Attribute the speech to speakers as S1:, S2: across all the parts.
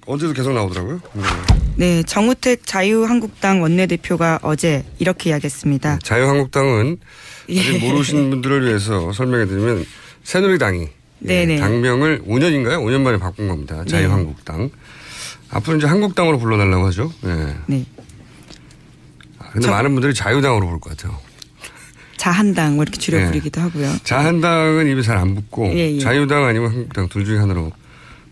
S1: 어제도 계속 나오더라고요.
S2: 네, 정우택 자유한국당 원내대표가 어제 이렇게 이야기했습니다.
S1: 자유한국당은 아직 모르시는 분들을 위해서 설명해드리면 새누리당이 당명을 5년인가요? 5년 만에 바꾼 겁니다. 자유한국당. 네. 앞으로 이제 한국당으로 불러달라고 하죠. 네. 근데 많은 분들이 자유당으로 부를 것 같아요.
S2: 자한당 뭐 이렇게 줄여 부르기도 하고요.
S1: 자한당은 입에 잘 안 붙고 자유당 아니면 한국당 둘 중에 하나로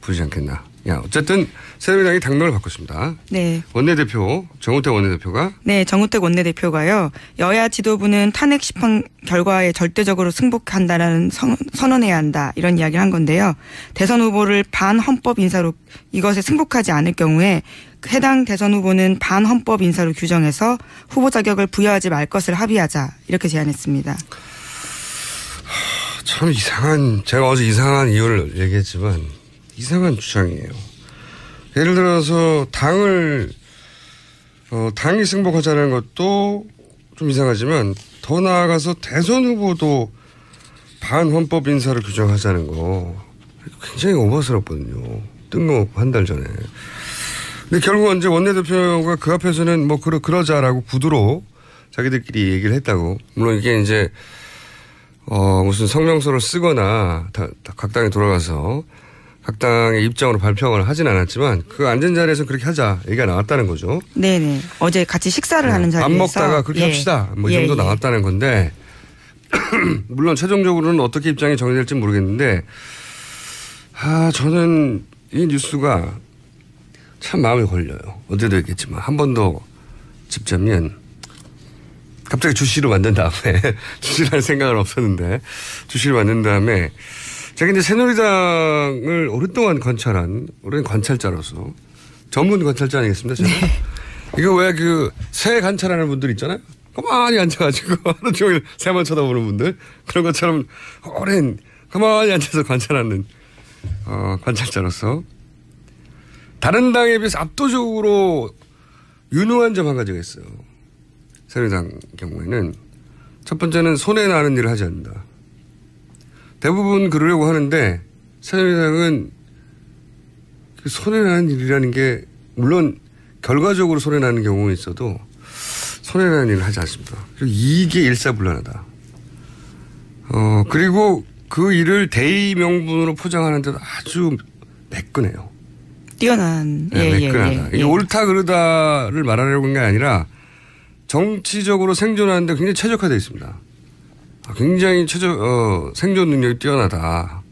S1: 부르지 않겠나. 어쨌든 새누리당이 당명을 바꿨습니다. 네. 원내대표 정우택 원내대표가
S2: 정우택 원내대표가요. 여야 지도부는 탄핵 심판 결과에 절대적으로 승복한다라는 선언해야 한다 이런 이야기를 한 건데요. 대선 후보를 반헌법 인사로 이것에 승복하지 않을 경우에 해당 대선 후보는 반헌법 인사로 규정해서 후보 자격을 부여하지 말 것을 합의하자 이렇게 제안했습니다.
S1: 참 이상한 제가 어제 이상한 이유를 얘기했지만 이상한 주장이에요. 예를 들어서 당이 승복하자는 것도 좀 이상하지만 더 나아가서 대선 후보도 반헌법 인사를 규정하자는 거 굉장히 오버스럽거든요. 뜬금없고 한 달 전에. 근데 결국 이제 원내대표가 그 앞에서는 뭐 그러자라고 구두로 자기들끼리 얘기를 했다고. 물론 이게 이제 무슨 성명서를 쓰거나 각 당에 돌아가서 각 당의 입장으로 발표를 하진 않았지만 그 앉은 자리에서 그렇게 하자 얘기가 나왔다는 거죠. 네네.
S2: 어제 같이 식사를 하는 자리에서.
S1: 밥 먹다가 그렇게 합시다. 뭐 이 정도 나왔다는 건데 물론 최종적으로는 어떻게 입장이 정리될지 모르겠는데 저는 이 뉴스가 참 마음에 걸려요. 어제도 얘기했지만 한 번 더 짚자면 갑자기 주시로 만든 다음에 주시라는 생각은 없었는데 주시를 만든 다음에 제가 이제 새누리당을 오랫동안 관찰한 오랜 관찰자로서 전문 관찰자 아니겠습니까? 제가? 이거 왜 새 관찰하는 분들 있잖아요. 가만히 앉아가지고 하루 종일 새만 쳐다보는 분들 그런 것처럼 오랜 가만히 앉아서 관찰하는 관찰자로서 다른 당에 비해서 압도적으로 유능한 점 한 가지가 있어요. 새누리당 경우에는 첫 번째는 손해 나는 일을 하지 않는다. 대부분 그러려고 하는데 새누리당은 그 손해 나는 일이라는 게 물론 결과적으로 손해 나는 경우는 있어도 손해 나는 일을 하지 않습니다. 그리고 이게 일사불란하다. 그리고 그 일을 대의 명분으로 포장하는데도 아주 매끈해요.
S2: 뛰어난.
S1: 매끈하다. 이게 옳다 그르다를 말하려고 한 게 아니라 정치적으로 생존하는데 굉장히 최적화되어 있습니다. 굉장히 생존 능력이 뛰어나다.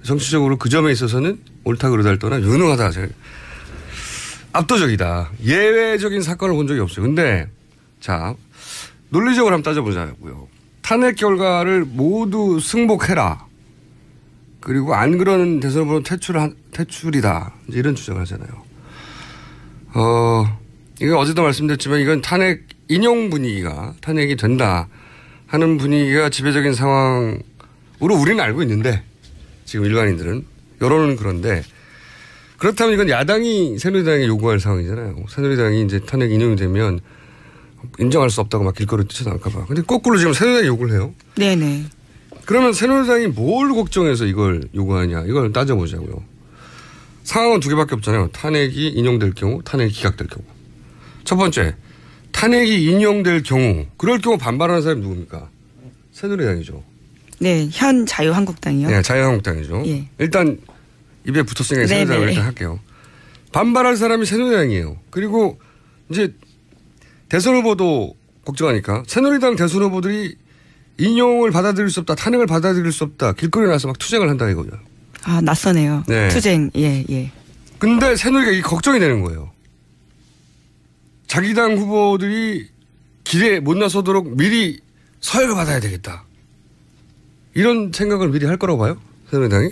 S1: 정치적으로 그 점에 있어서는 옳다 그르다를 떠나 유능하다. 압도적이다. 예외적인 사건을 본 적이 없어요. 근데 자 논리적으로 한번 따져보자고요. 탄핵 결과를 모두 승복해라. 그리고 안 그러는 대선 후보는 퇴출이다. 이제 이런 주장을 하잖아요. 이거 어제도 말씀드렸지만 이건 탄핵 인용 분위기가 탄핵이 된다 하는 분위기가 지배적인 상황으로 우리는 알고 있는데 지금 일반인들은 여론은 그런데 그렇다면 이건 야당이 새누리당에 요구할 상황이잖아요. 새누리당이 이제 탄핵 인용이 되면 인정할 수 없다고 막 길거리 뛰쳐나갈까 봐. 근데 거꾸로 지금 새누리당이 요구를 해요. 네네. 그러면 새누리당이 뭘 걱정해서 이걸 요구하냐. 이걸 따져보자고요. 상황은 두 개밖에 없잖아요. 탄핵이 인용될 경우, 탄핵이 기각될 경우. 첫 번째, 탄핵이 인용될 경우, 그럴 경우 반발하는 사람이 누굽니까? 새누리당이죠.
S2: 네, 현 자유한국당이요.
S1: 네, 자유한국당이죠. 예. 일단 입에 붙었으니까 새누리당을 일단 할게요. 반발할 사람이 새누리당이에요. 그리고 이제 대선 후보도 걱정하니까 새누리당 대선 후보들이 인용을 받아들일 수 없다, 탄핵을 받아들일 수 없다, 길거리에 나서 막 투쟁을 한다 이거죠.
S2: 아, 낯서네요. 네. 투쟁, 예.
S1: 근데 새누리가 이 걱정이 되는 거예요. 자기 당 후보들이 길에 못 나서도록 미리 서열을 받아야 되겠다. 이런 생각을 미리 할 거라고 봐요? 새누리당이?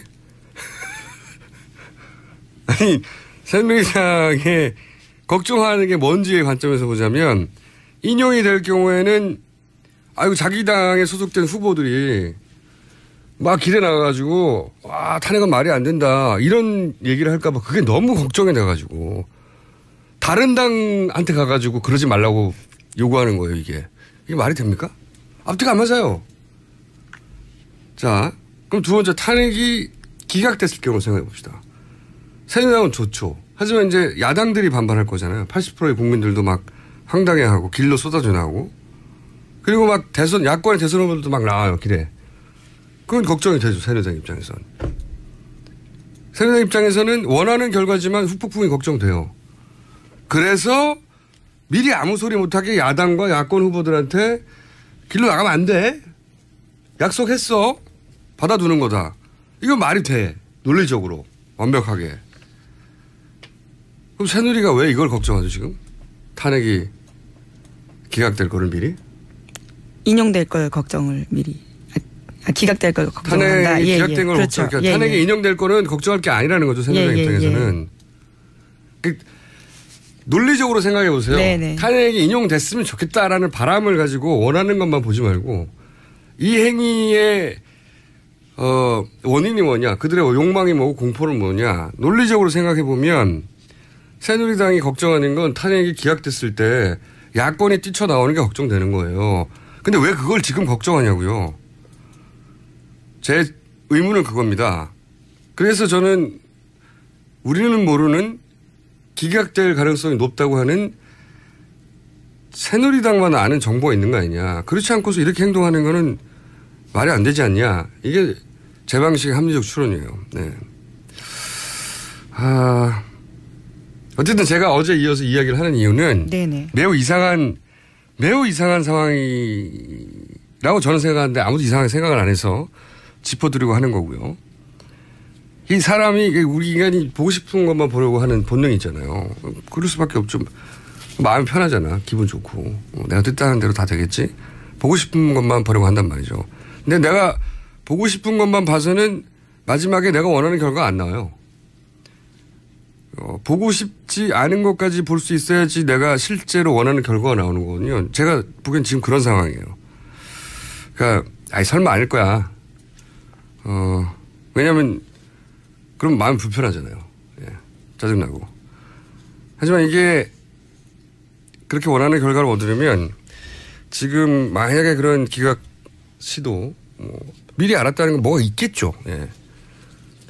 S1: 아니, 새누리당에 걱정하는 게 뭔지의 관점에서 보자면 인용이 될 경우에는 자기 당에 소속된 후보들이 막 길에 나가가지고 와 탄핵은 말이 안 된다 이런 얘기를 할까 봐 그게 너무 걱정이 돼가지고 다른 당한테 가가지고 그러지 말라고 요구하는 거예요. 이게 말이 됩니까? 앞뒤가 안 맞아요. 자 그럼 두 번째 탄핵이 기각됐을 경우 생각해 봅시다. 새누리당은 좋죠. 하지만 이제 야당들이 반발할 거잖아요. 80%의 국민들도 막 황당해하고 길로 쏟아져 나오고 그리고 막 야권의 대선 후보들도 막 나와요 길에. 그건 걱정이 되죠. 새누리당 입장에서는. 새누리당 입장에서는 원하는 결과지만 후폭풍이 걱정돼요. 그래서 미리 아무 소리 못하게 야당과 야권 후보들한테 길로 나가면 안 돼. 약속했어. 받아두는 거다. 이건 말이 돼. 논리적으로. 완벽하게. 그럼 새누리가 왜 이걸 걱정하죠 지금? 탄핵이 기각될 거를 미리?
S2: 인용될 걸 걱정을 미리. 기각될 걸 걱정한다.
S1: 탄핵이 기각된 걸
S2: 그렇죠.
S1: 걱정할게. 탄핵이 인용될 거는 걱정할 게 아니라는 거죠. 새누리당 입장에서는. 논리적으로 생각해 보세요.
S2: 네네.
S1: 탄핵이 인용됐으면 좋겠다라는 바람을 가지고 원하는 것만 보지 말고 이 행위의 원인이 뭐냐, 그들의 욕망이 뭐고 공포는 뭐냐, 논리적으로 생각해 보면 새누리당이 걱정하는 건 탄핵이 기각됐을 때 야권이 뛰쳐나오는 게 걱정되는 거예요. 근데 왜 그걸 지금 걱정하냐고요. 제 의문은 그겁니다. 그래서 저는 우리는 모르는 기각될 가능성이 높다고 하는 새누리당만 아는 정보가 있는 거 아니냐. 그렇지 않고서 이렇게 행동하는 거는 말이 안 되지 않냐. 이게 제 방식의 합리적 추론이에요. 네. 어쨌든 제가 어제 이어서 이야기를 하는 이유는
S2: 네네.
S1: 매우 이상한 상황이라고 저는 생각하는데 아무도 이상하게 생각을 안 해서 짚어드리고 하는 거고요. 이 사람이 우리 인간이 보고 싶은 것만 보려고 하는 본능이 있잖아요. 그럴 수밖에 없죠. 마음이 편하잖아. 기분 좋고. 내가 뜻하는 대로 다 되겠지. 보고 싶은 것만 보려고 한단 말이죠. 근데 내가 보고 싶은 것만 봐서는 마지막에 내가 원하는 결과가 안 나와요. 보고 싶지 않은 것까지 볼 수 있어야지 내가 실제로 원하는 결과가 나오는 거거든요. 제가 보기엔 지금 그런 상황이에요. 그러니까 설마 아닐 거야. 왜냐하면 그럼 마음 불편하잖아요. 예, 짜증나고. 하지만 이게 그렇게 원하는 결과를 얻으려면 지금 만약에 그런 기각 시도 미리 알았다는 건 뭐가 있겠죠. 예.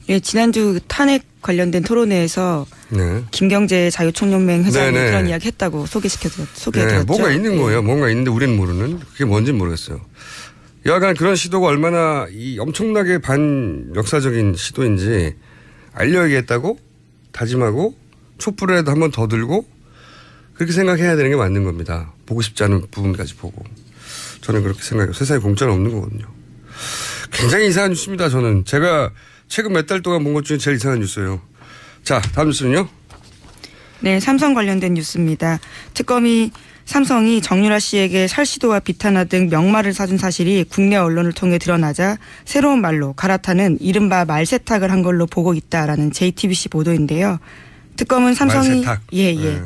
S2: 예, 지난주 탄핵 관련된 토론회에서
S1: 네.
S2: 김경재 자유총연맹 회장이
S1: 네네.
S2: 그런 이야기 했다고 소개드렸죠.
S1: 네, 뭔가 있는 거예요. 뭔가 있는데 우리는 모르는. 그게 뭔지는 모르겠어요. 여하간 그런 시도가 얼마나 이 엄청나게 반역사적인 시도인지 알려야겠다고 다짐하고 촛불에도 한 번 더 들고 그렇게 생각해야 되는 게 맞는 겁니다. 보고 싶지 않은 부분까지 보고. 저는 그렇게 생각해요. 세상에 공짜는 없는 거거든요. 굉장히 이상한 뉴스입니다. 저는. 제가 최근 몇 달 동안 본 것 중에 제일 이상한 뉴스예요. 자, 다음 뉴스는요.
S2: 네, 삼성 관련된 뉴스입니다. 특검이 삼성이 정유라 씨에게 살시도와 비타나 등 명말을 사준 사실이 국내 언론을 통해 드러나자 새로운 말로 갈아타는 이른바 말세탁을 한 걸로 보고 있다라는 JTBC 보도인데요. 특검은 삼성이
S1: 말세탁.
S2: 네.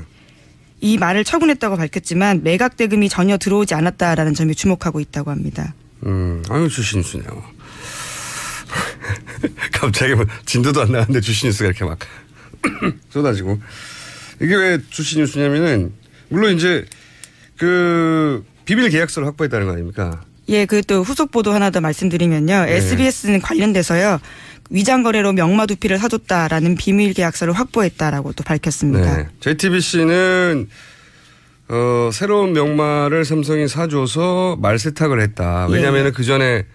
S2: 이 말을 처분했다고 밝혔지만 매각 대금이 전혀 들어오지 않았다라는 점에 주목하고 있다고 합니다.
S1: 아유 주신 뉴스네요. 갑자기 뭐 진도도 안 나왔는데 주신 뉴스가 이렇게 막 쏟아지고. 이게 왜 주신 뉴스냐면은 물론 이제 그 비밀 계약서를 확보했다는 거 아닙니까?
S2: 예, 그 또 후속 보도 하나 더 말씀드리면요.
S1: 네.
S2: SBS는 관련돼서요. 위장 거래로 명마두피를 사줬다라는 비밀 계약서를 확보했다라고 또 밝혔습니다.
S1: 네. JTBC는 새로운 명말을 삼성이 사줘서 말세탁을 했다. 왜냐하면 그 전에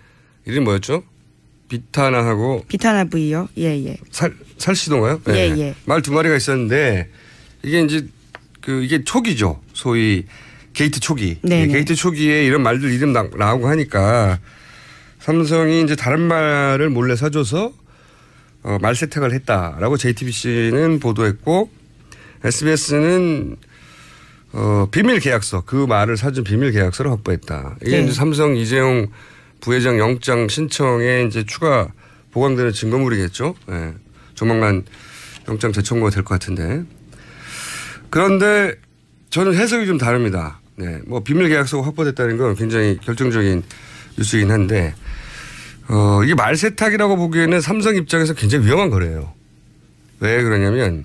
S1: 이름이 뭐였죠? 비타나하고
S2: 비타나 V요. 예.
S1: 살시도인가요? 네.
S2: 예.
S1: 말 두 마리가 있었는데 이게 이제 이게 초기죠. 소위 게이트 초기.
S2: 네.
S1: 게이트 초기에 이런 말들 이름 나오고 하니까 삼성이 이제 다른 말을 몰래 사줘서 말세탁을 했다라고 JTBC는 보도했고 SBS는 비밀 계약서 그 말을 사준 비밀 계약서를 확보했다. 이게
S2: 네.
S1: 이제 삼성 이재용 부회장 영장 신청에 이제 추가 보강되는 증거물이겠죠. 네. 조만간 영장 재청구가 될 것 같은데. 그런데 저는 해석이 좀 다릅니다. 네. 뭐 비밀 계약서가 확보됐다는 건 굉장히 결정적인 뉴스이긴 한데 이게 말세탁이라고 보기에는 삼성 입장에서 굉장히 위험한 거래요. 왜 그러냐면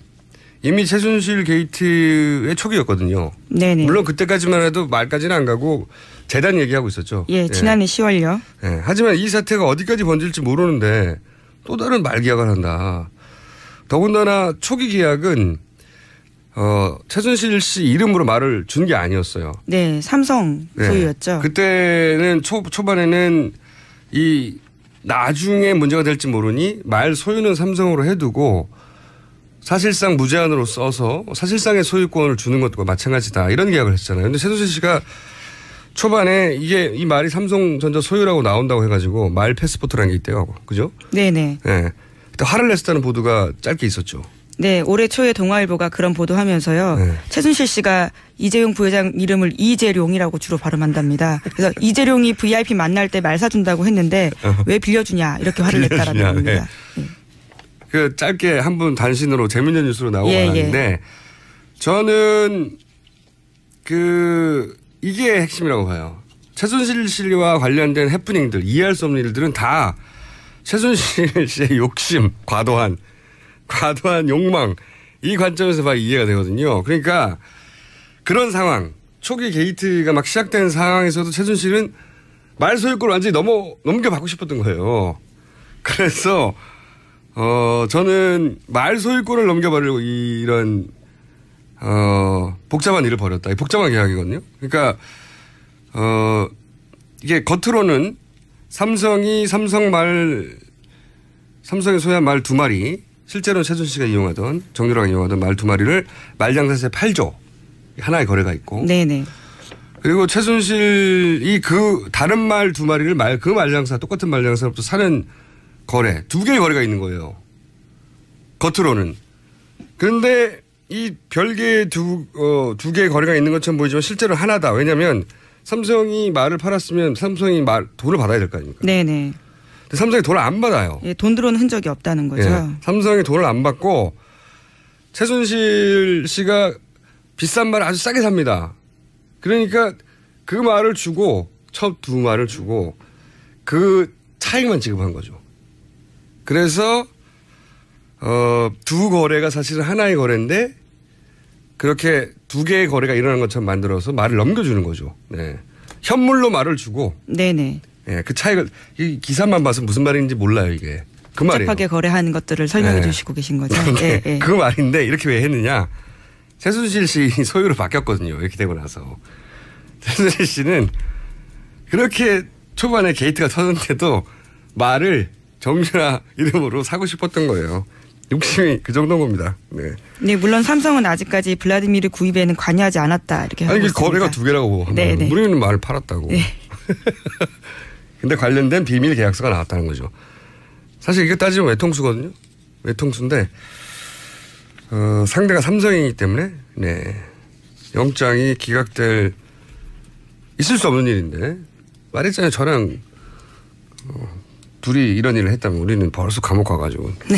S1: 이미 최순실 게이트의 초기였거든요.
S2: 네네.
S1: 물론 그때까지만 해도 말까지는 안 가고 재단 얘기하고 있었죠.
S2: 예, 지난해 10월요.
S1: 예. 하지만 이 사태가 어디까지 번질지 모르는데 또 다른 말 계약을 한다. 더군다나 초기 계약은 최순실 씨 이름으로 말을 준 게 아니었어요.
S2: 네, 삼성 소유였죠.
S1: 네. 그때는 초반에는 이 나중에 문제가 될지 모르니 말 소유는 삼성으로 해두고 사실상 무제한으로 써서 사실상의 소유권을 주는 것과 마찬가지다 이런 계약을 했잖아요. 그런데 최순실 씨가 초반에 이 말이 삼성전자 소유라고 나온다고 해가지고 말 패스포트라는 게 있대요. 그죠?
S2: 네네.
S1: 네. 그때 화를 냈었다는 보도가 짧게 있었죠.
S2: 네, 올해 초에 동아일보가 그런 보도하면서요.
S1: 네.
S2: 최순실 씨가 이재용 부회장 이름을 이재룡이라고 주로 발음한답니다. 그래서 이재룡이 VIP 만날 때 말 사준다고 했는데 왜 빌려주냐 이렇게 화를 냈다라는 겁니다.
S1: 네. 그 짧게 한 분 단신으로 재밌는 뉴스로 나오고 하는데 저는 이게 핵심이라고 봐요. 최순실 씨와 관련된 해프닝들, 이해할 수 없는 일들은 다 최순실 씨의 욕심, 과도한 욕망 이 관점에서 봐 이해가 되거든요. 그러니까 그런 상황, 초기 게이트가 막 시작된 상황에서도 최순실은 말 소유권을 완전히 넘겨받고 싶었던 거예요. 그래서 저는 말 소유권을 넘겨버리고 이런 복잡한 일을 벌였다. 복잡한 계약이거든요. 그러니까 이게 겉으로는 삼성이 소유한 말 2마리, 실제로는 최순실 씨가 이용하던 정유라가 이용하던 말 2마리를 말장사에서 팔죠. 하나의 거래가 있고.
S2: 네네.
S1: 그리고 최순실이 다른 말 2마리를 그 말장사 똑같은 말장사로부터 사는 거래 2개의 거래가 있는 거예요. 겉으로는. 그런데 이 별개의 두 개의 거래가 있는 것처럼 보이지만 실제로 하나다. 왜냐하면 삼성이 말을 팔았으면 삼성이 돈을 받아야 될 거 아닙니까?
S2: 네네.
S1: 근데 삼성이 돈을 안 받아요.
S2: 예, 돈 들어오는 흔적이 없다는 거죠.
S1: 예, 삼성이 돈을 안 받고 최순실 씨가 비싼 말을 아주 싸게 삽니다. 그러니까 그 말을 주고 첫 2말을 주고 그 차익만 지급한 거죠. 그래서 2 거래가 사실은 하나의 거래인데 그렇게 2개의 거래가 일어난 것처럼 만들어서 말을 넘겨주는 거죠. 네. 현물로 말을 주고.
S2: 네네.
S1: 네, 그 차익을 이 기사만 봐서 무슨 말인지 몰라요 이게. 그 말이에요.
S2: 복잡하게 거래하는 것들을 설명해
S1: 네.
S2: 주시고 계신 거죠.
S1: 네.
S2: 예, 예.
S1: 그 말인데 이렇게 왜 했느냐. 최순실 씨 소유로 바뀌었거든요. 이렇게 되고 나서. 최순실 씨는 그렇게 초반에 게이트가 터졌는데도 말을 정유라 이름으로 사고 싶었던 거예요. 욕심이 그 정도인 겁니다. 네.
S2: 네, 물론 삼성은 아직까지 블라디미르 구입에는 관여하지 않았다 이렇게 하고
S1: 아니,
S2: 있습니다.
S1: 거래가 2개라고 하면
S2: 네, 네.
S1: 우리는 말을 팔았다고.
S2: 네.
S1: 근데 관련된 비밀 계약서가 나왔다는 거죠. 사실 이게 따지면 외통수거든요. 외통수인데 상대가 삼성이기 때문에 네. 영장이 기각될 있을 수 없는 일인데 말했잖아요. 저랑 둘이 이런 일을 했다면 우리는 벌써 감옥 가가지고
S2: 네.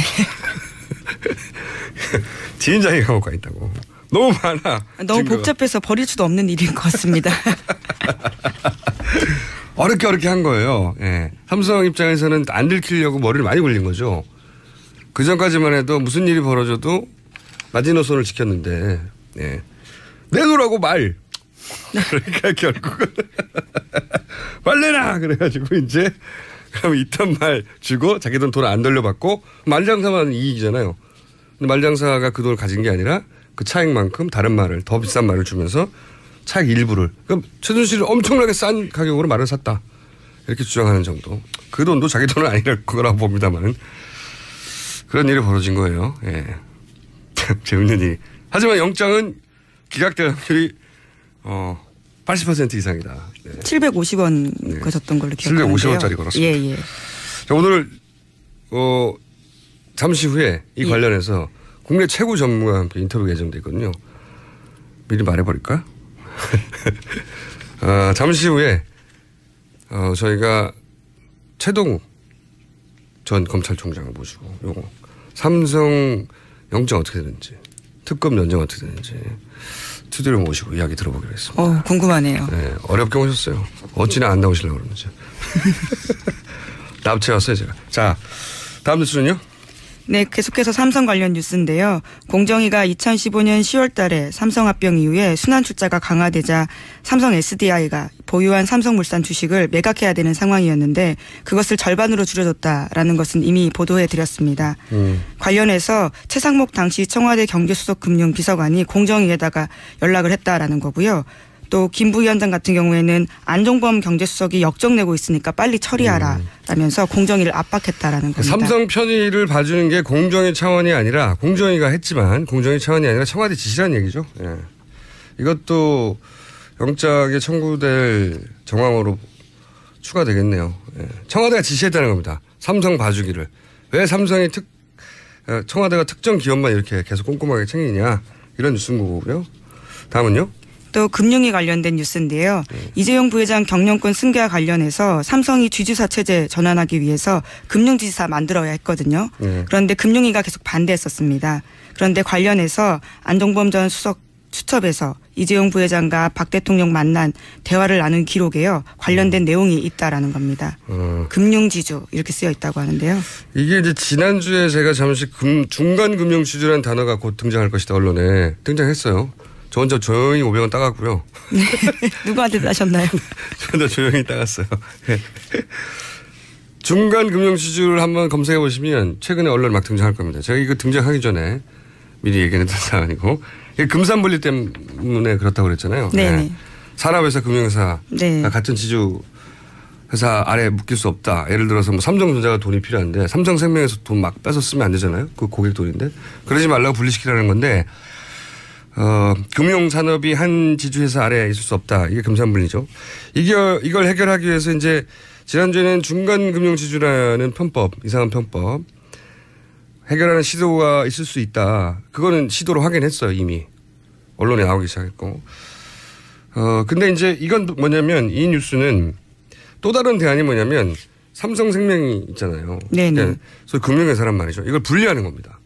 S1: 지인장이 감옥 가 있다고. 너무 많아.
S2: 너무
S1: 증거가.
S2: 복잡해서 버릴 수도 없는 일인 것 같습니다.
S1: 어렵게 한 거예요. 예. 삼성 입장에서는 안 들키려고 머리를 많이 굴린 거죠. 그 전까지만 해도 무슨 일이 벌어져도 마지노선을 지켰는데 예. 내놓으라고 말. 그러니까 결국은 말 내놔 그래가지고 이제 그럼 있던 말 주고 자기 돈 안 돌려받고 말장사만 이익이잖아요. 근데 말장사가 그 돈을 가진 게 아니라 그 차익만큼 다른 말을 더 비싼 말을 주면서 차익 일부를. 그럼 최순실은 엄청나게 싼 가격으로 말을 샀다. 이렇게 주장하는 정도. 그 돈도 자기 돈은 아니랄 거라고 봅니다만은 그런 일이 벌어진 거예요. 예. 재밌는 일. 하지만 영장은 기각될 확률이 80% 이상이다. 네.
S2: 750원
S1: 네.
S2: 거셨던 걸로 기억하는데요.
S1: 750원짜리 걸었습니다.
S2: 예, 예.
S1: 자, 오늘 잠시 후에 이 관련해서 국내 최고 전문가와 함께 인터뷰 예정돼 있거든요. 미리 말해버릴까? 잠시 후에 저희가 최동욱 전 검찰총장을 모시고 요거 삼성 영장 어떻게 되는지 특검 연장 어떻게 되는지 스튜디오를 모시고 이야기 들어보기로 했습니다.
S2: 궁금하네요.
S1: 네, 어렵게 오셨어요. 어찌나 안 나오시려고 그러는지. 납치왔어요 제가. 자, 다음 뉴스는요?
S2: 네, 계속해서 삼성 관련 뉴스인데요. 공정위가 2015년 10월 달에 삼성 합병 이후에 순환 출자가 강화되자 삼성 SDI가 보유한 삼성물산 주식을 매각해야 되는 상황이었는데 그것을 절반으로 줄여줬다라는 것은 이미 보도해 드렸습니다. 관련해서 최상목 당시 청와대 경제수석금융비서관이 공정위에다가 연락을 했다라는 거고요. 또 김 부위원장 같은 경우에는 안종범 경제수석이 역적 내고 있으니까 빨리 처리하라라면서 공정위를 압박했다라는 겁니다.
S1: 삼성 편의를 봐주는 게 공정위 차원이 아니라 공정위가 했지만 공정위 차원이 아니라 청와대 지시라는 얘기죠. 예. 이것도 영장에 청구될 정황으로 추가되겠네요. 예. 청와대가 지시했다는 겁니다. 삼성 봐주기를. 왜 삼성이 청와대가 특정 기업만 이렇게 계속 꼼꼼하게 챙기냐 이런 뉴스인 거고요. 다음은요.
S2: 또 금융위 관련된 뉴스인데요. 이재용 부회장 경영권 승계와 관련해서 삼성이 쥐주사 체제 전환하기 위해서 금융지사 만들어야 했거든요. 그런데 금융위가 계속 반대했었습니다. 그런데 관련해서 안종범 전 수석 수첩에서 이재용 부회장과 박 대통령 만난 대화를 나눈 기록에요. 관련된 내용이 있다라는 겁니다. 금융지주 이렇게 쓰여 있다고 하는데요.
S1: 이게 이제 지난주에 제가 잠시 중간 금융지주라는 단어가 곧 등장할 것이다 언론에 등장했어요. 저 혼자 조용히 500원 따갔고요.
S2: 네. 누구한테 따셨나요?
S1: 저 혼자 조용히 따갔어요. 중간 금융지주를 한번 검색해 보시면 최근에 언론에 막 등장할 겁니다. 제가 이거 등장하기 전에 미리 얘기했던 사안이고 이게 금산분리 때문에 그렇다고 그랬잖아요. 네. 산업회사, 금융회사가 네. 같은 지주 회사 아래에 묶일 수 없다. 예를 들어서 뭐 삼성전자가 돈이 필요한데 삼성생명에서 돈 막 뺏어 쓰면 안 되잖아요. 그 고객 돈인데. 그러지 말라고 분리시키라는 건데 금융산업이 한 지주회사 아래에 있을 수 없다. 이게 금산분리죠. 이걸 해결하기 위해서 이제 지난주에는 중간금융지주라는 편법, 이상한 편법 해결하는 시도가 있을 수 있다. 그거는 시도로 확인했어요. 이미. 언론에 나오기 시작했고. 근데 이제 이건 뭐냐면 이 뉴스는 또 다른 대안이 뭐냐면 삼성생명이 있잖아요. 네네. 그러니까 소위 금융회사란 말이죠. 이걸 분리하는 겁니다.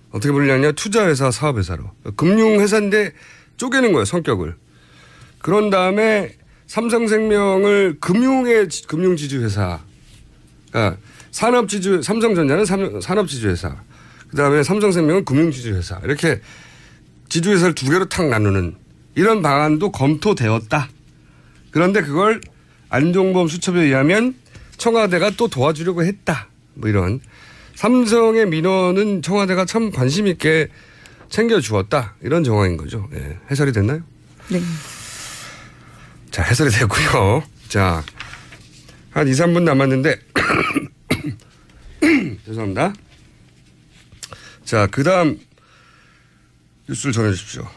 S1: 어떻게 분리하냐? 투자회사, 사업회사로. 금융회사인데 쪼개는 거예요. 성격을. 그런 다음에 삼성생명을 금융지주회사. 그러니까 삼성전자는 산업지주회사. 그다음에 삼성생명은 금융지주회사. 이렇게 지주회사를 두 개로 탁 나누는 이런 방안도 검토되었다. 그런데 그걸 안종범 수첩에 의하면 청와대가 또 도와주려고 했다. 뭐 이런. 삼성의 민원은 청와대가 참 관심 있게 챙겨주었다. 이런 정황인 거죠. 네. 해설이 됐나요?
S2: 네.
S1: 자, 해설이 됐고요. 자, 한 2, 3분 남았는데 죄송합니다. 자, 그 다음 뉴스를 전해주십시오.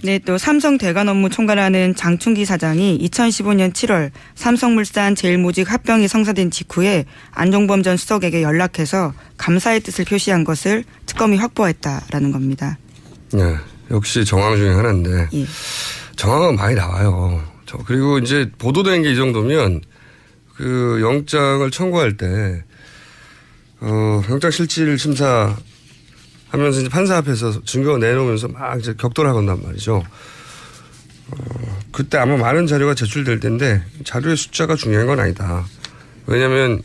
S2: 네, 또 삼성 대관 업무 총괄하는 장충기 사장이 2015년 7월 삼성물산 제일모직 합병이 성사된 직후에 안종범 전 수석에게 연락해서 감사의 뜻을 표시한 것을 특검이 확보했다라는 겁니다.
S1: 네, 역시 정황 중에 하나인데 예. 정황은 많이 나와요. 그리고 이제 보도된 게 이 정도면 그 영장을 청구할 때 영장실질 심사 하면서 이제 판사 앞에서 증거 내놓으면서 막 이제 격돌하건단 말이죠. 그때 아마 많은 자료가 제출될 텐데 자료의 숫자가 중요한 건 아니다. 왜냐하면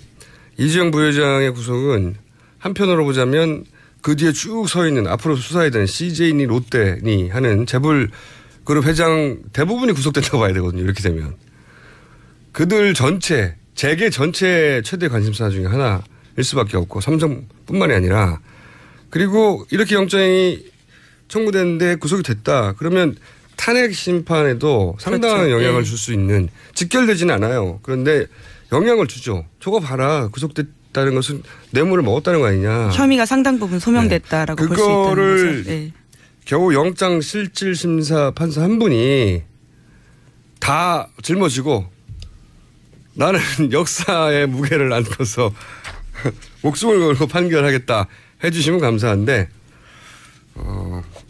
S1: 이재용 부회장의 구속은 한편으로 보자면 그 뒤에 쭉 서 있는 앞으로 수사해야 되는 CJ니 롯데니 하는 재벌 그룹 회장 대부분이 구속된다고 봐야 되거든요. 이렇게 되면. 그들 전체, 재계 전체 최대 관심사 중에 하나일 수밖에 없고 삼성뿐만이 아니라 그리고 이렇게 영장이 청구됐는데 구속이 됐다. 그러면 탄핵 심판에도 상당한 그렇죠. 영향을 줄 수 있는 직결되지는 않아요. 그런데 영향을 주죠. 저거 봐라. 구속됐다는 것은 뇌물을 먹었다는 거 아니냐.
S2: 혐의가 상당 부분 소명됐다라고 볼 수 있다는 거죠.
S1: 그거를 네. 겨우 영장 실질심사 판사 한 분이 다 짊어지고 나는 역사의 무게를 안고서 목숨을 걸고 판결하겠다 해주시면 감사한데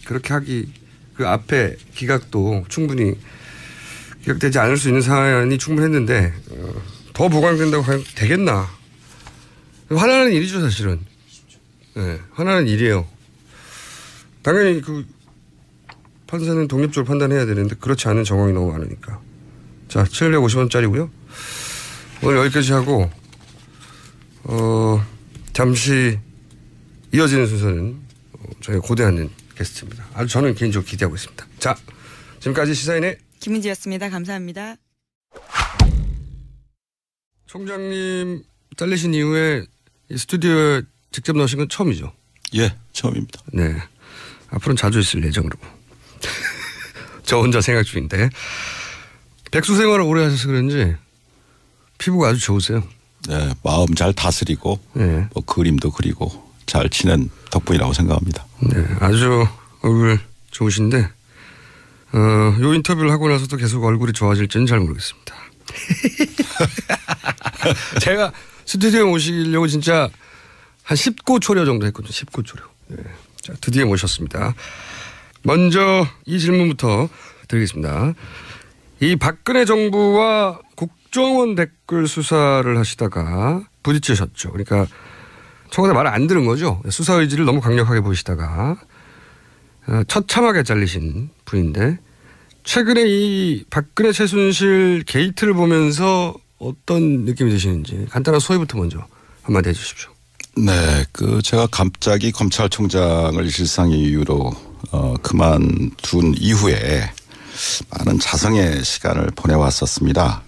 S1: 그렇게 하기 그 앞에 기각도 충분히 기각되지 않을 수 있는 사안이 충분했는데 더 보강된다고 하면 되겠나. 화나는 일이죠 사실은. 네, 화나는 일이에요. 당연히 그 판사는 독립적으로 판단해야 되는데 그렇지 않은 정황이 너무 많으니까. 자, 750원짜리고요. 오늘 여기까지 하고 잠시 이어지는 순서는 저희가 고대하는 게스트입니다. 아주 저는 개인적으로 기대하고 있습니다. 자, 지금까지 시사인의
S2: 김은지였습니다. 감사합니다.
S1: 총장님 잘리신 이후에 이 스튜디오에 직접 나오신 건 처음이죠?
S3: 예, 처음입니다.
S1: 네. 앞으로는 자주 있을 예정으로. 저 혼자 생각 중인데. 백수 생활을 오래 하셔서 그런지 피부가 아주 좋으세요.
S3: 네, 마음 잘 다스리고
S1: 네.
S3: 뭐 그림도 그리고 잘 지낸 덕분이라고 생각합니다.
S1: 네, 아주 얼굴 좋으신데 요 인터뷰를 하고 나서도 계속 얼굴이 좋아질지는 잘 모르겠습니다. 제가 스튜디오에 모시려고 진짜 한 10고 초려 정도 했거든요. 10고 초려. 네. 자, 드디어 모셨습니다. 먼저 이 질문부터 드리겠습니다. 이 박근혜 정부와 국정원 댓글 수사를 하시다가 부딪히셨죠. 그러니까 청와대 말을 안 들은 거죠. 수사 의지를 너무 강력하게 보시다가 처참하게 잘리신 분인데 최근에 이 박근혜 최순실 게이트를 보면서 어떤 느낌이 드시는지 간단한 소회부터 먼저 한마디 해 주십시오.
S3: 네, 제가 갑자기 검찰총장을 일상의 이유로 그만둔 이후에 많은 자성의 시간을 보내왔었습니다.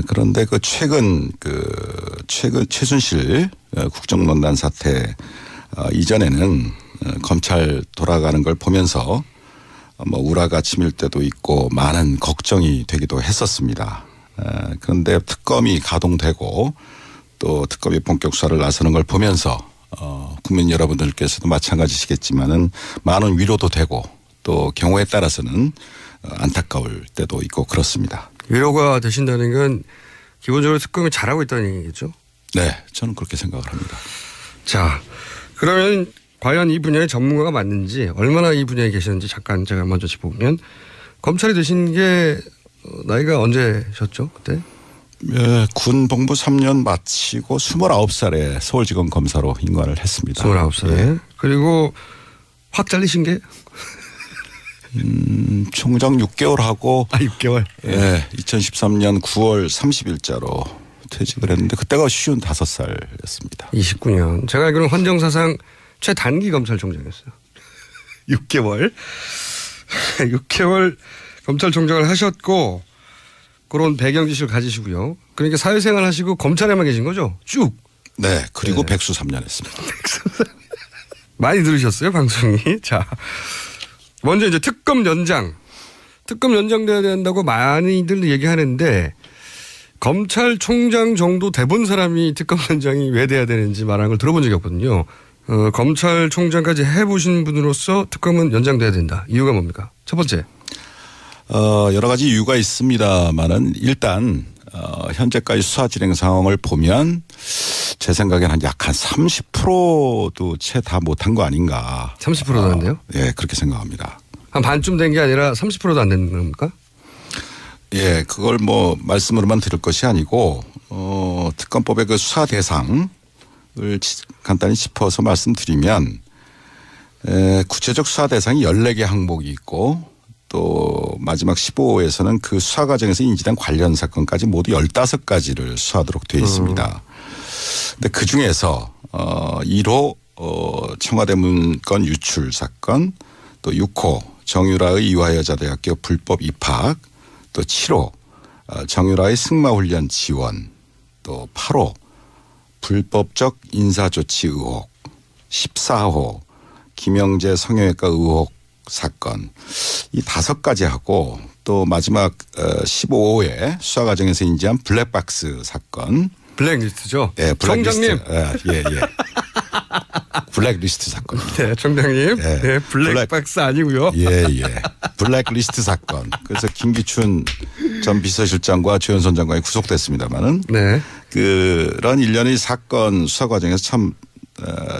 S3: 그런데 최근 최순실 국정농단 사태 이전에는 검찰 돌아가는 걸 보면서 뭐 우라가 치밀 때도 있고 많은 걱정이 되기도 했었습니다. 그런데 특검이 가동되고 또 특검이 본격 수사를 나서는 걸 보면서 국민 여러분들께서도 마찬가지시겠지만은 많은 위로도 되고 또 경우에 따라서는 안타까울 때도 있고 그렇습니다.
S1: 위로가 되신다는 건 기본적으로 특검이 잘하고 있다는 얘기겠죠?
S3: 네, 저는 그렇게 생각을 합니다.
S1: 자, 그러면 과연 이 분야의 전문가가 맞는지 얼마나 이 분야에 계시는지 잠깐 제가 먼저 짚어보면 검찰이 되신 게 나이가 언제셨죠? 그때?
S3: 예, 군 복무 3년 마치고 29살에 서울지검 검사로 임관을 했습니다.
S1: 29살에. 예. 그리고 확 잘리신 게?
S3: 총장 6개월 하고.
S1: 6개월?
S3: 예, 2013년 9월 30일자로 퇴직을 했는데 그때가 55살이었습니다.
S1: 29년. 제가 알기로는 헌정사상 최단기 검찰총장이었어요. 6개월. 6개월 검찰총장을 하셨고 그런 배경 지식을 가지시고요. 그러니까 사회생활 하시고 검찰에만 계신 거죠? 쭉.
S3: 네. 그리고
S1: 네.
S3: 백수 3년 했습니다.
S1: 많이 들으셨어요, 방송이. 자, 먼저 이제 특검 연장. 특검 연장돼야 된다고 많이들 얘기하는데 검찰총장 정도 돼본 사람이 특검 연장이 왜 돼야 되는지 말하는 걸 들어본 적이 없거든요. 검찰총장까지 해보신 분으로서 특검은 연장돼야 된다. 이유가 뭡니까? 첫 번째.
S3: 여러 가지 이유가 있습니다만은 일단 현재까지 수사 진행 상황을 보면 제 생각에는 약 한 30%도 채 다 못한 거 아닌가.
S1: 30%도 안 돼요?
S3: 예, 그렇게 생각합니다.
S1: 한 반쯤 된 게 아니라 30%도 안 되는 겁니까?
S3: 예, 그걸 뭐 말씀으로만 들을 것이 아니고 특검법의 그 수사 대상을 간단히 짚어서 말씀드리면 구체적 수사 대상이 14개 항목이 있고 또 마지막 15호에서는 그 수사 과정에서 인지된 관련 사건까지 모두 15가지를 수사하도록 되어 있습니다. 근데 그 중에서 1호 청와대 문건 유출 사건, 또 6호 정유라의 이화여자대학교 불법 입학, 또 7호 정유라의 승마훈련 지원, 또 8호 불법적 인사조치 의혹, 14호 김영재 성형외과 의혹 사건, 이 5가지 하고 또 마지막 15호에 수사 과정에서 인지한 블랙박스 사건.
S1: 블랙리스트죠?
S3: 네, 블랙리스트.
S1: 총장님.
S3: 예. 블랙리스트 사건.
S1: 네, 총장님.
S3: 네,
S1: 네, 블랙박스 아니고요.
S3: 예. 블랙리스트 사건. 그래서 김기춘 전 비서실장과 조현선 장관이 구속됐습니다만은
S1: 네.
S3: 그런 일련의 사건 수사 과정에서 참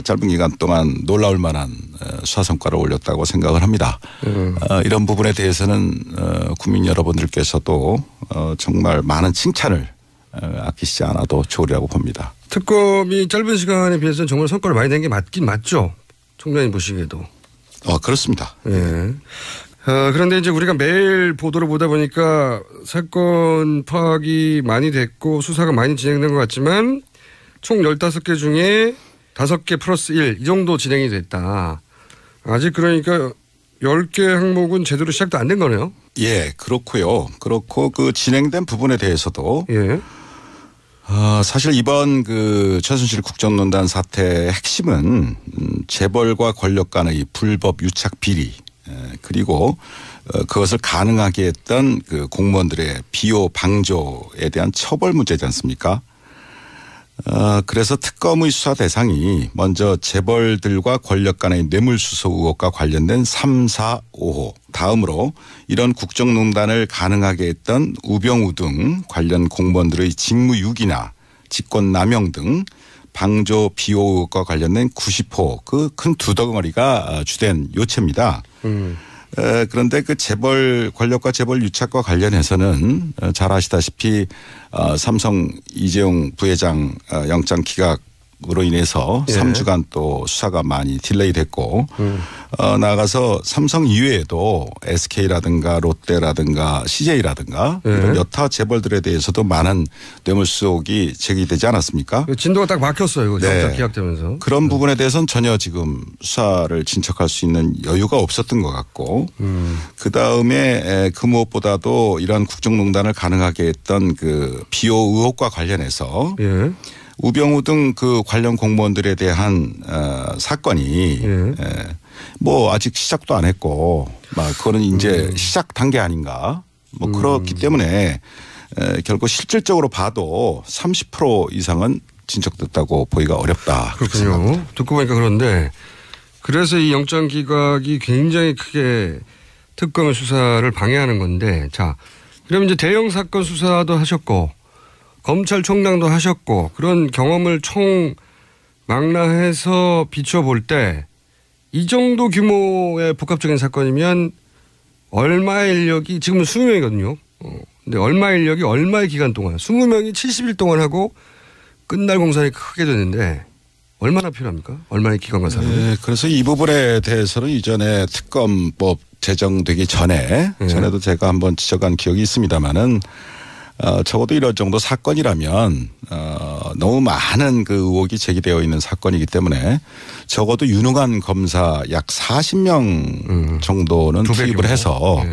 S3: 짧은 기간 동안 놀라울 만한 수사 성과를 올렸다고 생각을 합니다. 이런 부분에 대해서는 국민 여러분들께서도 정말 많은 칭찬을 아끼시지 않아도 좋으리라고 봅니다.
S1: 특검이 짧은 시간에 비해서는 정말 성과를 많이 낸 게 맞긴 맞죠? 총장님 보시기에도.
S3: 그렇습니다.
S1: 예. 그런데 이제 우리가 매일 보도를 보다 보니까 사건 파악이 많이 됐고 수사가 많이 진행된 것 같지만 총 15개 중에 5개 플러스 1 이 정도 진행이 됐다. 아직 그러니까 10개 항목은 제대로 시작도 안 된 거네요.
S3: 예, 그렇고요. 그렇고 그 진행된 부분에 대해서도
S1: 예.
S3: 사실 이번 그 최순실 국정농단 사태의 핵심은 재벌과 권력 간의 불법 유착 비리 그리고 그것을 가능하게 했던 그 공무원들의 비호 방조에 대한 처벌 문제지 않습니까? 그래서 특검의 수사 대상이 먼저 재벌들과 권력 간의 뇌물수수 의혹과 관련된 3, 4, 5호 다음으로 이런 국정농단을 가능하게 했던 우병우 등 관련 공무원들의 직무유기나 직권남용 등 방조 비호 의혹과 관련된 90호 그 큰 두 덩어리가 주된 요체입니다. 그런데 그 재벌 권력과 재벌 유착과 관련해서는 잘 아시다시피 삼성 이재용 부회장 영장 기각으로 인해서
S1: 예.
S3: 3주간 또 수사가 많이 딜레이 됐고 나아가서 삼성 이외에도 SK라든가 롯데라든가 CJ라든가
S1: 예.
S3: 이런 여타 재벌들에 대해서도 많은 뇌물수 의혹이 제기되지 않았습니까?
S1: 진도가 딱 막혔어요. 이거
S3: 네.
S1: 영장 기각되면서.
S3: 그런 부분에 대해서는 전혀 지금 수사를 진척할 수 있는 여유가 없었던 것 같고 그다음에 그 무엇보다도 이러한 국정농단을 가능하게 했던 그 비호 의혹과 관련해서
S1: 예.
S3: 우병우 등 그 관련 공무원들에 대한 사건이
S1: 예.
S3: 뭐 아직 시작도 안 했고 막 그거는 이제 시작 단계 아닌가 뭐 그렇기 때문에 결국 실질적으로 봐도 30% 이상은 진척됐다고 보기가 어렵다.
S1: 그렇군요. 듣고 보니까 그런데 그래서 이 영장 기각이 굉장히 크게 특검의 수사를 방해하는 건데 자 그럼 이제 대형 사건 수사도 하셨고 검찰총장도 하셨고 그런 경험을 총망라해서 비춰볼 때 이 정도 규모의 복합적인 사건이면 얼마의 인력이 지금은 20명이거든요. 근데 얼마의 인력이 얼마의 기간 동안 20명이 70일 동안 하고 끝날 공산이 크게 되는데 얼마나 필요합니까? 얼마의 기간과 사람?
S3: 네, 그래서 이 부분에 대해서는 이전에 특검법 제정되기 전에도 제가 한번 지적한 기억이 있습니다만은 적어도 이런 정도 사건이라면 너무 많은 그 의혹이 제기되어 있는 사건이기 때문에 적어도 유능한 검사 약 40명 정도는 투입을 해서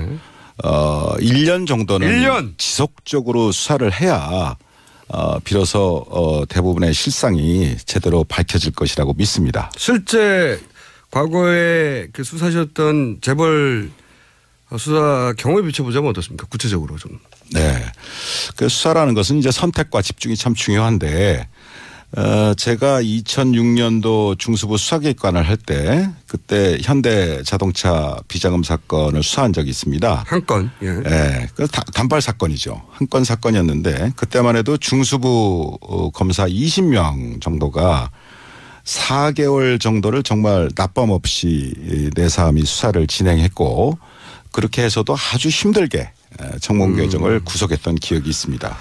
S3: 1년 정도는
S1: 1년?
S3: 지속적으로 수사를 해야 비로소 대부분의 실상이 제대로 밝혀질 것이라고 믿습니다.
S1: 실제 과거에 그 수사하셨던 재벌 수사 경험에 비춰보자면 어떻습니까? 구체적으로 좀.
S3: 네. 그 수사라는 것은 이제 선택과 집중이 참 중요한데 제가 2006년도 중수부 수사기획관을 할 때 그때 현대자동차 비자금 사건을 수사한 적이 있습니다.
S1: 한 건. 예.
S3: 네. 그 단발 사건이죠. 한 건 사건이었는데 그때만 해도 중수부 검사 20명 정도가 4개월 정도를 정말 낮밤 없이 내사 및 수사를 진행했고 그렇게 해서도 아주 힘들게 청문개정을 구속했던 기억이 있습니다.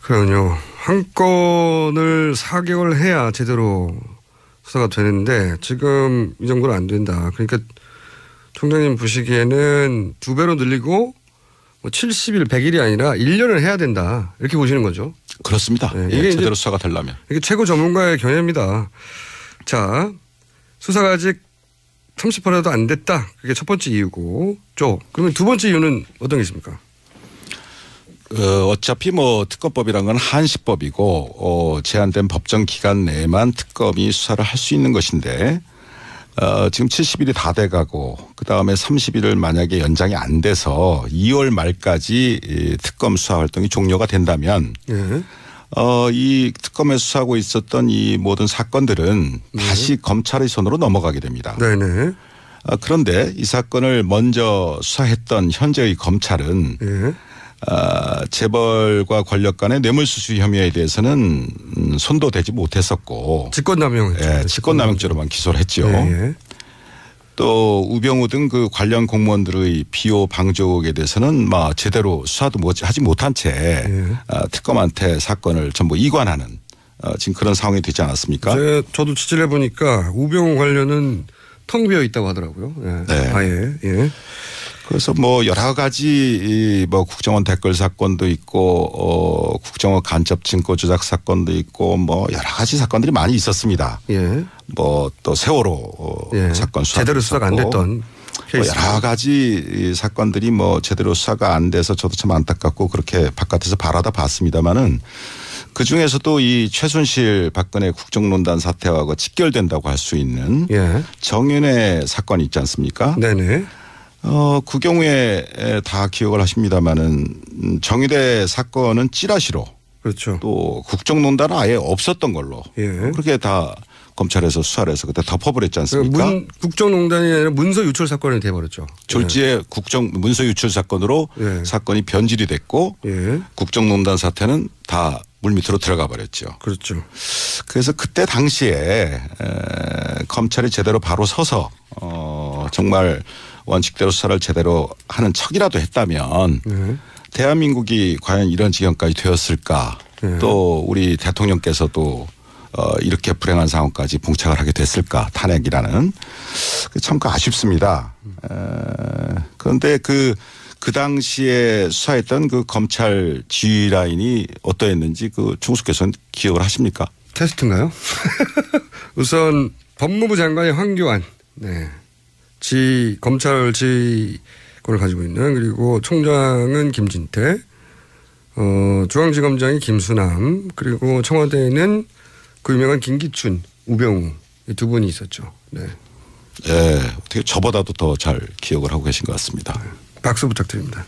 S1: 그러군요. 한 건을 4개월 해야 제대로 수사가 되는데 지금 이 정도는 안 된다. 그러니까 총장님 보시기에는 2배로 늘리고 뭐 70일, 100일이 아니라 1년을 해야 된다. 이렇게 보시는 거죠.
S3: 그렇습니다.
S1: 네,
S3: 예,
S1: 이게
S3: 제대로 수사가 되려면.
S1: 이게 최고 전문가의 견해입니다. 자, 수사가 아직 30%도 안 됐다. 그게 첫 번째 이유고. 그러면 두 번째 이유는 어떤 게 있습니까?
S3: 어차피 뭐 특검법이란 건 한시법이고 제한된 법정 기간 내에만 특검이 수사를 할 수 있는 것인데 지금 70일이 다 돼가고 그다음에 30일을 만약에 연장이 안 돼서 2월 말까지 특검 수사 활동이 종료가 된다면
S1: 예.
S3: 이 특검에 수사하고 있었던 이 모든 사건들은 다시 검찰의 손으로 넘어가게 됩니다.
S1: 네네.
S3: 그런데 이 사건을 먼저 수사했던 현재의 검찰은
S1: 예.
S3: 재벌과 권력 간의 뇌물수수 혐의에 대해서는 손도 대지 못했었고
S1: 직권남용.
S3: 예, 직권남용죄로만 기소를 했죠.
S1: 예.
S3: 또 우병우 등 그 관련 공무원들의 비호 방조 의혹에 대해서는 막 제대로 수사도 하지 못한 채 특검한테 사건을 전부 이관하는 지금 그런 상황이 되지 않았습니까?
S1: 저도 취재를 해보니까 우병우 관련은 텅 비어 있다고 하더라고요. 예.
S3: 네.
S1: 아예. 예.
S3: 그래서 뭐 여러 가지 뭐 국정원 댓글 사건도 있고 국정원 간첩 증거 조작 사건도 있고 뭐 여러 가지 사건들이 많이 있었습니다.
S1: 예.
S3: 뭐 또 세월호
S1: 예.
S3: 사건 수사
S1: 제대로 수사가 안 됐던
S3: 뭐 여러 가지 사건들이 뭐 제대로 수사가 안 돼서 저도 참 안타깝고 그렇게 바깥에서 바라다 봤습니다마는 그 중에서도 이 최순실 박근혜 국정농단 사태하고 직결된다고 할 수 있는
S1: 예.
S3: 정윤회 사건이 있지 않습니까?
S1: 네네.
S3: 그 경우에 다 기억을 하십니다마는 정의대 사건은 찌라시로
S1: 그렇죠.
S3: 또 국정농단은 아예 없었던 걸로
S1: 예.
S3: 그렇게 다 검찰에서 수사를 해서 그때 덮어버렸지 않습니까?
S1: 국정농단이 아니라 문서 유출 사건이 돼버렸죠.
S3: 졸지에 국정 문서 유출 사건으로
S1: 예.
S3: 사건이 변질이 됐고
S1: 예.
S3: 국정농단 사태는 다 물밑으로 들어가 버렸죠.
S1: 그렇죠.
S3: 그래서 그때 당시에 검찰이 제대로 바로 서서 정말 원칙대로 수사를 제대로 하는 척이라도 했다면 대한민국이 과연 이런 지경까지 되었을까? 또 우리 대통령께서도 이렇게 불행한 상황까지 봉착을 하게 됐을까? 탄핵이라는 참 아쉽습니다. 그런데 그 당시에 수사했던 그 검찰 지휘 라인이 어떠했는지 그 총수께서는 기억을 하십니까?
S1: 테스트인가요? 우선 법무부 장관이 황교안, 네. 검찰 지휘권을 가지고 있는 그리고 총장은 김진태, 중앙지검장이 김수남 그리고 청와대에는 그 유명한 김기춘, 우병우 이 두 분이 있었죠. 네.
S3: 예, 어떻게 저보다도 더 잘 기억을 하고 계신 것 같습니다.
S1: 박수 부탁드립니다.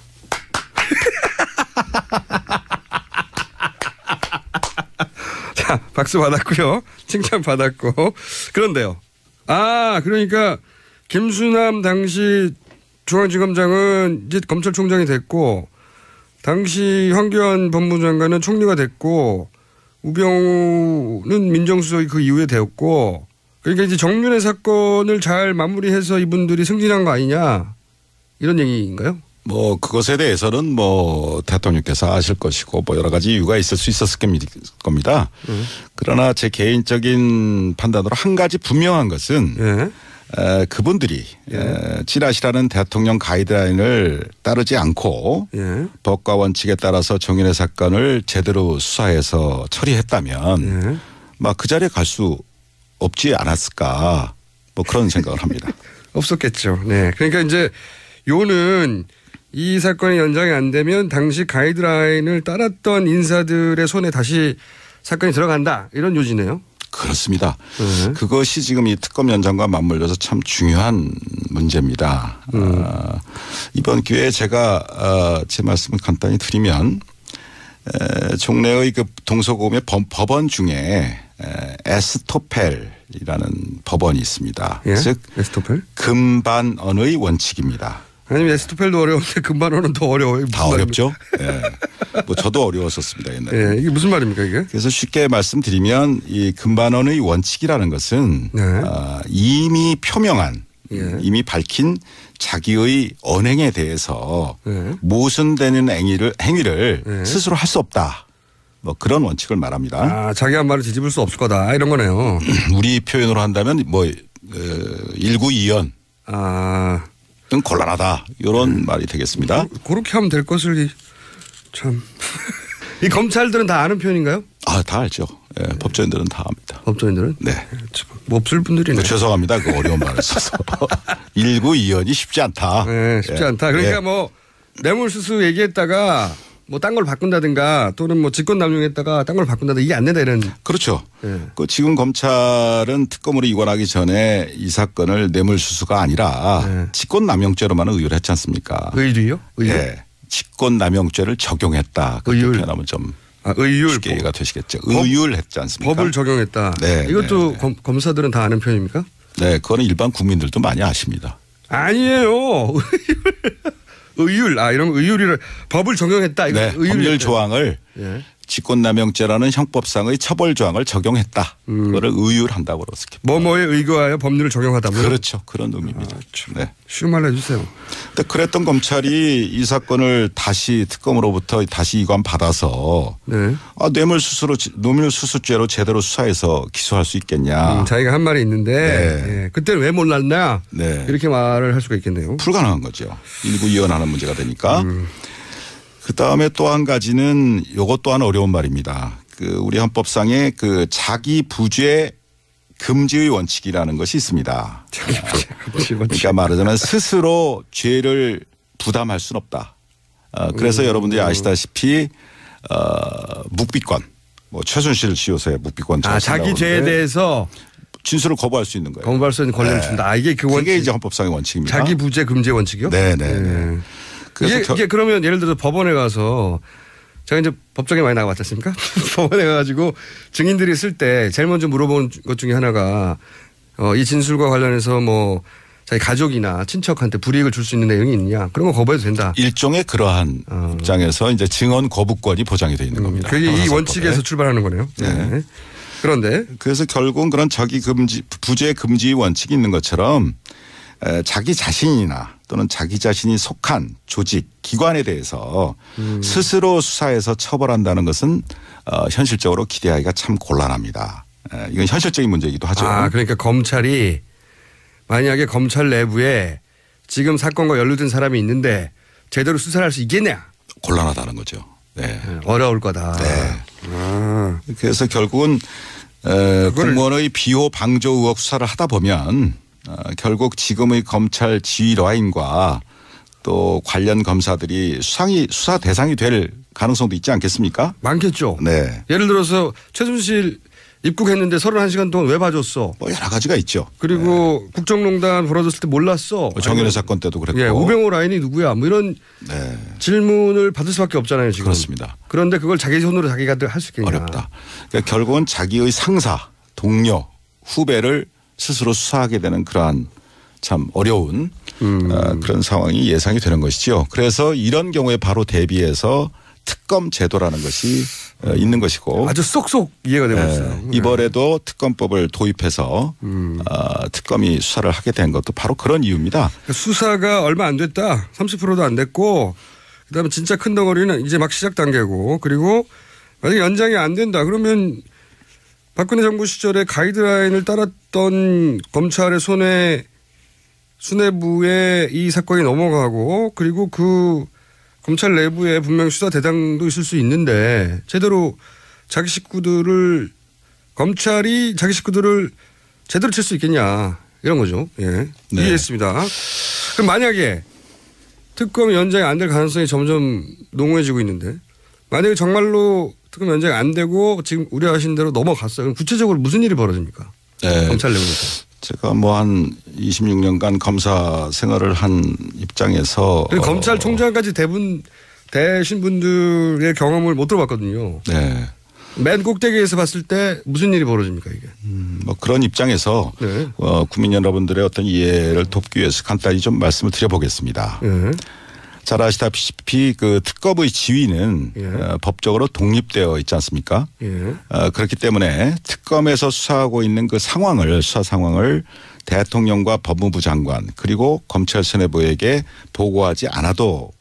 S1: 자, 박수 받았고요. 칭찬 받았고. 그런데요. 그러니까 김수남 당시 중앙지검장은 이제 검찰총장이 됐고 당시 황교안 법무장관은 총리가 됐고 우병우는 민정수석이 그 이후에 되었고 그러니까 이제 정윤회 사건을 잘 마무리해서 이분들이 승진한 거 아니냐 이런 얘기인가요?
S3: 뭐 그것에 대해서는 뭐 대통령께서 아실 것이고 뭐 여러 가지 이유가 있을 수 있었을 겁니다. 그러나 제 개인적인 판단으로 한 가지 분명한 것은 그분들이 찌라시라는 대통령 가이드라인을 따르지 않고 법과 원칙에 따라서 정윤회 사건을 제대로 수사해서 처리했다면 막 그 자리에 갈 수 없지 않았을까 뭐 그런 생각을 합니다.
S1: 없었겠죠. 네. 그러니까 이제 요는 이 사건이 연장이 안 되면 당시 가이드라인을 따랐던 인사들의 손에 다시 사건이 들어간다 이런 요지네요.
S3: 그렇습니다. 그것이 지금 이 특검 연장과 맞물려서 참 중요한 문제입니다. 이번 기회에 제가 제 말씀을 간단히 드리면 종래의 그 동서고금의 법원 중에 에스토펠이라는 법원이 있습니다.
S1: 예?
S3: 즉
S1: 에스토펠?
S3: 금반언의 원칙입니다.
S1: 아니면 에스토펠도 어려운데 금반언은 더 어려워요.
S3: 다 어렵죠. 예. 뭐 저도 어려웠었습니다 옛날에.
S1: 예, 이게 무슨 말입니까 이게?
S3: 그래서 쉽게 말씀드리면 이 금반언의 원칙이라는 것은 이미 표명한 이미 밝힌 자기의 언행에 대해서 모순되는 행위를 스스로 할 수 없다. 뭐 그런 원칙을 말합니다.
S1: 자기 한 말을 뒤집을 수 없을 거다 이런 거네요.
S3: 우리 표현으로 한다면 뭐 일구이연. 는 곤란하다 이런 말이 되겠습니다.
S1: 그렇게 하면 될 것을 참. 이 검찰들은 다 아는 표현인가요?
S3: 다 알죠. 예, 법조인들은 다 압니다.
S1: 법조인들은?
S3: 네.
S1: 뭐 없을 분들이네.
S3: 죄송합니다. 그 어려운 말을 써서. 일구이연이 쉽지 않다.
S1: 네, 쉽지 않다. 그러니까 뭐 뇌물수수 얘기했다가 뭐 딴 걸 바꾼다든가 또는 뭐 직권남용했다가 딴 걸 바꾼다든가 이게 안 된다 이런.
S3: 그렇죠. 그 지금 검찰은 특검으로 이관하기 전에 이 사건을 뇌물수수가 아니라 직권남용죄로만 의율을 했지 않습니까?
S1: 의율이요? 의율?
S3: 네. 직권남용죄를 적용했다. 그렇게 표현하면 좀
S1: 의율.
S3: 쉽게 이해가 되시겠죠. 의율했지 않습니까?
S1: 법을 적용했다.
S3: 네.
S1: 이것도 검사들은 다 아는 표현입니까?
S3: 네. 그거는 일반 국민들도 많이 아십니다.
S1: 아니에요. 의율. 이런 의율이를 법을 적용했다. 이거
S3: 네. 법률 조항을 직권남용죄라는 형법상의 처벌 조항을 적용했다. 그거를 의율한다고 그렇습니다.
S1: 뭐뭐에 의거하여 법률을 적용하다고요?
S3: 그렇죠. 그런 의미입니다. 네.
S1: 쉬운 말로 해주세요.
S3: 근데 그랬던 검찰이 이 사건을 다시 특검으로부터 다시 이관 받아서
S1: 네.
S3: 뇌물수수죄로 제대로 수사해서 기소할 수 있겠냐.
S1: 자기가 한 말이 있는데
S3: 네.
S1: 예. 그때는 왜 몰랐냐.
S3: 네.
S1: 이렇게 말을 할 수가 있겠네요.
S3: 불가능한 거죠. 일부 이혼하는 문제가 되니까. 그다음에 또 한 가지는 이것 또한 어려운 말입니다. 우리 헌법상에 자기 부죄 금지의 원칙이라는 것이 있습니다. 그러니까 말하자면 스스로 죄를 부담할 수는 없다. 그래서 여러분들이 아시다시피 묵비권, 최순실 씨요새 묵비권.
S1: 자기 죄에 대해서
S3: 진술을 거부할 수 있는 거예요.
S1: 거부할 수 있는 권리를
S3: 네.
S1: 준다. 이게 그 원칙.
S3: 그게 이제 헌법상의 원칙입니다.
S1: 자기 부죄 금지 원칙이요?
S3: 네네.
S1: 그래서 이게 그러면 예를 들어서 법원에 가서 제가 이제 법정에 많이 나가봤지 않습니까? 법원에 가가지고 증인들이 있을 때 제일 먼저 물어본 것 중에 하나가 이 진술과 관련해서 자기 가족이나 친척한테 불이익을 줄 수 있는 내용이 있느냐. 그런 거 거부해도 된다.
S3: 일종의 그러한 입장에서 이제 증언 거부권이 보장이 되어 있는 겁니다.
S1: 그게 이 원칙에서 출발하는 거네요. 네. 그런데
S3: 그래서 결국은 그런 부재 금지 원칙이 있는 것처럼 자기 자신이나 또는 자기 자신이 속한 조직, 기관에 대해서 스스로 수사해서 처벌한다는 것은 현실적으로 기대하기가 참 곤란합니다. 이건 현실적인 문제이기도 하죠.
S1: 그러니까 검찰이 만약에 검찰 내부에 지금 사건과 연루된 사람이 있는데 제대로 수사를 할 수 있겠냐?
S3: 곤란하다는 거죠. 네.
S1: 어려울 거다.
S3: 네. 그래서 결국은 공무원의 비호 방조 의혹 수사를 하다 보면 결국 지금의 검찰 지휘 라인과 또 관련 검사들이 수사 대상이 될 가능성도 있지 않겠습니까?
S1: 많겠죠.
S3: 네.
S1: 예를 들어서 최순실 입국했는데 31시간 동안 왜 봐줬어?
S3: 여러 가지가 있죠.
S1: 그리고 국정농단 벌어졌을 때 몰랐어.
S3: 정윤회 사건 때도 그랬고.
S1: 우병우 라인이 누구야? 이런 질문을 받을 수밖에 없잖아요. 지금.
S3: 그렇습니다.
S1: 그런데 그걸 자기 손으로 자기가 할 수 있겠냐.
S3: 어렵다. 그러니까 결국은 자기의 상사, 동료, 후배를 스스로 수사하게 되는 그러한 참 어려운 그런 상황이 예상이 되는 것이죠. 그래서 이런 경우에 바로 대비해서 특검 제도라는 것이 있는 것이고
S1: 아주 쏙쏙 이해가 되고 있어요.
S3: 이번에도 특검법을 도입해서 특검이 수사를 하게 된 것도 바로 그런 이유입니다.
S1: 수사가 얼마 안 됐다. 30%도 안 됐고 그다음에 진짜 큰 덩어리는 이제 막 시작 단계고 그리고 만약에 연장이 안 된다. 그러면 박근혜 정부 시절에 가이드라인을 따랐던 검찰의 수뇌부에 이 사건이 넘어가고 그리고 그 검찰 내부에 분명 수사 대상도 있을 수 있는데 제대로 검찰이 자기 식구들을 제대로 칠 수 있겠냐 이런 거죠. 예. 네. 이해했습니다. 그럼 만약에 특검 연장이 안 될 가능성이 점점 농후해지고 있는데 만약에 정말로 특검 연장이 안 되고 지금 우려하신 대로 넘어갔어요. 그럼 구체적으로 무슨 일이 벌어집니까?
S3: 네.
S1: 검찰 내부에서.
S3: 제가 한 26년간 검사 생활을 한 입장에서
S1: 검찰총장까지 되신 분들의 경험을 못 들어봤거든요.
S3: 네.
S1: 맨 꼭대기에서 봤을 때 무슨 일이 벌어집니까 이게?
S3: 그런 입장에서
S1: 네.
S3: 국민 여러분들의 어떤 이해를 돕기 위해서 간단히 좀 말씀을 드려보겠습니다.
S1: 네.
S3: 잘 아시다시피 그 특검의 지위는 법적으로 독립되어 있지 않습니까? 그렇기 때문에 특검에서 수사하고 있는 그 수사 상황을 대통령과 법무부 장관 그리고 검찰 수뇌부에게 보고하지 않아도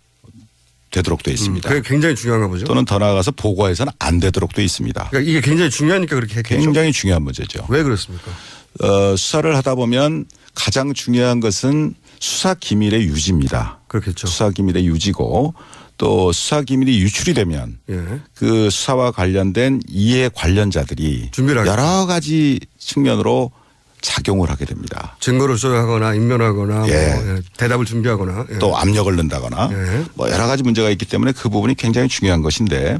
S3: 되도록 되어 있습니다.
S1: 그게 굉장히 중요한가 보죠.
S3: 또는 더 나아가서 보고해서는 안 되도록 되어 있습니다.
S1: 그러니까 이게 굉장히 중요하니까 그렇게 했겠죠.
S3: 굉장히 중요한 문제죠.
S1: 왜 그렇습니까?
S3: 수사를 하다 보면 가장 중요한 것은 수사 기밀의 유지입니다.
S1: 그렇겠죠.
S3: 수사 기밀의 유지고 또 수사 기밀이 유출이 되면 그 수사와 관련된 이해 관련자들이 여러 가지 측면으로 작용을 하게 됩니다.
S1: 증거를 조작하거나 인멸하거나 대답을 준비하거나
S3: 또 압력을 넣는다거나 여러 가지 문제가 있기 때문에 그 부분이 굉장히 중요한 것인데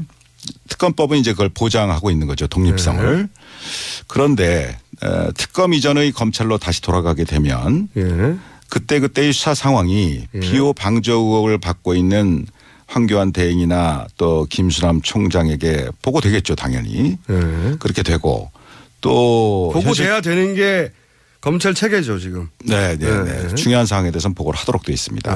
S3: 특검법은 이제 그걸 보장하고 있는 거죠. 독립성을. 그런데 특검 이전의 검찰로 다시 돌아가게 되면 그때그때의 수사 상황이 비호 방조 의혹을 받고 있는 황교안 대행이나 또 김수남 총장에게 보고되겠죠. 당연히. 그렇게 되고 또
S1: 보고돼야 되는 게 검찰 체계죠 지금.
S3: 네. 중요한 사항에 대해서는 보고를 하도록 되어 있습니다.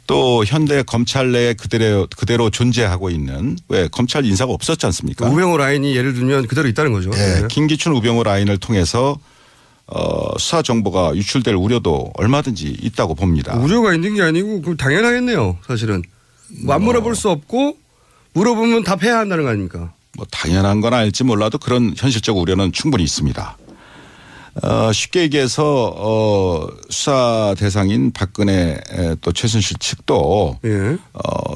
S3: 또 현대 검찰 내에 그대로 존재하고 있는 왜 검찰 인사가 없었지 않습니까?
S1: 우병우 라인이 예를 들면 그대로 있다는 거죠.
S3: 네. 김기춘 우병우 라인을 통해서 수사 정보가 유출될 우려도 얼마든지 있다고 봅니다.
S1: 우려가 있는 게 아니고 그 당연하겠네요. 사실은 안 물어볼 수 없고 물어보면 답해야 한다는 거 아닙니까?
S3: 뭐 당연한 건 알지 몰라도 그런 현실적 우려는 충분히 있습니다. 쉽게 얘기해서 수사 대상인 박근혜 또 최순실 측도
S1: 예.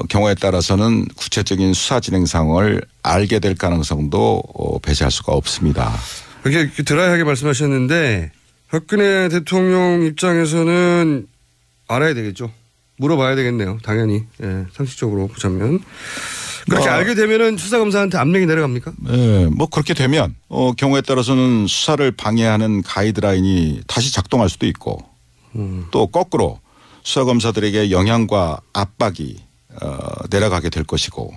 S3: 경우에 따라서는 구체적인 수사 진행 상황을 알게 될 가능성도 배제할 수가 없습니다.
S1: 그렇게 드라이하게 말씀하셨는데 박근혜 대통령 입장에서는 알아야 되겠죠. 물어봐야 되겠네요. 당연히. 예, 상식적으로 보자면. 그렇게 알게 되면은 수사검사한테 압력이 내려갑니까?
S3: 네, 뭐 그렇게 되면 경우에 따라서는 수사를 방해하는 가이드라인이 다시 작동할 수도 있고 또 거꾸로 수사검사들에게 영향과 압박이 내려가게 될 것이고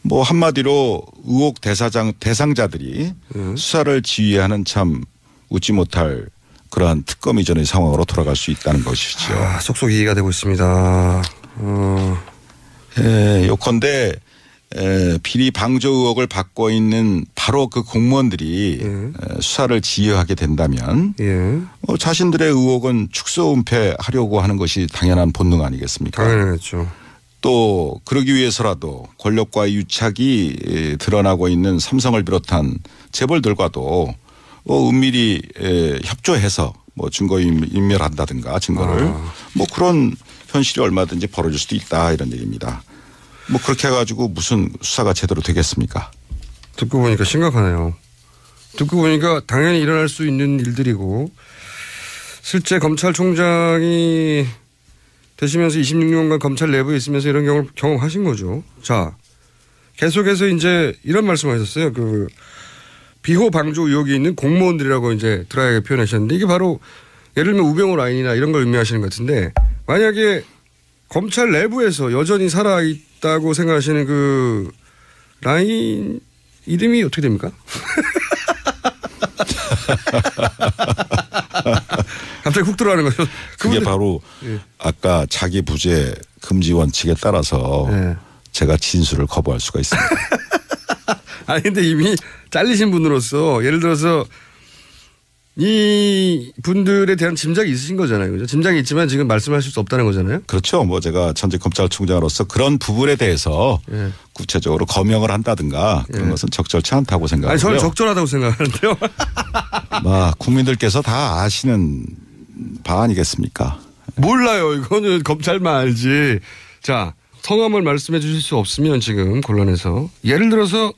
S3: 뭐 한마디로 의혹 대상자들이 수사를 지휘하는 참 웃지 못할 그러한 특검 이전의 상황으로 돌아갈 수 있다는 것이죠.
S1: 속속 이해가 되고 있습니다.
S3: 예, 요컨대 비리 방조 의혹을 받고 있는 바로 그 공무원들이 수사를 지휘하게 된다면 자신들의 의혹은 축소 은폐하려고 하는 것이 당연한 본능 아니겠습니까?
S1: 당연하겠죠.
S3: 또 그러기 위해서라도 권력과의 유착이 드러나고 있는 삼성을 비롯한 재벌들과도 은밀히 협조해서 뭐 증거 인멸한다든가 증거를 뭐 그런 현실이 얼마든지 벌어질 수도 있다 이런 얘기입니다. 뭐 그렇게 해가지고 무슨 수사가 제대로 되겠습니까?
S1: 듣고 보니까 심각하네요. 듣고 보니까 당연히 일어날 수 있는 일들이고 실제 검찰총장이 되시면서 26년간 검찰 내부에 있으면서 이런 경우를 경험하신 거죠. 자, 계속해서 이제 이런 말씀하셨어요. 그 비호 방조 의혹이 있는 공무원들이라고 이제 드라이하게 표현하셨는데 이게 바로 예를 들면 우병우 라인이나 이런 걸 의미하시는 것 같은데 만약에 검찰 내부에서 여전히 살아있다고 생각하시는 그 라인 이름이 어떻게 됩니까? 갑자기 훅 들어가는 거죠.
S3: 그게 바로 아까 자기 부재 금지 원칙에 따라서 제가 진술을 거부할 수가 있습니다.
S1: 아니 근데 이미 잘리신 분으로서 예를 들어서 이 분들에 대한 짐작이 있으신 거잖아요. 그죠? 짐작이 있지만 지금 말씀하실 수 없다는 거잖아요.
S3: 그렇죠. 뭐 제가 전직 검찰총장으로서 그런 부분에 대해서 구체적으로 검역을 한다든가 그런 것은 적절치 않다고 생각하고요.
S1: 아니 저는 적절하다고 생각하는데요.
S3: 국민들께서 다 아시는 바 아니겠습니까?
S1: 몰라요. 이거는 검찰만 알지. 자, 성함을 말씀해 주실 수 없으면 지금 곤란해서 예를 들어서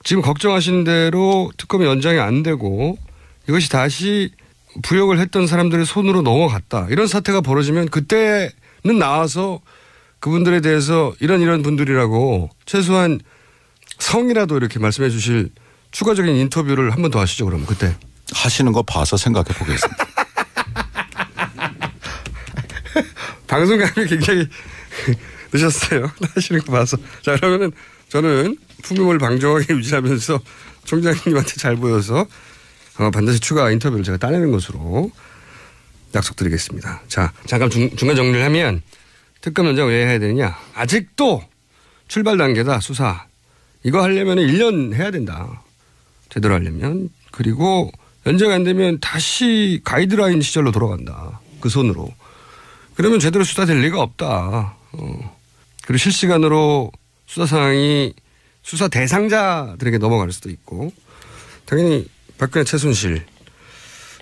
S1: 지금 걱정하시는 대로 특검이 연장이 안 되고 이것이 다시 부역을 했던 사람들의 손으로 넘어갔다. 이런 사태가 벌어지면 그때는 나와서 그분들에 대해서 이런 분들이라고 최소한 성이라도 이렇게 말씀해 주실 추가적인 인터뷰를 한 번 더 하시죠. 그럼 그때.
S3: 하시는 거 봐서 생각해 보겠습니다.
S1: 방송감이 굉장히 늦었어요. 하시는 거 봐서. 자, 그러면은 저는 풍경을 방정하게 유지하면서 총장님한테 잘 보여서 반드시 추가 인터뷰를 제가 따내는 것으로 약속드리겠습니다. 자, 잠깐 중간 정리를 하면 특검 연장 왜 해야 되느냐. 아직도 출발 단계다 수사. 이거 하려면 1년 해야 된다. 제대로 하려면. 그리고 연장 안 되면 다시 가이드라인 시절로 돌아간다. 그 손으로. 그러면 제대로 수사될 리가 없다. 그리고 실시간으로 수사 상황이 수사 대상자들에게 넘어갈 수도 있고 당연히 박근혜 최순실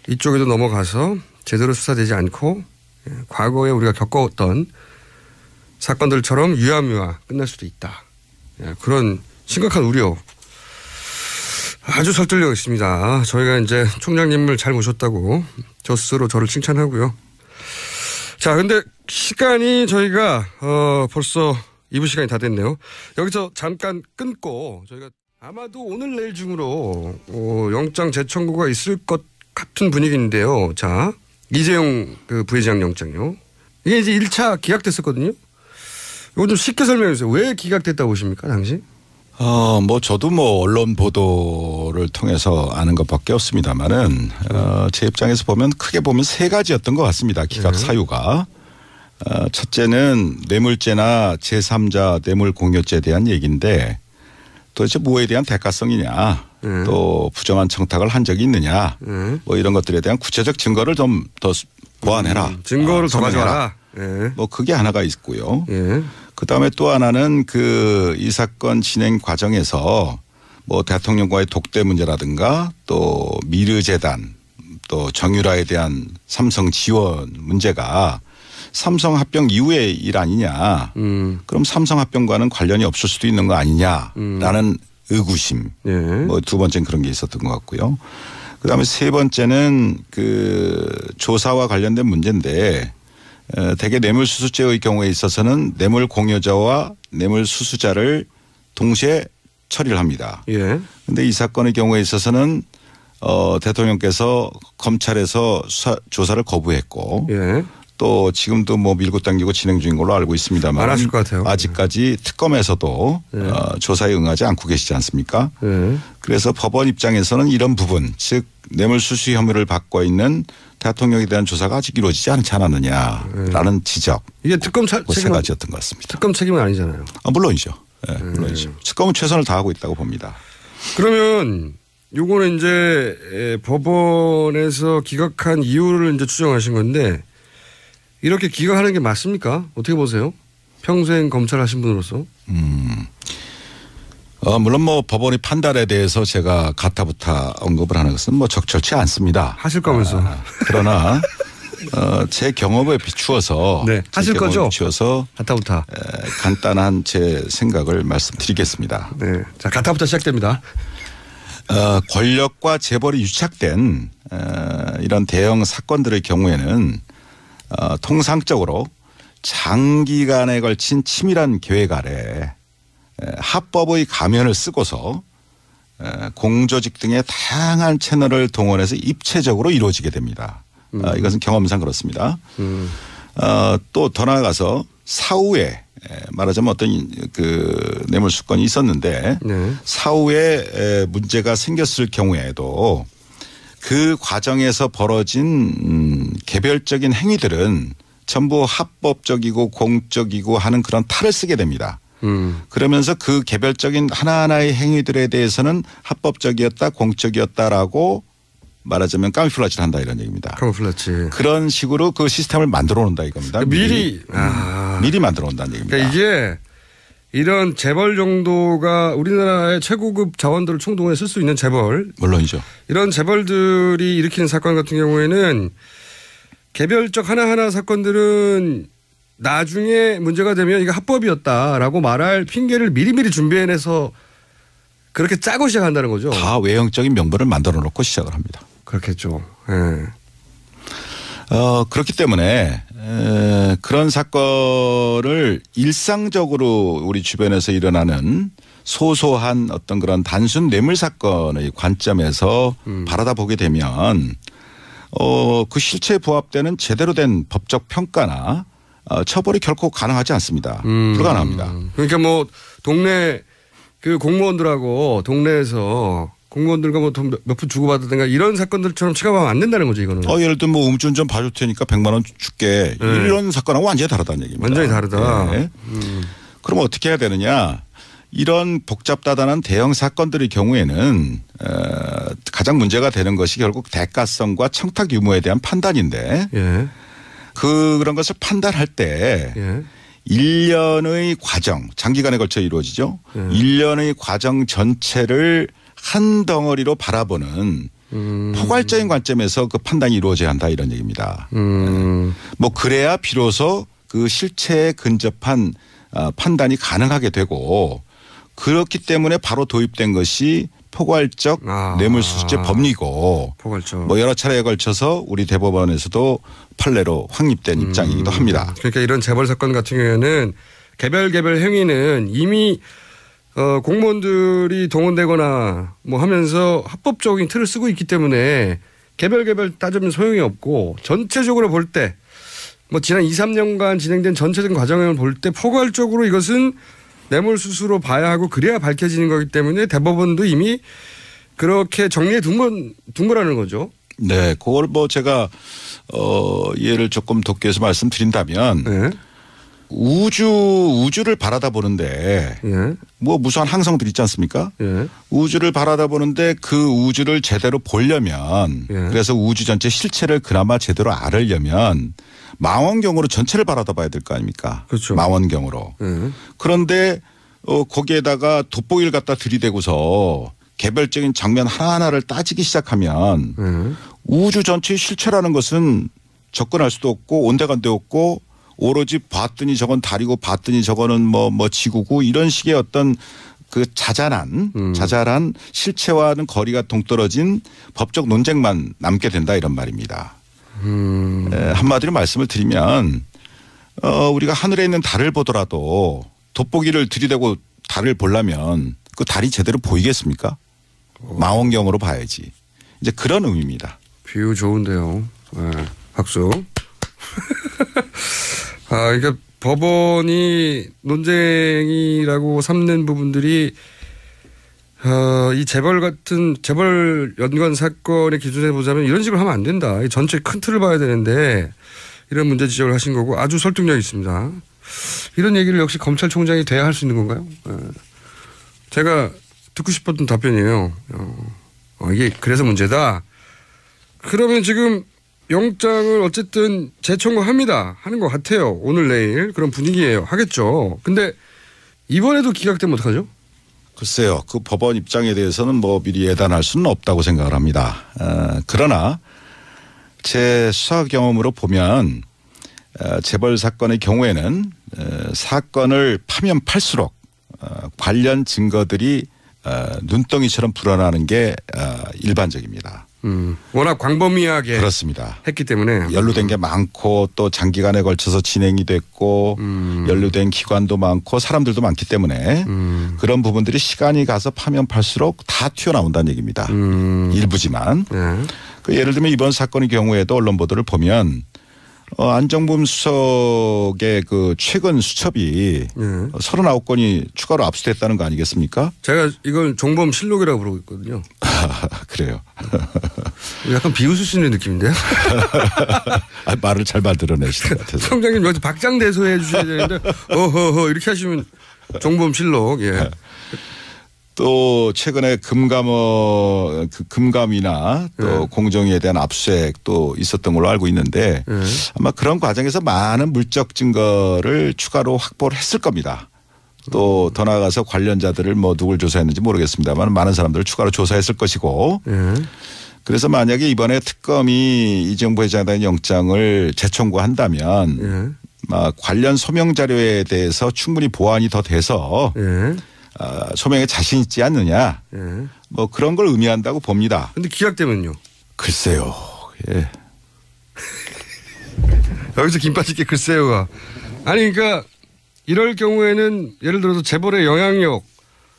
S1: 이쪽에도 넘어가서 제대로 수사되지 않고 과거에 우리가 겪어왔던 사건들처럼 유야무야 끝날 수도 있다. 그런 심각한 우려 아주 설득력 있습니다. 저희가 이제 총장님을 잘 모셨다고 저 스스로 저를 칭찬하고요. 자, 근데 시간이 저희가 벌써 2부 시간이 다 됐네요. 여기서 잠깐 끊고 저희가 아마도 오늘 내일 중으로 영장 재청구가 있을 것 같은 분위기인데요. 자, 이재용 그 부회장 영장요. 이게 이제 1차 기각됐었거든요. 이거 좀 쉽게 설명해 주세요. 왜 기각됐다고 보십니까, 당시?
S3: 뭐 저도 뭐 언론 보도를 통해서 아는 것밖에 없습니다만은 제 입장에서 보면 크게 보면 세 가지였던 것 같습니다. 기각 사유가. 첫째는 뇌물죄나 제3자 뇌물공여죄에 대한 얘기인데 도대체 뭐에 대한 대가성이냐 또 부정한 청탁을 한 적이 있느냐 뭐 이런 것들에 대한 구체적 증거를 좀 더 보완해라.
S1: 증거를 더 가져와라.
S3: 뭐 그게 하나가 있고요. 그다음에 또 하나는 이 사건 진행 과정에서 뭐 대통령과의 독대 문제라든가 또 미르재단 또 정유라에 대한 삼성 지원 문제가 삼성 합병 이후의 일 아니냐. 그럼 삼성 합병과는 관련이 없을 수도 있는 거 아니냐라는 의구심. 뭐 두 번째는 그런 게 있었던 것 같고요. 그다음에 세 번째는 조사와 관련된 문제인데 대개 뇌물수수죄의 경우에 있어서는 뇌물공여자와 뇌물수수자를 동시에 처리를 합니다. 그런데 이 사건의 경우에 있어서는 대통령께서 검찰에서 조사를 거부했고 또 지금도 뭐 밀고 당기고 진행 중인 걸로 알고 있습니다만
S1: 안 하실 것 같아요.
S3: 아직까지 특검에서도 조사에 응하지 않고 계시지 않습니까? 그래서 법원 입장에서는 이런 부분 즉 뇌물수수 혐의를 받고 있는 대통령에 대한 조사가 아직 이루어지지 않지 않았느냐라는 지적.
S1: 이게 특검
S3: 세 가지였던 것 같습니다.
S1: 특검 책임은 아니잖아요.
S3: 물론이죠. 물론이죠. 특검은 최선을 다하고 있다고 봅니다.
S1: 그러면 요거는 이제 법원에서 기각한 이유를 이제 추정하신 건데 이렇게 기각하는 게 맞습니까? 어떻게 보세요? 평생 검찰 하신 분으로서.
S3: 물론 뭐 법원의 판단에 대해서 제가 가타부타 언급을 하는 것은 뭐 적절치 않습니다.
S1: 하실 거면서.
S3: 그러나 제 경험에 비추어서
S1: 하실 거죠?
S3: 비추어서
S1: 가타부타.
S3: 간단한 제 생각을 말씀드리겠습니다.
S1: 네, 자 가타부타 시작됩니다.
S3: 권력과 재벌이 유착된 이런 대형 사건들의 경우에는 통상적으로 장기간에 걸친 치밀한 계획 아래 합법의 가면을 쓰고서 공조직 등의 다양한 채널을 동원해서 입체적으로 이루어지게 됩니다. 이것은 경험상 그렇습니다. 또 더 나아가서 사후에 말하자면 어떤 뇌물수건이 있었는데 사후에 문제가 생겼을 경우에도 그 과정에서 벌어진 개별적인 행위들은 전부 합법적이고 공적이고 하는 그런 탈을 쓰게 됩니다. 그러면서 그 개별적인 하나하나의 행위들에 대해서는 합법적이었다 공적이었다라고 말하자면 카모플라지를 한다 이런 얘기입니다.
S1: 카모플라지.
S3: 그런 식으로 그 시스템을 만들어 놓는다 이겁니다.
S1: 미리
S3: 만들어 놓는다는 얘기입니다.
S1: 그러니까 이게 이런 재벌 정도가 우리나라의 최고급 자원들을 총동원해 쓸 수 있는 재벌.
S3: 물론이죠.
S1: 이런 재벌들이 일으키는 사건 같은 경우에는 개별적 하나하나 사건들은 나중에 문제가 되면 이게 합법이었다라고 말할 핑계를 미리미리 준비해내서 그렇게 짜고 시작한다는 거죠.
S3: 다 외형적인 명분을 만들어 놓고 시작을 합니다.
S1: 그렇겠죠.
S3: 그렇기 때문에 그런 사건을 일상적으로 우리 주변에서 일어나는 소소한 어떤 그런 단순 뇌물 사건의 관점에서 바라다 보게 되면 그 실체에 부합되는 제대로 된 법적 평가나 처벌이 결코 가능하지 않습니다. 불가능합니다.
S1: 그러니까 뭐 동네 그 공무원들하고 동네에서 공무원들과 뭐 돈 몇 푼 주고받았든가 이런 사건들처럼 취급하면 안 된다는 거죠, 이거는.
S3: 예를 들면 뭐 음주운전 봐줄 테니까 100만 원 줄게. 이런 사건하고 완전히 다르다는 얘기입니다.
S1: 완전히 다르다.
S3: 그럼 어떻게 해야 되느냐. 이런 복잡다단한 대형 사건들의 경우에는 가장 문제가 되는 것이 결국 대가성과 청탁 유무에 대한 판단인데 그런 것을 판단할 때 1년의 과정, 장기간에 걸쳐 이루어지죠. 1년의 과정 전체를 한 덩어리로 바라보는 포괄적인 관점에서 그 판단이 이루어져야 한다 이런 얘기입니다. 뭐 그래야 비로소 그 실체에 근접한 판단이 가능하게 되고 그렇기 때문에 바로 도입된 것이 포괄적 뇌물수수죄 법리고
S1: 포괄적.
S3: 뭐 여러 차례에 걸쳐서 우리 대법원에서도 판례로 확립된 입장이기도 합니다.
S1: 그러니까 이런 재벌 사건 같은 경우에는 개별 행위는 이미 공무원들이 동원되거나 뭐 하면서 합법적인 틀을 쓰고 있기 때문에 개별 따지면 소용이 없고 전체적으로 볼 때 뭐 지난 2, 3년간 진행된 전체적인 과정을 볼 때 포괄적으로 이것은 뇌물수수로 봐야 하고 그래야 밝혀지는 거기 때문에 대법원도 이미 그렇게 정리해 둔 거라는 거죠.
S3: 네. 그걸 뭐 제가 예를 조금 돕기 위해서 말씀드린다면
S1: 네.
S3: 우주를 바라다 보는데
S1: 예.
S3: 뭐 무수한 항성들 있지 않습니까?
S1: 예.
S3: 우주를 바라다 보는데 그 우주를 제대로 보려면
S1: 예.
S3: 그래서 우주 전체 실체를 그나마 제대로 알으려면 망원경으로 전체를 바라다 봐야 될 거 아닙니까?
S1: 그렇죠.
S3: 망원경으로.
S1: 예.
S3: 그런데 거기에다가 돋보기를 갖다 들이대고서 개별적인 장면 하나하나를 따지기 시작하면 우주 전체의 실체라는 것은 접근할 수도 없고 온데간데 없고 오로지 봤더니 저건 달이고 봤더니 저거는 뭐 지구고 이런 식의 어떤 그 자잘한 실체와는 거리가 동떨어진 법적 논쟁만 남게 된다 이런 말입니다. 한마디로 말씀을 드리면 우리가 하늘에 있는 달을 보더라도 돋보기를 들이대고 달을 보려면 그 달이 제대로 보이겠습니까? 망원경으로 봐야지. 이제 그런 의미입니다.
S1: 비유 좋은데요. 네. 박수. 그러니까 법원이 논쟁이라고 삼는 부분들이 이 재벌 연관 사건의 기준에 보자면 이런 식으로 하면 안 된다. 이 전체 큰 틀을 봐야 되는데 이런 문제 지적을 하신 거고 아주 설득력 있습니다. 이런 얘기를 역시 검찰총장이 돼야 할 수 있는 건가요? 제가 듣고 싶었던 답변이에요. 이게 그래서 문제다. 그러면 지금 영장을 어쨌든 재청구합니다. 하는 것 같아요. 오늘 내일 그런 분위기예요. 하겠죠. 근데 이번에도 기각되면 어떡하죠?
S3: 글쎄요. 그 법원 입장에 대해서는 뭐 미리 예단할 수는 없다고 생각을 합니다. 그러나 제 수사 경험으로 보면 재벌 사건의 경우에는 사건을 파면 팔수록 관련 증거들이 눈덩이처럼 불어나는 게 일반적입니다.
S1: 워낙 광범위하게
S3: 그렇습니다.
S1: 했기 때문에
S3: 연루된 게 많고 또 장기간에 걸쳐서 진행이 됐고 연루된 기관도 많고 사람들도 많기 때문에 그런 부분들이 시간이 가서 파면 팔수록 다 튀어나온다는 얘기입니다. 일부지만.
S1: 네.
S3: 예를 들면 이번 사건의 경우에도 언론 보도를 보면 안정범 수석의 그 최근 수첩이 39건이 추가로 압수됐다는 거 아니겠습니까?
S1: 제가 이걸 종범 실록이라고 부르고 있거든요.
S3: 그래요.
S1: 약간 비웃을 수 있는 느낌인데요.
S3: 말을 잘 만들어내시는 것 같아서.
S1: 총장님 여기서 박장대소해 주셔야 되는데 어허허 이렇게 하시면 종범 실록. 예.
S3: 또 최근에 금감이나 또 공정위에 대한 압수수색도 있었던 걸로 알고 있는데 아마 그런 과정에서 많은 물적 증거를 추가로 확보를 했을 겁니다. 또 더 나아가서 관련자들을 뭐 누굴 조사했는지 모르겠습니다만 많은 사람들을 추가로 조사했을 것이고 그래서 만약에 이번에 특검이 이재용 부회장에 대한 영장을 재청구한다면 관련 소명 자료에 대해서 충분히 보완이 더 돼서 소명에 자신 있지 않느냐 뭐 그런 걸 의미한다고 봅니다.
S1: 그런데 기각되면요?
S3: 글쎄요. 예.
S1: 여기서 김 빠지게 글쎄요가. 아니 그러니까 이럴 경우에는 예를 들어서 재벌의 영향력,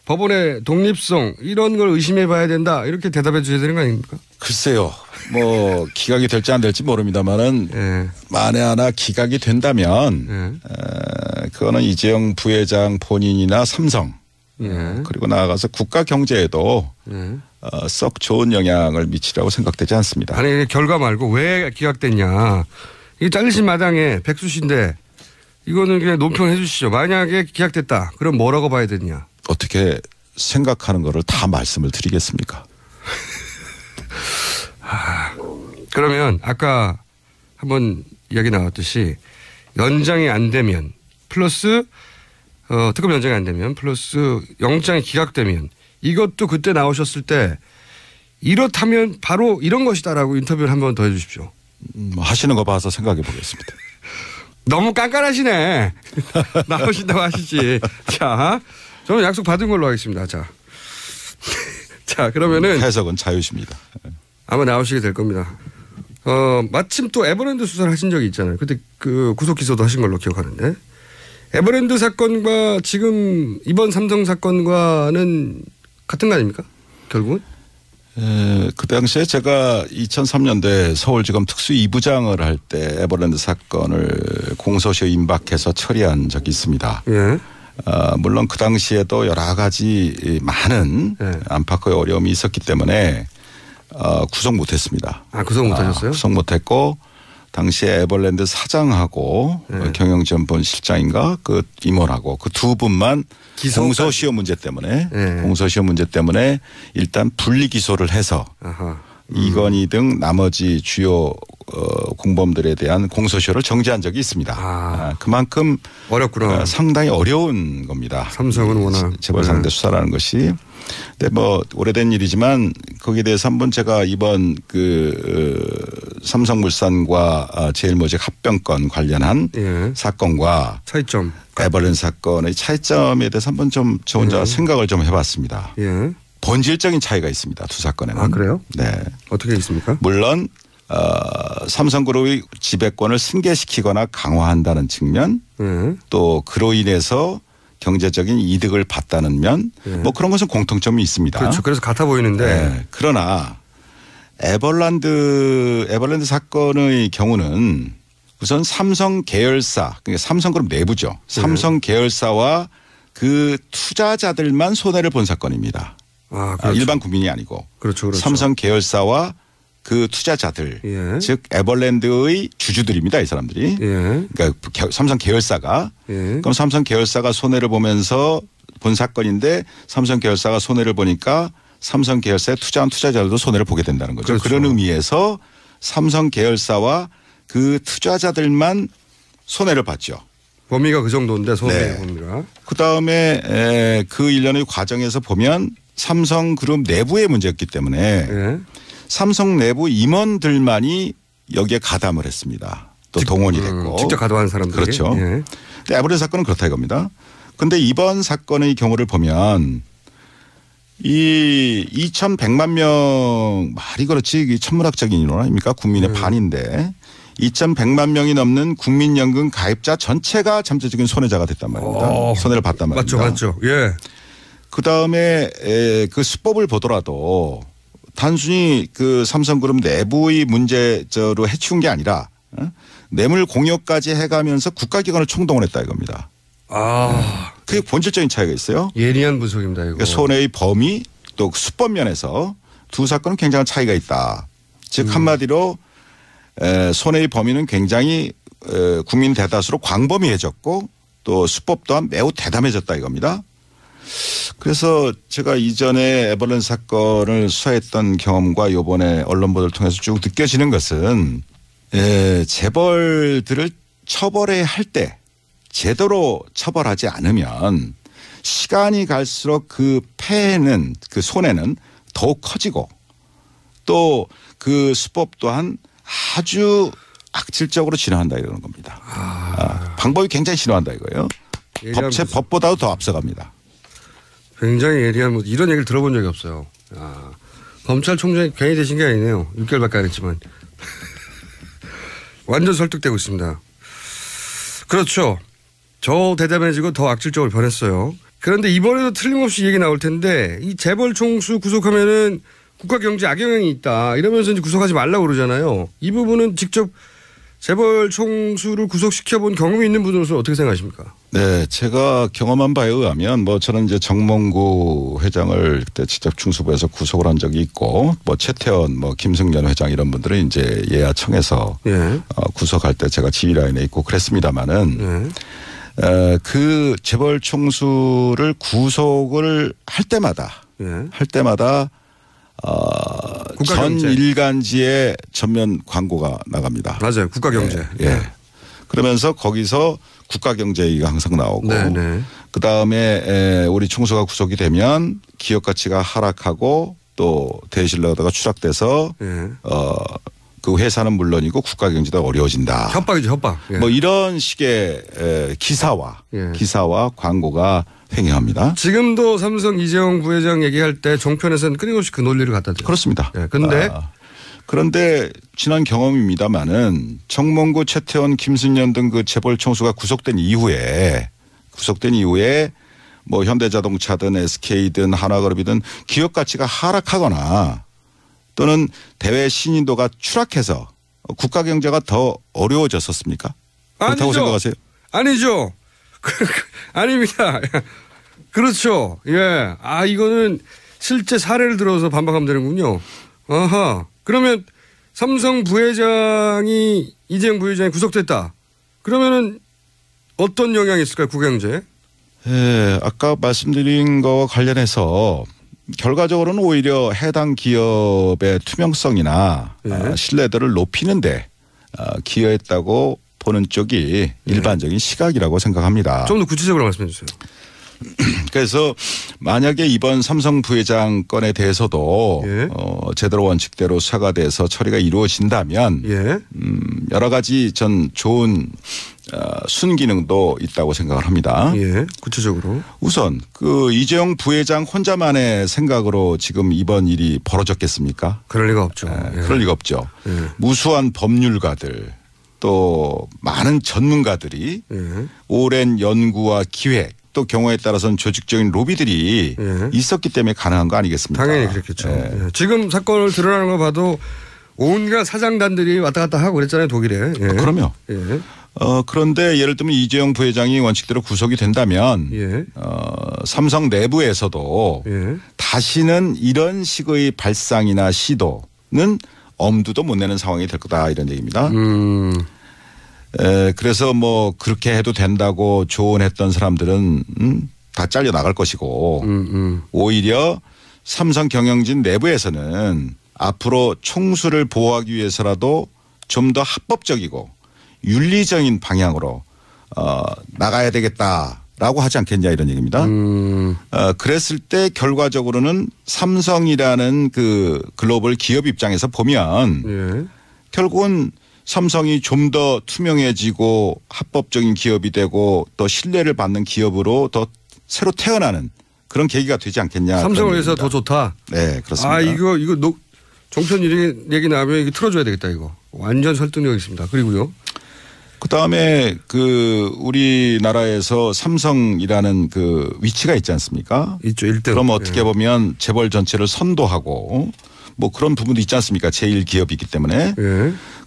S1: 법원의 독립성 이런 걸 의심해 봐야 된다 이렇게 대답해 주셔야 되는 거 아닙니까?
S3: 글쎄요. 뭐 기각이 될지 안 될지 모릅니다만은 만에 하나 기각이 된다면 그거는 이재용 부회장 본인이나 삼성 그리고 나아가서 국가 경제에도 썩 좋은 영향을 미치라고 생각되지 않습니다.
S1: 아니 결과 말고 왜 기각됐냐. 이게 잘리신 마당에 백수신데 이거는 그냥 논평해 주시죠. 만약에 기각됐다. 그럼 뭐라고 봐야 되느냐.
S3: 어떻게 생각하는 거를 다 말씀을 드리겠습니까?
S1: 그러면 아까 한번 이야기 나왔듯이 연장이 안 되면 플러스 특검 연장이 안 되면 플러스 영장이 기각되면 이것도 그때 나오셨을 때 이렇다면 바로 이런 것이다라고 인터뷰를 한번 더 해 주십시오.
S3: 하시는 거 봐서 생각해 보겠습니다.
S1: 너무 깐깐하시네. 나오신다고 하시지. 자, 저는 약속 받은 걸로 하겠습니다. 자, 그러면은
S3: 해석은 자유십니다.
S1: 아마 나오시게 될 겁니다. 마침 또 에버랜드 수사를 하신 적이 있잖아요. 그때 그 구속 기소도 하신 걸로 기억하는데 에버랜드 사건과 지금 이번 삼성 사건과는 같은 거 아닙니까? 결국은?
S3: 그 당시에 제가 2003년도에 서울지검 특수 2부장을 할 때 에버랜드 사건을 공소시효 임박해서 처리한 적이 있습니다.
S1: 예.
S3: 물론 그 당시에도 여러 가지 많은 안팎의 어려움이 있었기 때문에 구속 못했습니다.
S1: 구속 못하셨어요?
S3: 구속 못했고 당시에 에버랜드 사장하고
S1: 네.
S3: 경영지원본 실장인가 그 임원하고 그 두 분만
S1: 기소까지.
S3: 공소시효 문제 때문에
S1: 네.
S3: 공소시효 문제 때문에 일단 분리 기소를 해서
S1: 아하.
S3: 이건희 등 나머지 주요 공범들에 대한 공소시효를 정지한 적이 있습니다. 그만큼
S1: 어렵구나.
S3: 상당히 어려운 겁니다.
S1: 삼성은 워낙.
S3: 재벌 상대 수사라는 것이. 근데 뭐 오래된 일이지만 거기에 대해서 한번 제가 이번 삼성물산과 제일모직 합병권 관련한
S1: 예.
S3: 사건과
S1: 차이점.
S3: 에버랜드 사건의 차이점에 대해서 한번 좀 저 혼자 생각을 좀 해봤습니다.
S1: 예.
S3: 본질적인 차이가 있습니다. 두 사건에는.
S1: 아, 그래요?
S3: 네.
S1: 어떻게 있습니까?
S3: 물론 삼성그룹의 지배권을 승계시키거나 강화한다는 측면
S1: 예.
S3: 또 그로 인해서 경제적인 이득을 봤다는 면 뭐 그런 것은 공통점이 있습니다.
S1: 그렇죠. 그래서 같아 보이는데.
S3: 네. 그러나 에버랜드 사건의 경우는 우선 삼성 계열사 그러니까 삼성그룹 내부죠. 삼성 계열사와 그 투자자들만 손해를 본 사건입니다.
S1: 아, 그렇죠.
S3: 일반 국민이 아니고.
S1: 그렇죠. 그렇죠.
S3: 삼성 계열사와 그 투자자들
S1: 예.
S3: 즉 에버랜드의 주주들입니다. 이 사람들이.
S1: 예.
S3: 그러니까 삼성 계열사가
S1: 예.
S3: 그럼 삼성 계열사가 손해를 보면서 본 사건인데 삼성 계열사가 손해를 보니까 삼성 계열사에 투자한 투자자들도 손해를 보게 된다는 거죠.
S1: 그렇죠.
S3: 그런 의미에서 삼성 계열사와 그 투자자들만 손해를 봤죠.
S1: 범위가 그 정도인데 손해
S3: 네.
S1: 범위가.
S3: 그다음에 그 일련의 과정에서 보면 삼성그룹 내부의 문제였기 때문에
S1: 예.
S3: 삼성 내부 임원들만이 여기에 가담을 했습니다. 또 동원이 됐고.
S1: 직접 가담한 사람들이.
S3: 그렇죠.
S1: 예.
S3: 근데 에버랜드 사건은 그렇다 이겁니다. 그런데 이번 사건의 경우를 보면 이 2,100만 명 말이 그렇지 이게 천문학적인 인원 아닙니까? 국민의 반인데 2,100만 명이 넘는 국민연금 가입자 전체가 잠재적인 손해자가 됐단 말입니다. 손해를 봤단 말입니다.
S1: 맞죠. 예.
S3: 그다음에 그 수법을 보더라도 단순히 그 삼성그룹 내부의 문제로 해치운 게 아니라 뇌물 공여까지 해가면서 국가기관을 총동원했다 이겁니다.
S1: 아.
S3: 그게 본질적인 차이가 있어요.
S1: 예리한 분석입니다. 이거.
S3: 그러니까 손해의 범위 또 수법 면에서 두 사건은 굉장한 차이가 있다. 즉 한마디로 손해의 범위는 굉장히 국민 대다수로 광범위해졌고 또 수법 또한 매우 대담해졌다 이겁니다. 그래서 제가 이전에 에버랜드 사건을 수사했던 경험과 이번에 언론 보도를 통해서 쭉 느껴지는 것은 재벌들을 처벌해야 할 때 제대로 처벌하지 않으면 시간이 갈수록 그 폐해는 그 손해는 더욱 커지고 또 그 수법 또한 아주 악질적으로 진화한다 이러는 겁니다. 방법이 굉장히 진화한다 이거예요. 법보다도 더 앞서갑니다.
S1: 굉장히 예리한 이런 얘기를 들어본 적이 없어요. 검찰총장이 괜히 되신 게 아니네요. 6개월밖에 안 했지만. 완전 설득되고 있습니다. 그렇죠. 더 대담해지고 더 악질적으로 변했어요. 그런데 이번에도 틀림없이 얘기 나올 텐데 이 재벌 총수 구속하면은 국가 경제 악영향이 있다. 이러면서 이제 구속하지 말라고 그러잖아요. 이 부분은 직접 재벌 총수를 구속시켜본 경험이 있는 분으로서 어떻게 생각하십니까?
S3: 네, 제가 경험한 바에 의하면 뭐 저는 이제 정몽구 회장을 그때 직접 중수부에서 구속을 한 적이 있고 뭐 최태원 뭐 김승연 회장 이런 분들은 이제 예하청에서
S1: 예.
S3: 구속할 때 제가 지휘라인에 있고 그랬습니다마는 그 재벌 총수를 구속을 할 때마다 전 일간지에 전면 광고가 나갑니다.
S1: 맞아요. 국가경제.
S3: 예. 그러면서 거기서 국가경제 얘기가 항상 나오고 그다음에 우리 총수가 구속이 되면 기업 가치가 하락하고 또 대신료가 추락돼서 그 회사는 물론이고 국가경제도 어려워진다.
S1: 협박이죠. 협박. 예.
S3: 뭐 이런 식의 기사와 광고가 횡행합니다.
S1: 지금도 삼성 이재용 부회장 얘기할 때 종편에서는 끊임없이 그 논리를 갖다 대요.
S3: 그렇습니다.
S1: 예.
S3: 그런데 지난 경험입니다마는 정몽구, 최태원, 김승연 등 그 재벌 총수가 구속된 이후에 뭐 현대자동차든 SK든 하나그룹이든 기업 가치가 하락하거나 또는 대외 신인도가 추락해서 국가 경제가 더 어려워졌었습니까? 그렇다고 생각하세요?
S1: 아니죠. 아닙니다. 그렇죠. 예. 이거는 실제 사례를 들어서 반박하면 되는군요. 아하. 그러면 삼성 부회장이 이재용 부회장이 구속됐다. 그러면은 어떤 영향이 있을까요? 국영제에?
S3: 예, 아까 말씀드린 거와 관련해서 결과적으로는 오히려 해당 기업의 투명성이나 신뢰도를 높이는데 기여했다고 보는 쪽이 일반적인 시각이라고 생각합니다.
S1: 좀 더 구체적으로 말씀해 주세요.
S3: 그래서 만약에 이번 삼성 부회장 건에 대해서도 제대로 원칙대로 수사가 돼서 처리가 이루어진다면 여러 가지 전 좋은 순기능도 있다고 생각을 합니다.
S1: 구체적으로.
S3: 우선 그 이재용 부회장 혼자만의 생각으로 지금 이번 일이 벌어졌겠습니까?
S1: 그럴 리가 없죠.
S3: 그럴 리가 없죠. 무수한 법률가들 또 많은 전문가들이 오랜 연구와 기획 또 경우에 따라서는 조직적인 로비들이 있었기 때문에 가능한 거 아니겠습니까?
S1: 당연히 그렇겠죠. 지금 사건을 드러나는 거 봐도 온갖 사장단들이 왔다 갔다 하고 그랬잖아요, 독일에.
S3: 그럼요. 그런데 예를 들면 이재용 부회장이 원칙대로 구속이 된다면 삼성 내부에서도 다시는 이런 식의 발상이나 시도는 엄두도 못 내는 상황이 될 거다 이런 얘기입니다. 그래서 뭐 그렇게 해도 된다고 조언했던 사람들은 다 잘려 나갈 것이고 오히려 삼성 경영진 내부에서는 앞으로 총수를 보호하기 위해서라도 좀 더 합법적이고 윤리적인 방향으로 나가야 되겠다라고 하지 않겠냐 이런 얘기입니다. 그랬을 때 결과적으로는 삼성이라는 그 글로벌 기업 입장에서 보면 결국은 삼성이 좀 더 투명해지고 합법적인 기업이 되고 또 신뢰를 받는 기업으로 더 새로 태어나는 그런 계기가 되지 않겠냐.
S1: 삼성을 위해서 더 좋다.
S3: 네, 그렇습니다.
S1: 아 이거 종편 얘기 나오면 이거 틀어줘야 되겠다 이거. 완전 설득력 있습니다. 그리고요.
S3: 그 다음에 그 우리나라에서 삼성이라는 그 위치가 있지 않습니까?
S1: 있죠. 1등.
S3: 그럼 어떻게 보면 재벌 전체를 선도하고 뭐 그런 부분도 있지 않습니까? 제1기업이기 때문에.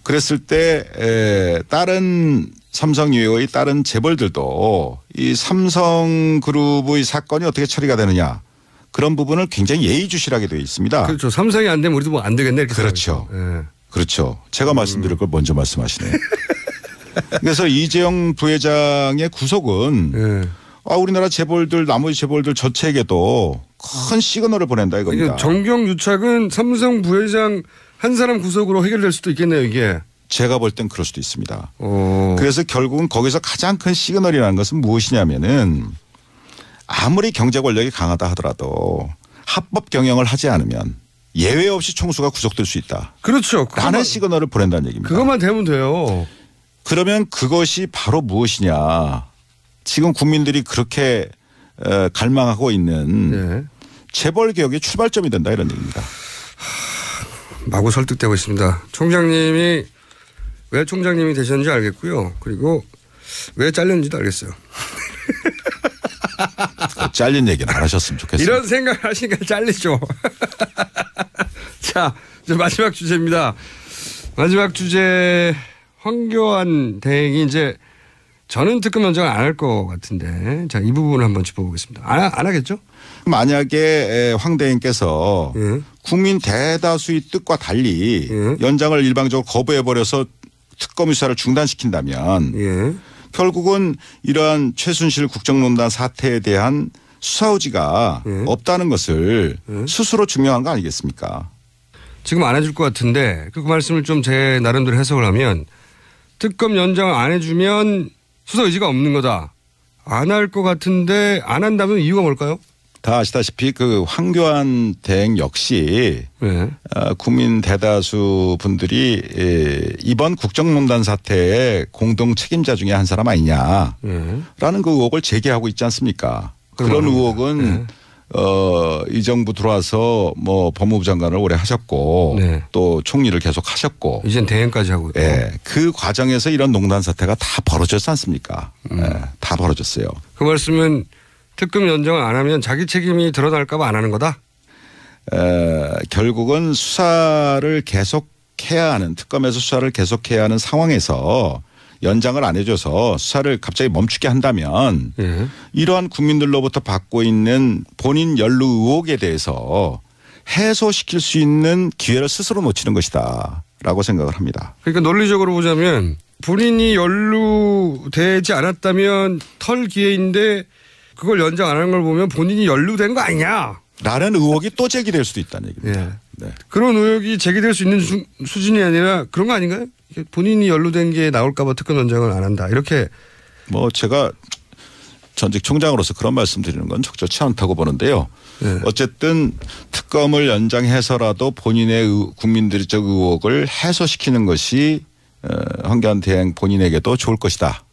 S3: 그랬을 때 다른 삼성 이외의 다른 재벌들도 이 삼성그룹의 사건이 어떻게 처리가 되느냐 그런 부분을 굉장히 예의주시하게 되어 있습니다.
S1: 그렇죠. 삼성이 안 되면 우리도 뭐 안 되겠네. 이렇게
S3: 그렇죠. 그렇죠. 제가 말씀드릴 걸 먼저 말씀하시네요. 그래서 이재용 부회장의 구속은 우리나라 재벌들 나머지 재벌들 전체에게도 큰 시그널을 보낸다 이겁니다.
S1: 정경유착은 삼성 부회장 한 사람 구속으로 해결될 수도 있겠네요 이게.
S3: 제가 볼 땐 그럴 수도 있습니다. 그래서 결국은 거기서 가장 큰 시그널이라는 것은 무엇이냐면은 아무리 경제 권력이 강하다 하더라도 합법 경영을 하지 않으면 예외 없이 총수가 구속될 수 있다.
S1: 그렇죠.
S3: 라는 시그널을 보낸다는 얘기입니다.
S1: 그것만 되면 돼요.
S3: 그러면 그것이 바로 무엇이냐. 지금 국민들이 그렇게 갈망하고 있는 재벌 개혁의 출발점이 된다 이런 얘기입니다.
S1: 마구 설득되고 있습니다. 총장님이 왜 총장님이 되셨는지 알겠고요. 그리고 왜 잘렸는지도 알겠어요.
S3: 잘린 얘기는 안 하셨으면 좋겠습니다.
S1: 이런 생각을 하시니까 잘리죠. 자, 이제 마지막 주제입니다. 마지막 주제 황교안 대행이 이제 저는 특검 연장을 안 할 것 같은데 자, 이 부분을 한번 짚어보겠습니다. 안 하겠죠?
S3: 만약에 황 대행께서 국민 대다수의 뜻과 달리 연장을 일방적으로 거부해버려서 특검 수사를 중단시킨다면 결국은 이러한 최순실 국정농단 사태에 대한 수사 의지가 없다는 것을 스스로 증명한 거 아니겠습니까? 지금
S1: 안 해줄 것 같은데 그 말씀을 좀 제 나름대로 해석을 하면 특검 연장을 안 해주면 수사 의지가 없는 거다. 안 할 것 같은데 안 한다면 이유가 뭘까요?
S3: 다 아시다시피 그 황교안 대행 역시 국민 대다수 분들이 이번 국정농단 사태의 공동 책임자 중에 한 사람 아니냐라는 그 의혹을 제기하고 있지 않습니까? 그런 의혹은 이 정부 들어와서 뭐 법무부 장관을 오래 하셨고 또 총리를 계속 하셨고
S1: 이젠 대행까지 하고 있고
S3: 그 과정에서 이런 농단 사태가 다 벌어졌지 않습니까? 다 벌어졌어요.
S1: 그 말씀은 특검 연장을 안 하면 자기 책임이 드러날까 봐 안 하는 거다?
S3: 결국은 수사를 계속해야 하는 특검에서 수사를 계속해야 하는 상황에서 연장을 안 해줘서 수사를 갑자기 멈추게 한다면 이러한 국민들로부터 받고 있는 본인 연루 의혹에 대해서 해소시킬 수 있는 기회를 스스로 놓치는 것이다. 라고 생각을 합니다.
S1: 그러니까 논리적으로 보자면 본인이 연루되지 않았다면 털 기회인데 그걸 연장 안 하는 걸 보면 본인이 연루된 거 아니냐.
S3: 라는 의혹이 또 제기될 수도 있다는 얘기입니다.
S1: 예.
S3: 네.
S1: 그런 의혹이 제기될 수 있는 수준이 아니라 그런 거 아닌가요? 본인이 연루된 게 나올까 봐 특검 연장을 안 한다. 이렇게.
S3: 뭐 제가 전직 총장으로서 그런 말씀 드리는 건 적절치 않다고 보는데요.
S1: 네.
S3: 어쨌든 특검을 연장해서라도 본인의 국민들적 의혹을 해소시키는 것이 황교안 대행 본인에게도 좋을 것이다.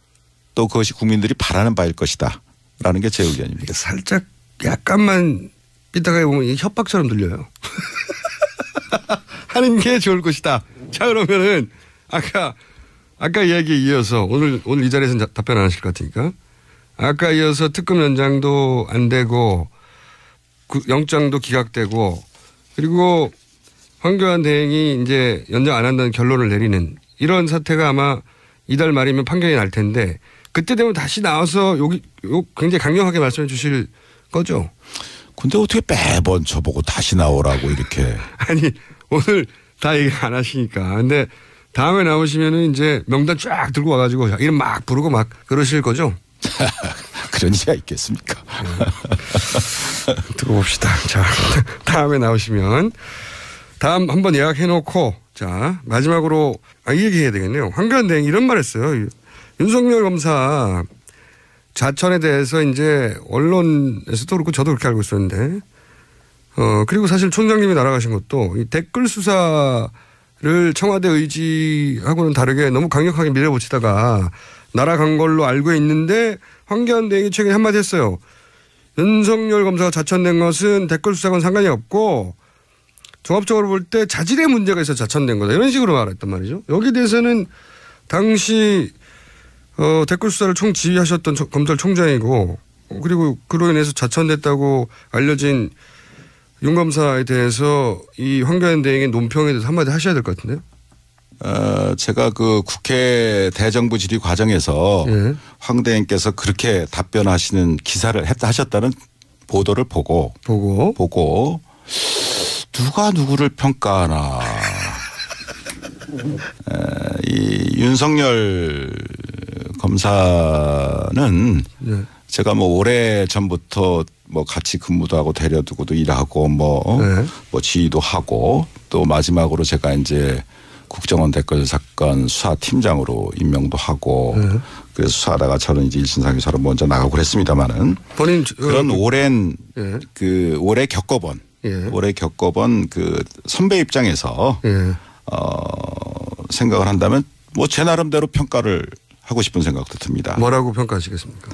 S3: 또 그것이 국민들이 바라는 바일 것이다. 라는 게 제 의견입니다.
S1: 살짝 약간만 삐딱하게 보면 이게 협박처럼 들려요. 하는 게 좋을 것이다. 자, 그러면은 아까 이야기에 이어서 오늘 이 자리에서는 답변 안 하실 것 같으니까 아까 이어서 특검 연장도 안 되고 영장도 기각되고 그리고 황교안 대행이 이제 연장 안 한다는 결론을 내리는 이런 사태가 아마 이달 말이면 판결이 날 텐데 그때 되면 다시 나와서 굉장히 강력하게 말씀해 주실 거죠?
S3: 근데 어떻게 매번 저보고 다시 나오라고 이렇게.
S1: 아니 오늘 다 얘기 안 하시니까. 근데 다음에 나오시면은 이제 명단 쫙 들고 와가지고 이름 막 부르고 막 그러실 거죠?
S3: 그런 일이 있겠습니까?
S1: 두고 봅시다. 자, 다음에 나오시면 다음 한번 예약해놓고 자 마지막으로 이 얘기해야 되겠네요. 황교안 대행 이런 말 했어요. 윤석열 검사 자천에 대해서 이제 언론에서도 그렇고 저도 그렇게 알고 있었는데 그리고 사실 총장님이 날아가신 것도 이 댓글 수사를 청와대 의지하고는 다르게 너무 강력하게 밀어붙이다가 날아간 걸로 알고 있는데 황교안 대행이 최근에 한마디 했어요. 윤석열 검사가 자천된 것은 댓글 수사와는 상관이 없고 종합적으로 볼 때 자질의 문제가 있어서 자천된 거다. 이런 식으로 말했단 말이죠. 여기에 대해서는 당시 댓글 수사를 총지휘하셨던 검찰총장이고 그리고 그로 인해서 자천됐다고 알려진 윤 검사에 대해서 이 황교안 대행의 논평에 대해서 한마디 하셔야 될 것 같은데요.
S3: 제가 그 국회 대정부 질의 과정에서 황 대행께서 그렇게 답변하시는 기사를 하셨다는 보도를 보고 누가 누구를 평가하나. 이 윤석열 검사는 제가 뭐 오래 전부터 뭐 같이 근무도 하고 데려두고도 일하고 뭐 지휘도 하고 또 마지막으로 제가 이제 국정원 댓글 사건 수사팀장으로 임명도 하고 그래서 수사하다가 저는 이제 1심 상임사로 먼저 나가고 그랬습니다만은 본인 그런 오랜 그 오래 겪어본 그 선배 입장에서 생각을 한다면 뭐 제 나름대로 평가를 하고 싶은 생각도 듭니다.
S1: 뭐라고 평가하시겠습니까?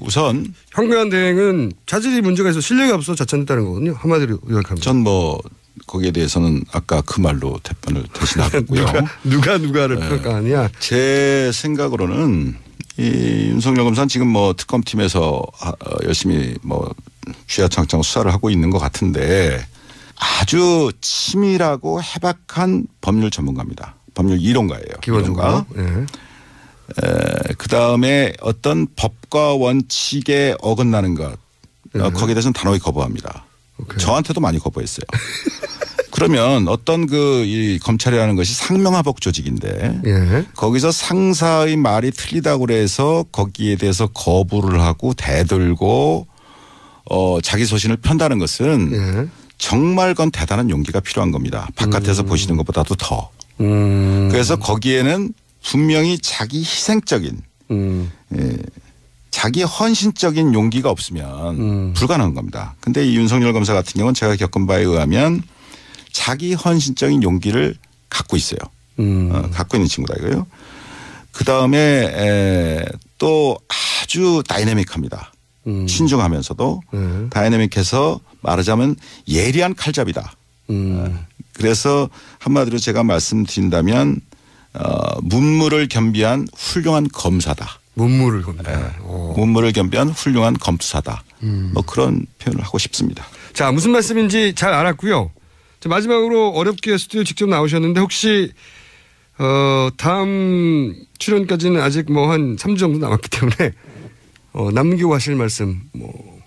S3: 우선
S1: 황교안 대행은 자질이 문제가 있어 실력이 없어 자천했다는 거거든요. 한마디로 요약하면.
S3: 전 뭐 거기에 대해서는 아까 그 말로 답변을 대신하고요.
S1: 누가를 평가하냐?
S3: 제 생각으로는 이 윤석열 검사는 지금 뭐 특검팀에서 열심히 뭐 쥐야창창 수사를 하고 있는 것 같은데 아주 치밀하고 해박한 법률 전문가입니다. 법률 이론가예요.
S1: 기본적으로.
S3: 그다음에 어떤 법과 원칙에 어긋나는 것 거기에 대해서는 단호히 거부합니다. 저한테도 많이 거부했어요. 그러면 어떤 이 검찰이라는 것이 상명하복 조직인데 거기서 상사의 말이 틀리다고 그래서 거기에 대해서 거부를 하고 대들고 자기 소신을 편다는 것은 정말 그건 대단한 용기가 필요한 겁니다. 바깥에서 보시는 것보다도 더. 그래서 거기에는 분명히 자기 희생적인 자기 헌신적인 용기가 없으면 불가능한 겁니다. 그런데 이 윤석열 검사 같은 경우는 제가 겪은 바에 의하면 자기 헌신적인 용기를 갖고 있어요. 갖고 있는 친구다 이거요. 그다음에 또 아주 다이내믹합니다. 신중하면서도 다이내믹해서 말하자면 예리한 칼잡이다. 그래서 한마디로 제가 말씀드린다면 문무를 겸비한 훌륭한 검사다.
S1: 문무를 겸비한.
S3: 네. 문무를 겸비한 훌륭한 검사다. 뭐 그런 표현을 하고 싶습니다.
S1: 자, 무슨 말씀인지 잘 알았고요. 자, 마지막으로 어렵게 스튜디오 직접 나오셨는데 혹시 다음 출연까지는 아직 뭐 한 3주 정도 남았기 때문에 남기고 하실 말씀 뭐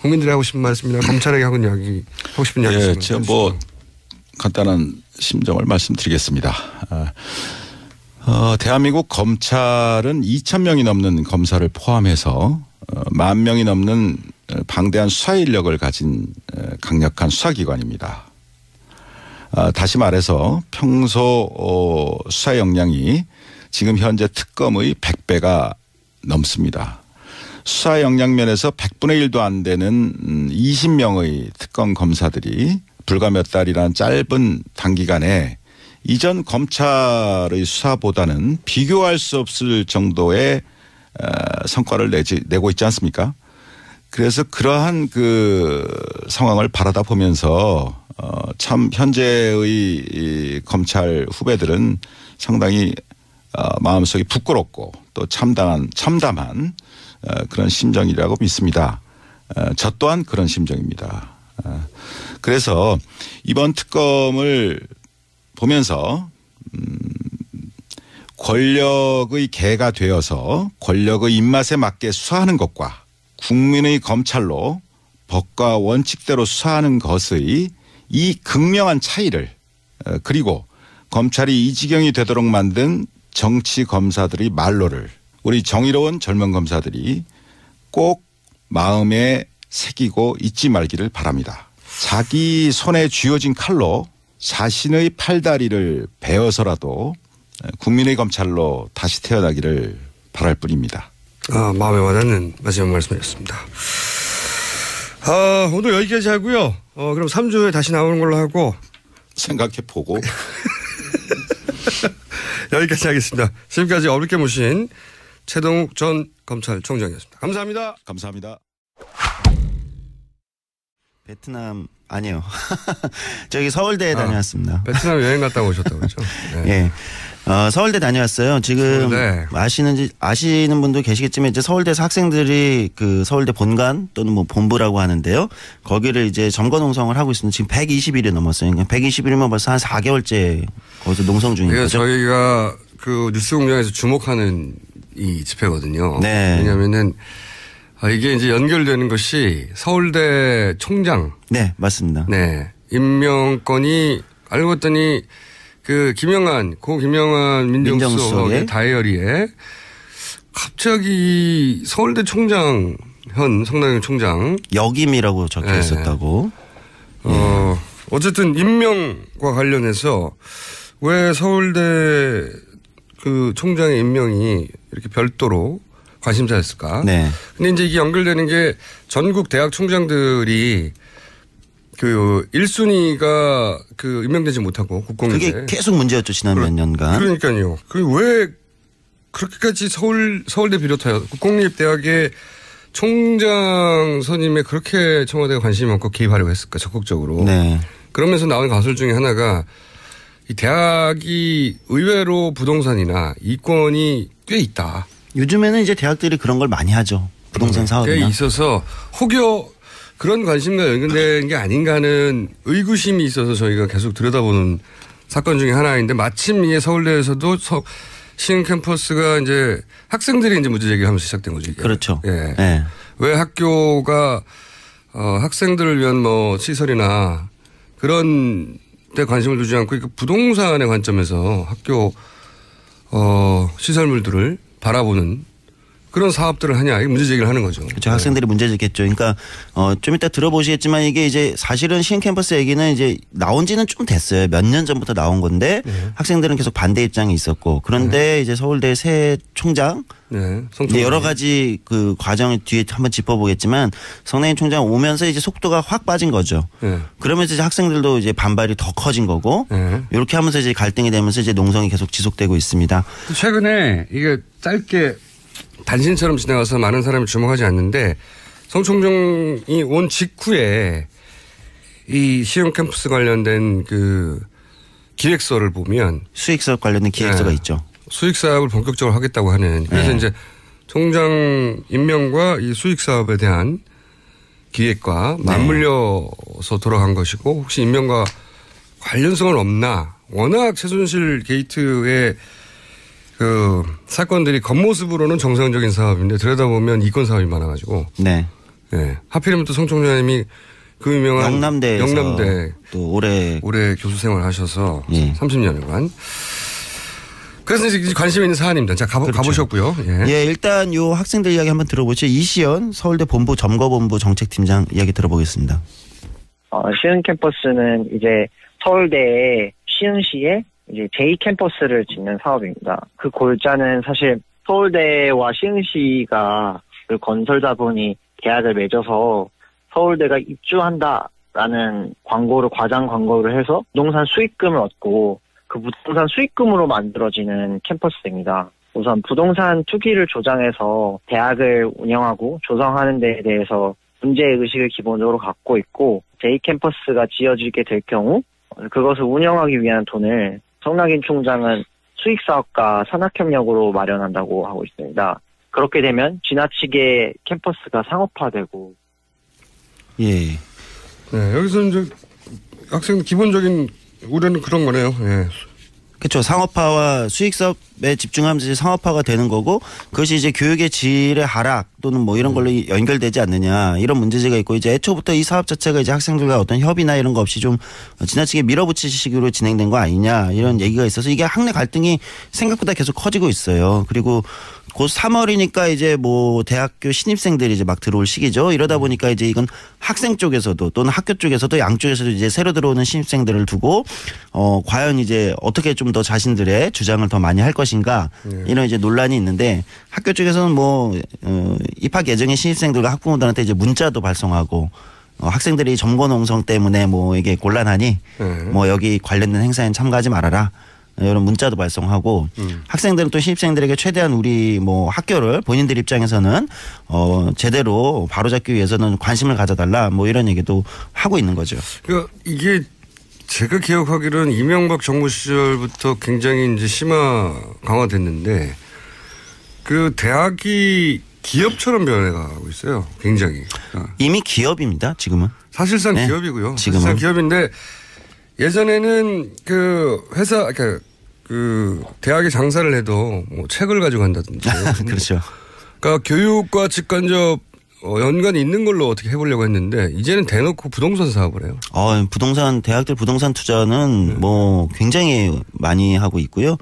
S1: 국민들이 하고 싶은 말씀이나 검찰에게 하고 싶은 이야기
S3: 제가 뭐 간단한 심정을 말씀드리겠습니다. 대한민국 검찰은 2,000명이 넘는 검사를 포함해서 10,000명이 넘는 방대한 수사 인력을 가진 강력한 수사기관입니다. 다시 말해서 평소 수사 역량이 지금 현재 특검의 100배가 넘습니다. 수사 역량 면에서 100분의 1도 안 되는 20명의 특검 검사들이 불과 몇 달이라는 짧은 단기간에 이전 검찰의 수사보다는 비교할 수 없을 정도의 성과를 내고 있지 않습니까? 그래서 그러한 그 상황을 바라다 보면서 참 현재의 이 검찰 후배들은 상당히 마음속이 부끄럽고 또 참담한 그런 심정이라고 믿습니다. 저 또한 그런 심정입니다. 그래서 이번 특검을 보면서 권력의 개가 되어서 권력의 입맛에 맞게 수사하는 것과 국민의 검찰로 법과 원칙대로 수사하는 것의 이 극명한 차이를 그리고 검찰이 이 지경이 되도록 만든 정치 검사들의 말로를 우리 정의로운 젊은 검사들이 꼭 마음에 새기고 잊지 말기를 바랍니다. 자기 손에 쥐어진 칼로 자신의 팔다리를 베어서라도 국민의 검찰로 다시 태어나기를 바랄 뿐입니다.
S1: 마음에 와닿는 마지막 말씀이었습니다. 오늘 여기까지 하고요. 그럼 3주에 다시 나오는 걸로 하고
S3: 생각해보고
S1: 여기까지 하겠습니다. 지금까지 어렵게 모신 최동욱 전 검찰총장이었습니다. 감사합니다.
S3: 감사합니다.
S4: 베트남 아니요. 저기 서울대에 다녀왔습니다.
S1: 베트남 여행 갔다 오셨다고 그러죠? 네.
S4: 예. 서울대 다녀왔어요. 지금 서울대. 아시는 분도 계시겠지만 이제 서울대에서 학생들이 그 서울대 본관 또는 뭐 본부라고 하는데요. 거기를 이제 점거 농성을 하고 있습니다. 지금 120일이 넘었어요. 그러니까 120일이면 벌써 한 4개월째 거기서 농성 중인 거죠.
S1: 저희가 그 뉴스공장에서 주목하는 이 집회거든요.
S4: 네.
S1: 왜냐하면은 이게 이제 연결되는 것이 서울대 총장.
S4: 네, 맞습니다.
S1: 네. 임명권이 알고 봤더니 고 김영한 민정수석의 다이어리에 갑자기 서울대 총장 현 성남경 총장
S4: 역임이라고 적혀 있었다고.
S1: 어쨌든 임명과 관련해서 왜 서울대 그 총장의 임명이 이렇게 별도로 관심사였을까?
S4: 네.
S1: 근데 이제 이게 연결되는 게 전국 대학 총장들이 그 1순위가 그 임명되지 못하고 국공립에.
S4: 그게 계속 문제였죠. 지난 몇 년간.
S1: 그러니까요. 왜 그렇게까지 서울대 비롯하여 국공립대학의 총장 선임에 그렇게 청와대가 관심이 많고 개입하려고 했을까 적극적으로.
S4: 네.
S1: 그러면서 나온 가설 중에 하나가 이 대학이 의외로 부동산이나 이권이 꽤 있다.
S4: 요즘에는 이제 대학들이 그런 걸 많이 하죠. 부동산 사업이나.
S1: 꽤 있어서 혹여 그런 관심과 연결된 게 아닌가 하는 의구심이 있어서 저희가 계속 들여다보는 사건 중에 하나인데 마침 이게 서울대에서도 시흥 캠퍼스가 이제 학생들이 이제 문제 제기하면서 시작된 거죠. 이게.
S4: 그렇죠.
S1: 예.
S4: 네.
S1: 왜 학교가 학생들을 위한 뭐 시설이나 그런 데 관심을 두지 않고 부동산의 관점에서 학교 시설물들을 바라보는 그런 사업들을 하냐, 이게 문제 제기를 하는 거죠.
S4: 그렇죠. 학생들이 문제 제기했죠. 그러니까 좀 이따 들어보시겠지만 이게 이제 사실은 시흥 캠퍼스 얘기는 이제 나온 지는 좀 됐어요. 몇 년 전부터 나온 건데 학생들은 계속 반대 입장이 있었고 그런데 이제 서울대 새 총장 이제 여러 가지 그 과정을 뒤에 한번 짚어보겠지만 성남경 총장 오면서 이제 속도가 확 빠진 거죠. 그러면서 이제 학생들도 이제 반발이 더 커진 거고 이렇게 하면서 이제 갈등이 되면서 이제 농성이 계속 지속되고 있습니다.
S1: 최근에 이게 짧게 단신처럼 지나가서 많은 사람이 주목하지 않는데 성 총장이 온 직후에 이 시흥 캠퍼스 관련된 그 기획서를 보면
S4: 수익사업 관련된 기획서가 있죠.
S1: 수익 사업을 본격적으로 하겠다고 하는 그래서 이제 총장 임명과 이 수익 사업에 대한 기획과 맞물려서 돌아간 것이고 혹시 임명과 관련성은 없나? 워낙 최순실 게이트의 그 사건들이 겉모습으로는 정상적인 사업인데 들여다보면 이권 사업이 많아가지고.
S4: 네.
S1: 네. 하필이면 또 성 총장님이 그 유명한
S4: 영남대에서
S1: 영남대
S4: 또 올해
S1: 교수 생활하셔서
S4: 예.
S1: 30년간. 그래서 이제 관심 있는 사안입니다. 자,
S4: 그렇죠.
S1: 가보셨고요. 예.
S4: 예, 일단 요 학생들 이야기 한번 들어보죠. 이시연 서울대 본부 점거본부 정책팀장 이야기 들어보겠습니다.
S5: 시흥 캠퍼스는 이제 서울대의 시흥시에 이제 제2 캠퍼스를 짓는 사업입니다. 그 골자는 사실 서울대와 시흥시가 그 건설자분이 계약을 맺어서 서울대가 입주한다라는 과장 광고를 해서 부동산 수익금을 얻고 그 부동산 수익금으로 만들어지는 캠퍼스입니다. 우선 부동산 투기를 조장해서 대학을 운영하고 조성하는 데에 대해서 문제의식을 기본적으로 갖고 있고 제2캠퍼스가 지어지게 될 경우 그것을 운영하기 위한 돈을 성낙인 총장은 수익사업과 산학협력으로 마련한다고 하고 있습니다. 그렇게 되면 지나치게 캠퍼스가 상업화되고.
S4: 예.
S1: 네, 여기서 이제 학생 기본적인 우려는 그런 거네요. 예.
S4: 그렇죠. 상업화와 수익 사업에 집중하면서 이제 상업화가 되는 거고 그것이 이제 교육의 질의 하락 또는 뭐 이런 걸로 연결되지 않느냐 이런 문제제가 있고 이제 애초부터 이 사업 자체가 이제 학생들과 어떤 협의나 이런 거 없이 좀 지나치게 밀어붙이식으로 진행된 거 아니냐 이런 얘기가 있어서 이게 학내 갈등이 생각보다 계속 커지고 있어요. 그리고 곧 3월이니까 이제 뭐 대학교 신입생들이 이제 막 들어올 시기죠. 이러다 보니까 이제 이건 학생 쪽에서도 또는 학교 쪽에서도 양쪽에서도 이제 새로 들어오는 신입생들을 두고 과연 이제 어떻게 좀 더 자신들의 주장을 더 많이 할 것인가 이런 이제 논란이 있는데 학교 쪽에서는 뭐 입학 예정의 신입생들과 학부모들한테 이제 문자도 발송하고 학생들이 점거 농성 때문에 뭐 이게 곤란하니 뭐 여기 관련된 행사에 참가하지 말아라. 이런 문자도 발송하고 학생들은 또 신입생들에게 최대한 우리 뭐 학교를 본인들 입장에서는 제대로 바로잡기 위해서는 관심을 가져달라 뭐 이런 얘기도 하고 있는 거죠.
S1: 그러니까 이게 제가 기억하기로는 이명박 정부 시절부터 굉장히 이제 심화 강화됐는데 그 대학이 기업처럼 변해가고 있어요. 굉장히.
S4: 이미 기업입니다. 지금은.
S1: 사실상
S4: 네.
S1: 기업이고요.
S4: 지금은.
S1: 사실상 기업인데 예전에는 그 회사 그 대학에 장사를 해도 뭐 책을 가지고 간다든지.
S4: 그렇죠.
S1: 그러니까 교육과 직간접 연관이 있는 걸로 어떻게 해보려고 했는데 이제는 대놓고 부동산 사업을 해요.
S4: 부동산 대학들 부동산 투자는 뭐 굉장히 많이 하고 있고요.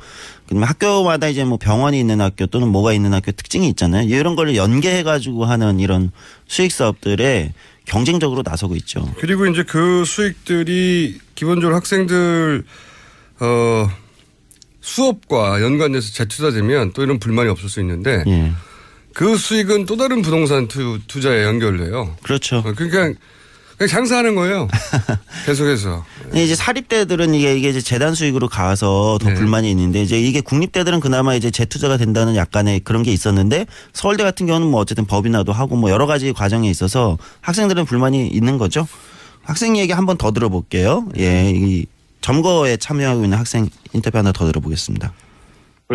S4: 그다음에 학교마다 이제 뭐 병원이 있는 학교 또는 뭐가 있는 학교 특징이 있잖아요. 이런 걸 연계해 가지고 하는 이런 수익 사업들에 경쟁적으로 나서고 있죠.
S1: 그리고 이제 그 수익들이 기본적으로 학생들 수업과 연관돼서 재투자되면 또 이런 불만이 없을 수 있는데
S4: 예.
S1: 그 수익은 또 다른 부동산 투자에 연결돼요.
S4: 그렇죠.
S1: 그러니까 그냥 장사하는 거예요. 계속해서.
S4: 이제 사립대들은 이게 이제 재단 수익으로 가서 더
S1: 네.
S4: 불만이 있는데 이제 이게 국립대들은 그나마 이제 재투자가 된다는 약간의 그런 게 있었는데 서울대 같은 경우는 뭐 어쨌든 법인화도 하고 뭐 여러 가지 과정에 있어서 학생들은 불만이 있는 거죠. 학생 얘기 한 번 더 들어볼게요. 예, 이 점거에 참여하고 있는 학생 인터뷰 하나 더 들어보겠습니다.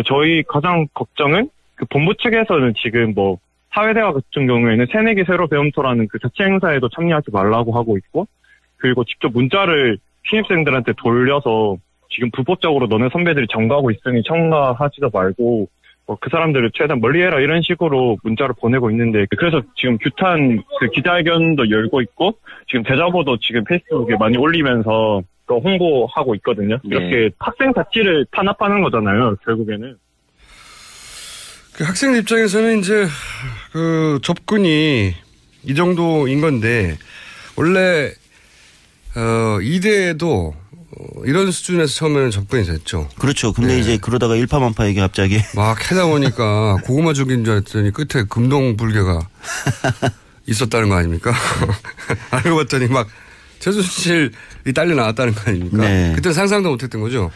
S6: 저희 가장 걱정은 그 본부 측에서는 지금 뭐 사회대화 같은 경우에는 새내기 새로 배움터라는 그 자체 행사에도 참여하지 말라고 하고 있고 그리고 직접 문자를 신입생들한테 돌려서 지금 불법적으로 너네 선배들이 점거하고 있으니 참가하지도 말고 그 사람들을 최대한 멀리해라 이런 식으로 문자를 보내고 있는데 그래서 지금 규탄 그 기자회견도 열고 있고 지금 대자보도 지금 페이스북에 많이 올리면서 홍보하고 있거든요.
S4: 네.
S6: 이렇게 학생 자치를 탄압하는 거잖아요. 결국에는.
S1: 그 학생 입장에서는 이제 그 접근이 이 정도인 건데 원래 이대에도 이런 수준에서 처음에는 접근이 됐죠.
S4: 그렇죠. 근데
S1: 네.
S4: 이제 그러다가 일파만파 이게 갑자기
S1: 막 해다 보니까 고구마 죽인 줄 알았더니 끝에 금동불개가 있었다는 거 아닙니까? 알고 봤더니 막 최순실이 딸려 나왔다는 거 아닙니까?
S4: 네.
S1: 그때 상상도 못했던 거죠.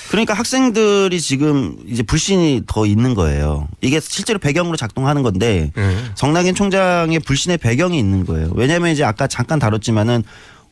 S4: 그러니까 학생들이 지금 이제 불신이 더 있는 거예요. 이게 실제로 배경으로 작동하는 건데 성낙인 총장의 불신의 배경이 있는 거예요. 왜냐하면 이제 아까 잠깐 다뤘지만은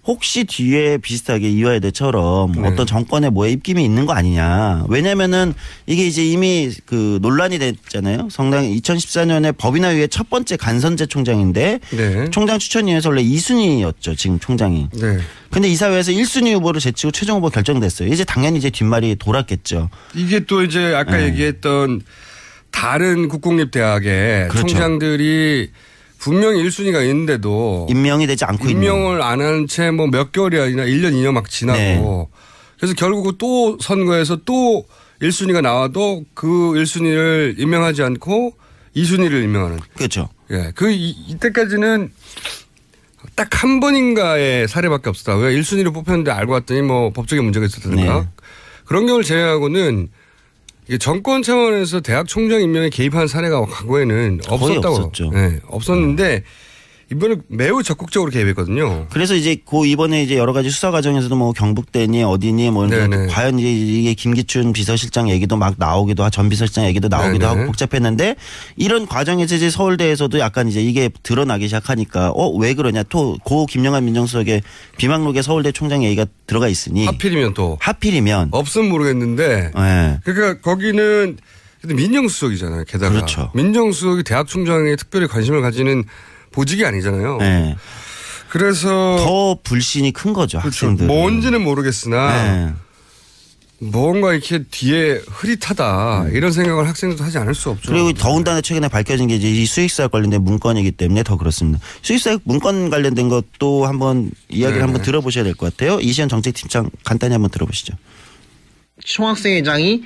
S4: 혹시 뒤에 비슷하게 이화여대처럼 어떤 정권의 뭐에 입김이 있는 거 아니냐. 왜냐면은 이게 이제 이미 그 논란이 됐잖아요. 성낙인 2014년에 법인화위의 첫 번째 간선제 총장인데
S1: 네.
S4: 총장 추천위에서 원래 2순위였죠. 지금 총장이.
S1: 네.
S4: 근데 이사회에서 1순위 후보를 제치고 최종 후보 결정됐어요. 이제 당연히 이제 뒷말이 돌았겠죠.
S1: 이게 또 이제 아까 얘기했던 다른 국공립대학의
S4: 그렇죠.
S1: 총장들이 분명히 1순위가 있는데도
S4: 임명이 되지 않고
S1: 임명을 안 한 채 뭐 몇 개월이 아니라 1년, 2년 막 지나고
S4: 네.
S1: 그래서 결국 또 선거에서 또 1순위가 나와도 그 1순위를 임명하지 않고 2순위를 임명하는.
S4: 그렇죠.
S1: 예. 이때까지는 딱 한 번인가의 사례밖에 없었다. 왜 1순위로 뽑혔는데 알고 봤더니 뭐 법적인 문제가 있었다든가.
S4: 네.
S1: 그런 경우를 제외하고는 이게 정권 차원에서 대학 총장 임명에 개입한 사례가 과거에는 없었다고.
S4: 없었죠.
S1: 네, 없었는데 이번에 매우 적극적으로 개입했거든요.
S4: 그래서 이제 이번에 이제 여러 가지 수사 과정에서도 뭐 경북대니 어디니 뭐 과연 이제 이게 김기춘 비서실장 얘기도 막 나오기도 하고 전 비서실장 얘기도 나오기도
S1: 네네.
S4: 하고 복잡했는데 이런 과정에서 이제 서울대에서도 약간 이제 이게 드러나기 시작하니까 왜 그러냐 또 고 김영환 민정수석의 비망록에 서울대 총장 얘기가 들어가 있으니 하필이면
S1: 없으면 모르겠는데
S4: 네.
S1: 그러니까 거기는 민정수석이잖아요. 게다가
S4: 그렇죠.
S1: 민정수석이 대학 총장에 특별히 관심을 가지는 보직이 아니잖아요.
S4: 네.
S1: 그래서
S4: 더 불신이 큰 거죠.
S1: 그렇죠.
S4: 학생들.
S1: 뭔지는 모르겠으나 뭔가 이렇게 뒤에 흐릿하다 이런 생각을 학생들도 하지 않을 수 없죠.
S4: 그리고 더군다나 최근에 밝혀진 게 이제 이 수익사역 관련된 문건이기 때문에 더 그렇습니다. 수익사역 문건 관련된 것도 한번 이야기를 한번 들어보셔야 될 것 같아요. 이시연 정책팀장 간단히 한번 들어보시죠.
S7: 총학생회장이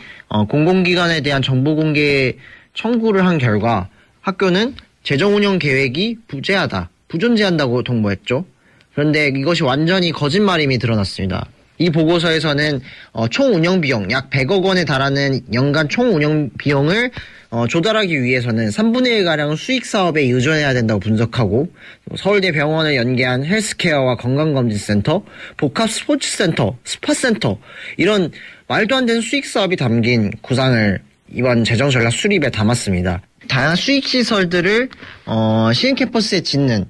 S7: 공공기관에 대한 정보 공개 청구를 한 결과 학교는 재정운영 계획이 부존재한다고 통보했죠. 그런데 이것이 완전히 거짓말임이 드러났습니다. 이 보고서에서는 총 운영 비용 약 100억 원에 달하는 연간 총 운영 비용을 조달하기 위해서는 3분의 1가량 수익 사업에 의존해야 된다고 분석하고 서울대 병원을 연계한 헬스케어와 건강검진센터, 복합 스포츠센터, 스파센터 이런 말도 안 되는 수익 사업이 담긴 구상을 이번 재정전략 수립에 담았습니다. 다양한 수익시설들을 시흥캠퍼스에 짓는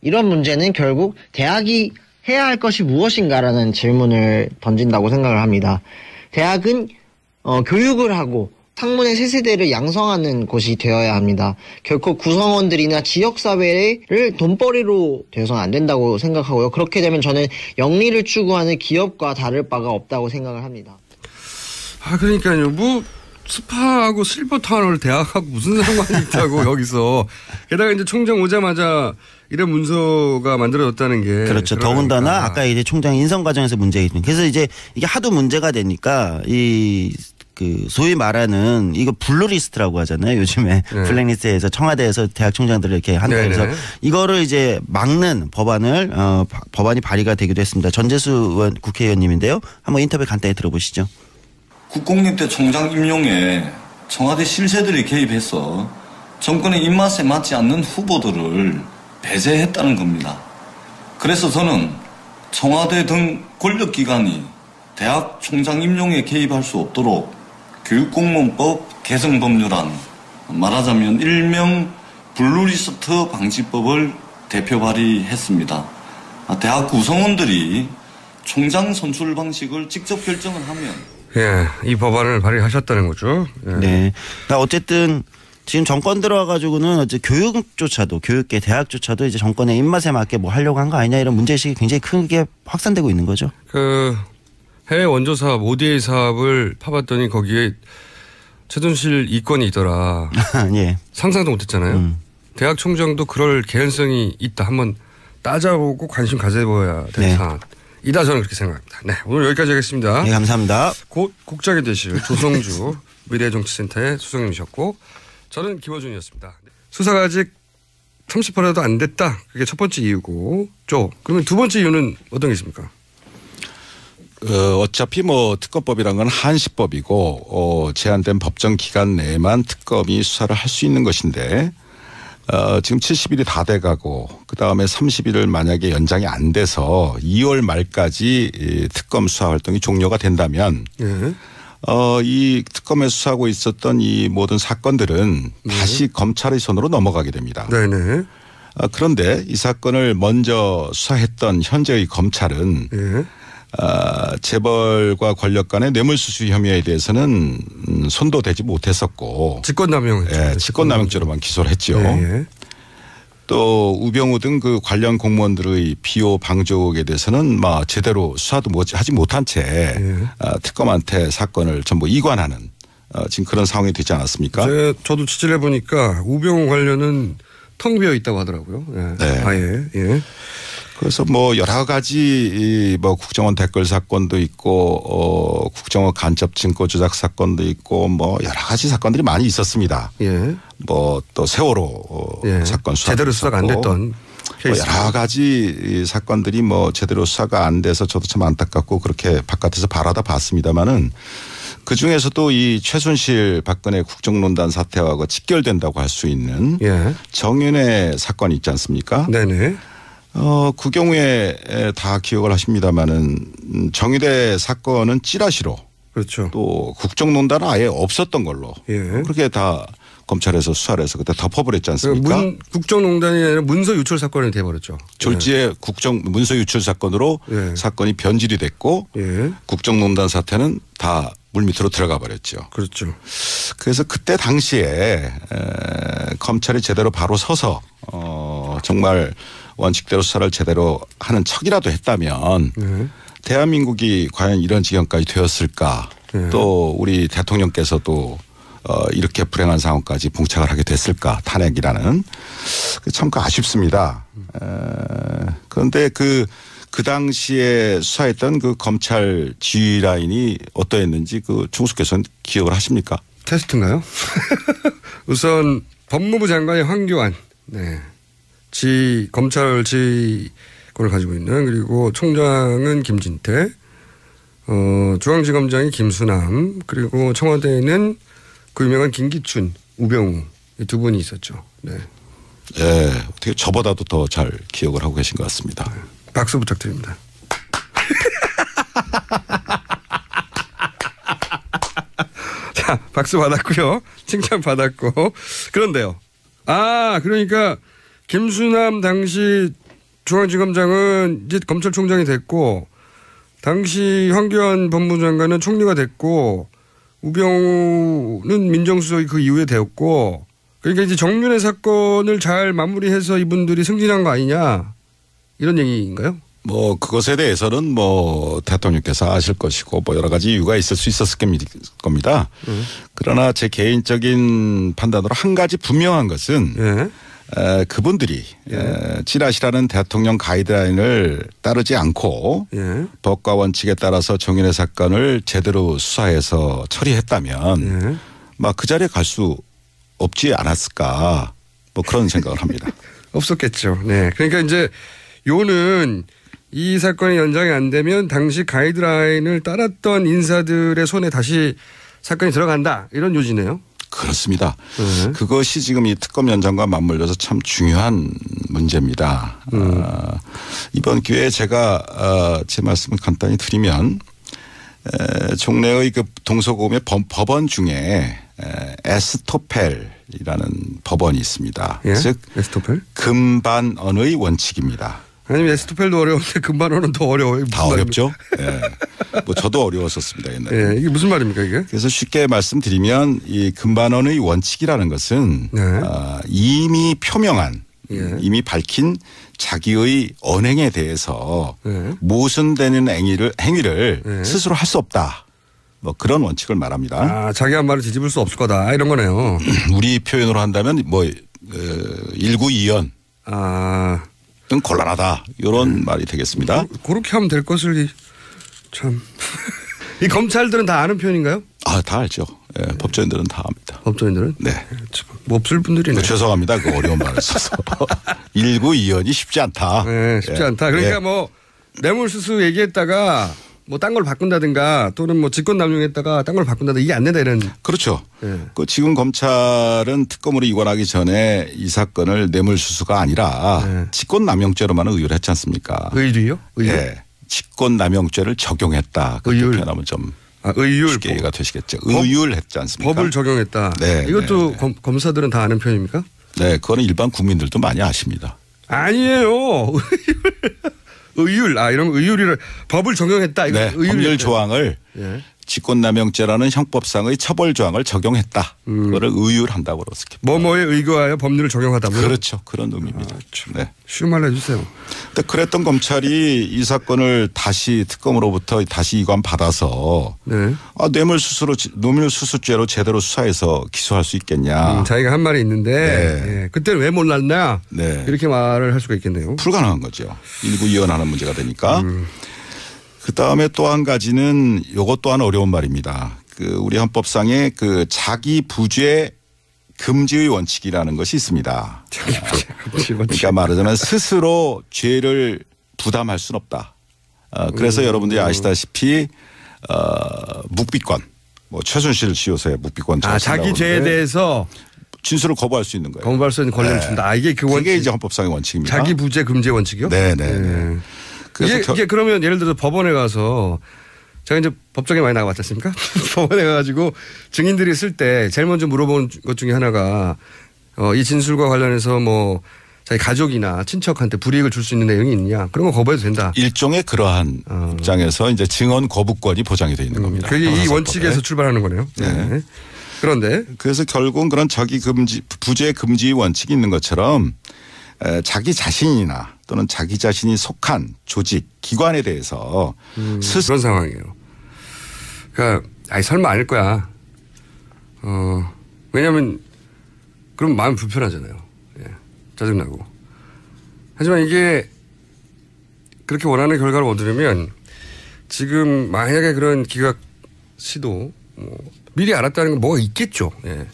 S7: 이런 문제는 결국 대학이 해야 할 것이 무엇인가라는 질문을 던진다고 생각을 합니다. 대학은 교육을 하고 학문의 새 세대를 양성하는 곳이 되어야 합니다. 결코 구성원들이나 지역사회를 돈벌이로 되어서는 안 된다고 생각하고요. 그렇게 되면 저는 영리를 추구하는 기업과 다를 바가 없다고 생각을 합니다.
S1: 그러니까요. 스파하고 실버타운을 대학하고 무슨 상관이 있다고 여기서. 게다가 이제 총장 오자마자 이런 문서가 만들어졌다는 게.
S4: 그렇죠.
S1: 그러니까.
S4: 더군다나 아까 이제 총장 인선 과정에서 문제가 있는. 그래서 이제 이게 하도 문제가 되니까 소위 말하는 이거 블루리스트라고 하잖아요. 요즘에 블랙리스트에서 청와대에서 대학 총장들을 이렇게 한다. 그래서 이거를 이제 막는 법안이 발의가 되기도 했습니다. 전재수 국회의원님인데요. 한번 인터뷰 간단히 들어보시죠.
S8: 국공립대 총장 임용에 청와대 실세들이 개입해서 정권의 입맛에 맞지 않는 후보들을 배제했다는 겁니다. 그래서 저는 청와대 등 권력기관이 대학 총장 임용에 개입할 수 없도록 교육공무원법 개정 법률안, 말하자면 일명 블루리스트 방지법을 대표 발의했습니다. 대학 구성원들이 총장 선출 방식을 직접 결정을 하면
S1: 이 법안을 발의하셨다는 거죠.
S4: 네. 그러니까 어쨌든 지금 정권 들어와가지고는 어째 교육계 대학조차도 이제 정권의 입맛에 맞게 뭐 하려고 한 거 아니냐 이런 문제의식이 굉장히 크게 확산되고 있는 거죠.
S1: 해외 원조 사업, ODA 사업을 파봤더니 거기에 최순실 이권이 있더라.
S4: 예.
S1: 상상도 못했잖아요. 대학 총장도 그럴 개연성이 있다. 한번 따져보고 관심 가져봐야 되는 사안. 이다 저는 그렇게 생각합니다. 네, 오늘 여기까지 하겠습니다.
S4: 네, 감사합니다.
S1: 곧 국장이 되실 조성주 미래정치센터의 수석님이셨고 저는 김어준이었습니다. 수사가 아직 30%도 안 됐다. 그게 첫 번째 이유고. 그러면 두 번째 이유는 어떤 게 있습니까?
S3: 어차피 특검법이란 건 한시법이고 제한된 법정 기간 내에만 특검이 수사를 할 수 있는 것인데 지금 70일이 다 돼가고 그다음에 30일을 만약에 연장이 안 돼서 2월 말까지 특검 수사 활동이 종료가 된다면 이 특검에 수사하고 있었던 이 모든 사건들은 다시 검찰의 손으로 넘어가게 됩니다.
S1: 네네.
S3: 그런데 이 사건을 먼저 수사했던 현재의 검찰은 재벌과 권력 간의 뇌물수수 혐의에 대해서는 손도 대지 못했었고
S1: 직권남용했죠.
S3: 직권남용죄로만 기소를 했죠. 또 우병우 등 그 관련 공무원들의 비호 방조에 대해서는 제대로 수사도 하지 못한 채 특검한테 사건을 전부 이관하는 지금 그런 상황이 되지 않았습니까?
S1: 저도 취재를 해보니까 우병우 관련은 텅 비어 있다고 하더라고요. 예.
S3: 네.
S1: 아예. 예.
S3: 그래서 뭐 여러 가지 뭐 국정원 댓글 사건도 있고 국정원 간첩 증거 조작 사건도 있고 뭐 여러 가지 사건들이 많이 있었습니다.
S1: 예.
S3: 뭐 또 세월호
S1: 예.
S3: 사건 수사
S1: 제대로 수사가 안 됐던
S3: 뭐 여러 가지 사건들이 뭐 제대로 수사가 안 돼서 저도 참 안타깝고 그렇게 바깥에서 바라다 봤습니다마는 그 중에서도 이 최순실 박근혜 국정농단 사태와 직결된다고 할 수 있는
S1: 예.
S3: 정윤회 사건이 있지 않습니까?
S1: 네네.
S3: 그 경우에 다 기억을 하십니다마는 정의대 사건은 찌라시로
S1: 그렇죠.
S3: 또 국정농단은 아예 없었던 걸로
S1: 예.
S3: 그렇게 다 검찰에서 수사를 해서 그때 덮어버렸지 않습니까?
S1: 국정농단이 아니라 문서 유출 사건이 돼버렸죠.
S3: 졸지에 국정 문서 유출 사건으로
S1: 예.
S3: 사건이 변질이 됐고
S1: 예.
S3: 국정농단 사태는 다 물밑으로 들어가 버렸죠.
S1: 그렇죠.
S3: 그래서 그때 당시에 검찰이 제대로 바로 서서 정말 원칙대로 수사를 제대로 하는 척이라도 했다면 대한민국이 과연 이런 지경까지 되었을까? 또 우리 대통령께서도 이렇게 불행한 상황까지 봉착을 하게 됐을까? 탄핵이라는 참 아쉽습니다. 그런데 그 당시에 수사했던 그 검찰 지휘 라인이 어떠했는지 그 총수께서는 기억을 하십니까?
S1: 테스트인가요? 우선 법무부 장관이 황교안, 네. 검찰 지휘권을 가지고 있는, 그리고 총장은 김진태, 중앙지검장이 김수남, 그리고 청와대에는 그 유명한 김기춘, 우병우 이 두 분이 있었죠. 네.
S3: 예, 어떻게 저보다도 더 잘 기억을 하고 계신 것 같습니다.
S1: 박수 부탁드립니다. 자, 박수 받았고요. 칭찬 받았고. 그런데요. 그러니까 김수남 당시 중앙지검장은 이제 검찰총장이 됐고, 당시 황교안 법무부 장관은 총리가 됐고, 우병우는 민정수석이 그 이후에 되었고, 그러니까 이제 정윤회 사건을 잘 마무리해서 이분들이 승진한 거 아니냐, 이런 얘기인가요?
S3: 뭐 그것에 대해서는 뭐 대통령께서 아실 것이고 뭐 여러 가지 이유가 있을 수 있었을 겁니다. 그러나 제 개인적인 판단으로 한 가지 분명한 것은 그분들이 찌라시라는 대통령 가이드라인을 따르지 않고 법과 원칙에 따라서 정윤회 사건을 제대로 수사해서 처리했다면 막 그 자리에 갈 수 없지 않았을까 뭐 그런 생각을 합니다.
S1: 없었겠죠. 네. 그러니까 이제 요는 이 사건이 연장이 안 되면 당시 가이드라인을 따랐던 인사들의 손에 다시 사건이 들어간다, 이런 요지네요.
S3: 그렇습니다. 그것이 지금 이 특검 연장과 맞물려서 참 중요한 문제입니다. 이번 기회에 제가 제 말씀을 간단히 드리면 종래의 그 동서고금의 법원 중에 에스토펠이라는 법원이 있습니다.
S1: 예?
S3: 즉
S1: 에스토펠?
S3: 금반언의 원칙입니다.
S1: 아니면 에스토펠도 어려운데 금반언은 더 어려워요.
S3: 다 어렵죠. 예. 뭐 저도 어려웠었습니다 옛날에.
S1: 예, 이게 무슨 말입니까 이게?
S3: 그래서 쉽게 말씀드리면 이 금반언의 원칙이라는 것은 이미 표명한 이미 밝힌 자기의 언행에 대해서 모순되는 행위를 스스로 할 수 없다. 뭐 그런 원칙을 말합니다.
S1: 자기 한 말을 뒤집을 수 없을 거다, 이런 거네요.
S3: 우리 표현으로 한다면 뭐 일구이연. 는 곤란하다, 이런 말이 되겠습니다.
S1: 그렇게 하면 될 것을 참. 이 검찰들은 다 아는 표현인가요?
S3: 다 알죠. 예, 법조인들은 다 압니다.
S1: 법조인들은?
S3: 네.
S1: 뭐 없을 분들이네.
S3: 죄송합니다. 그 어려운 말을 써서. 일구이연이 쉽지 않다.
S1: 네, 쉽지 않다. 그러니까 뭐 뇌물수수 얘기했다가 뭐 딴 걸 바꾼다든가 또는 뭐 직권남용했다가 딴 걸 바꾼다든가 이게 안 된다, 이런.
S3: 그렇죠. 그 지금 검찰은 특검으로 이관하기 전에 이 사건을 뇌물수수가 아니라 직권남용죄로만 의율을 했지 않습니까?
S1: 의율이요? 의율?
S3: 네. 직권남용죄를 적용했다. 그렇게 표현하면 좀
S1: 의율.
S3: 쉽게 이해가 되시겠죠. 의율했지 않습니까?
S1: 법을 적용했다.
S3: 네.
S1: 이것도 검사들은 다 아는 표현입니까?
S3: 네. 그거는 일반 국민들도 많이 아십니다.
S1: 아니에요. 의율. 이런 의율이를 법을 적용했다. 이거
S3: 네. 법률 조항을 직권남용죄라는 형법상의 처벌 조항을 적용했다. 그거를 의율한다고 그렇습니다.
S1: 뭐뭐에 의거하여 법률을 적용하다고요?
S3: 그렇죠. 그런 의미입니다. 네.
S1: 쉬운 말로 해주세요.
S3: 그랬던 검찰이 이 사건을 다시 특검으로부터 다시 이관 받아서
S1: 네.
S3: 뇌물수수죄로 제대로 수사해서 기소할 수 있겠냐.
S1: 자기가 한 말이 있는데
S3: 네.
S1: 예. 그때는 왜 몰랐냐.
S3: 네.
S1: 이렇게 말을 할 수가 있겠네요.
S3: 불가능한 거죠. 일구이원하는 문제가 되니까. 그다음에 또 한 가지는 이것 또한 어려운 말입니다. 우리 헌법상에 자기 부죄 금지의 원칙이라는 것이 있습니다. 그러니까 말하자면 스스로 죄를 부담할 수는 없다. 그래서 여러분들이 아시다시피 묵비권, 최순실 씨 요새 묵비권.
S1: 자기 죄에 대해서
S3: 진술을 거부할 수 있는 거예요.
S1: 거부할 수 있는 권리를
S3: 네.
S1: 준다. 이게 그 원칙.
S3: 이게 이제 헌법상의 원칙입니다.
S1: 자기 부죄 금지 원칙이요?
S3: 네네.
S1: 그래서 이게 그러면 예를 들어서 법원에 가서 제가 이제 법정에 많이 나가봤지 않습니까? 법원에 가가지고 증인들이 있을 때 제일 먼저 물어보는 것 중에 하나가 이 진술과 관련해서 자기 가족이나 친척한테 불이익을 줄 수 있는 내용이 있느냐 그런 거 거부해도 된다.
S3: 일종의 그러한 입장에서 이제 증언 거부권이 보장이 되어 있는 겁니다.
S1: 그게 이 원칙에서 출발하는 거네요.
S3: 네.
S1: 그런데
S3: 그래서 결국은 그런 부죄 금지 원칙이 있는 것처럼 자기 자신이나 또는 자기 자신이 속한 조직, 기관에 대해서
S1: 그런 상황이에요. 그러니까 설마 아닐 거야. 왜냐하면 그럼 마음 불편하잖아요. 예. 짜증나고. 하지만 이게 그렇게 원하는 결과를 얻으려면 지금 만약에 그런 기각 시도 미리 알았다는 건 뭐가 있겠죠. 예.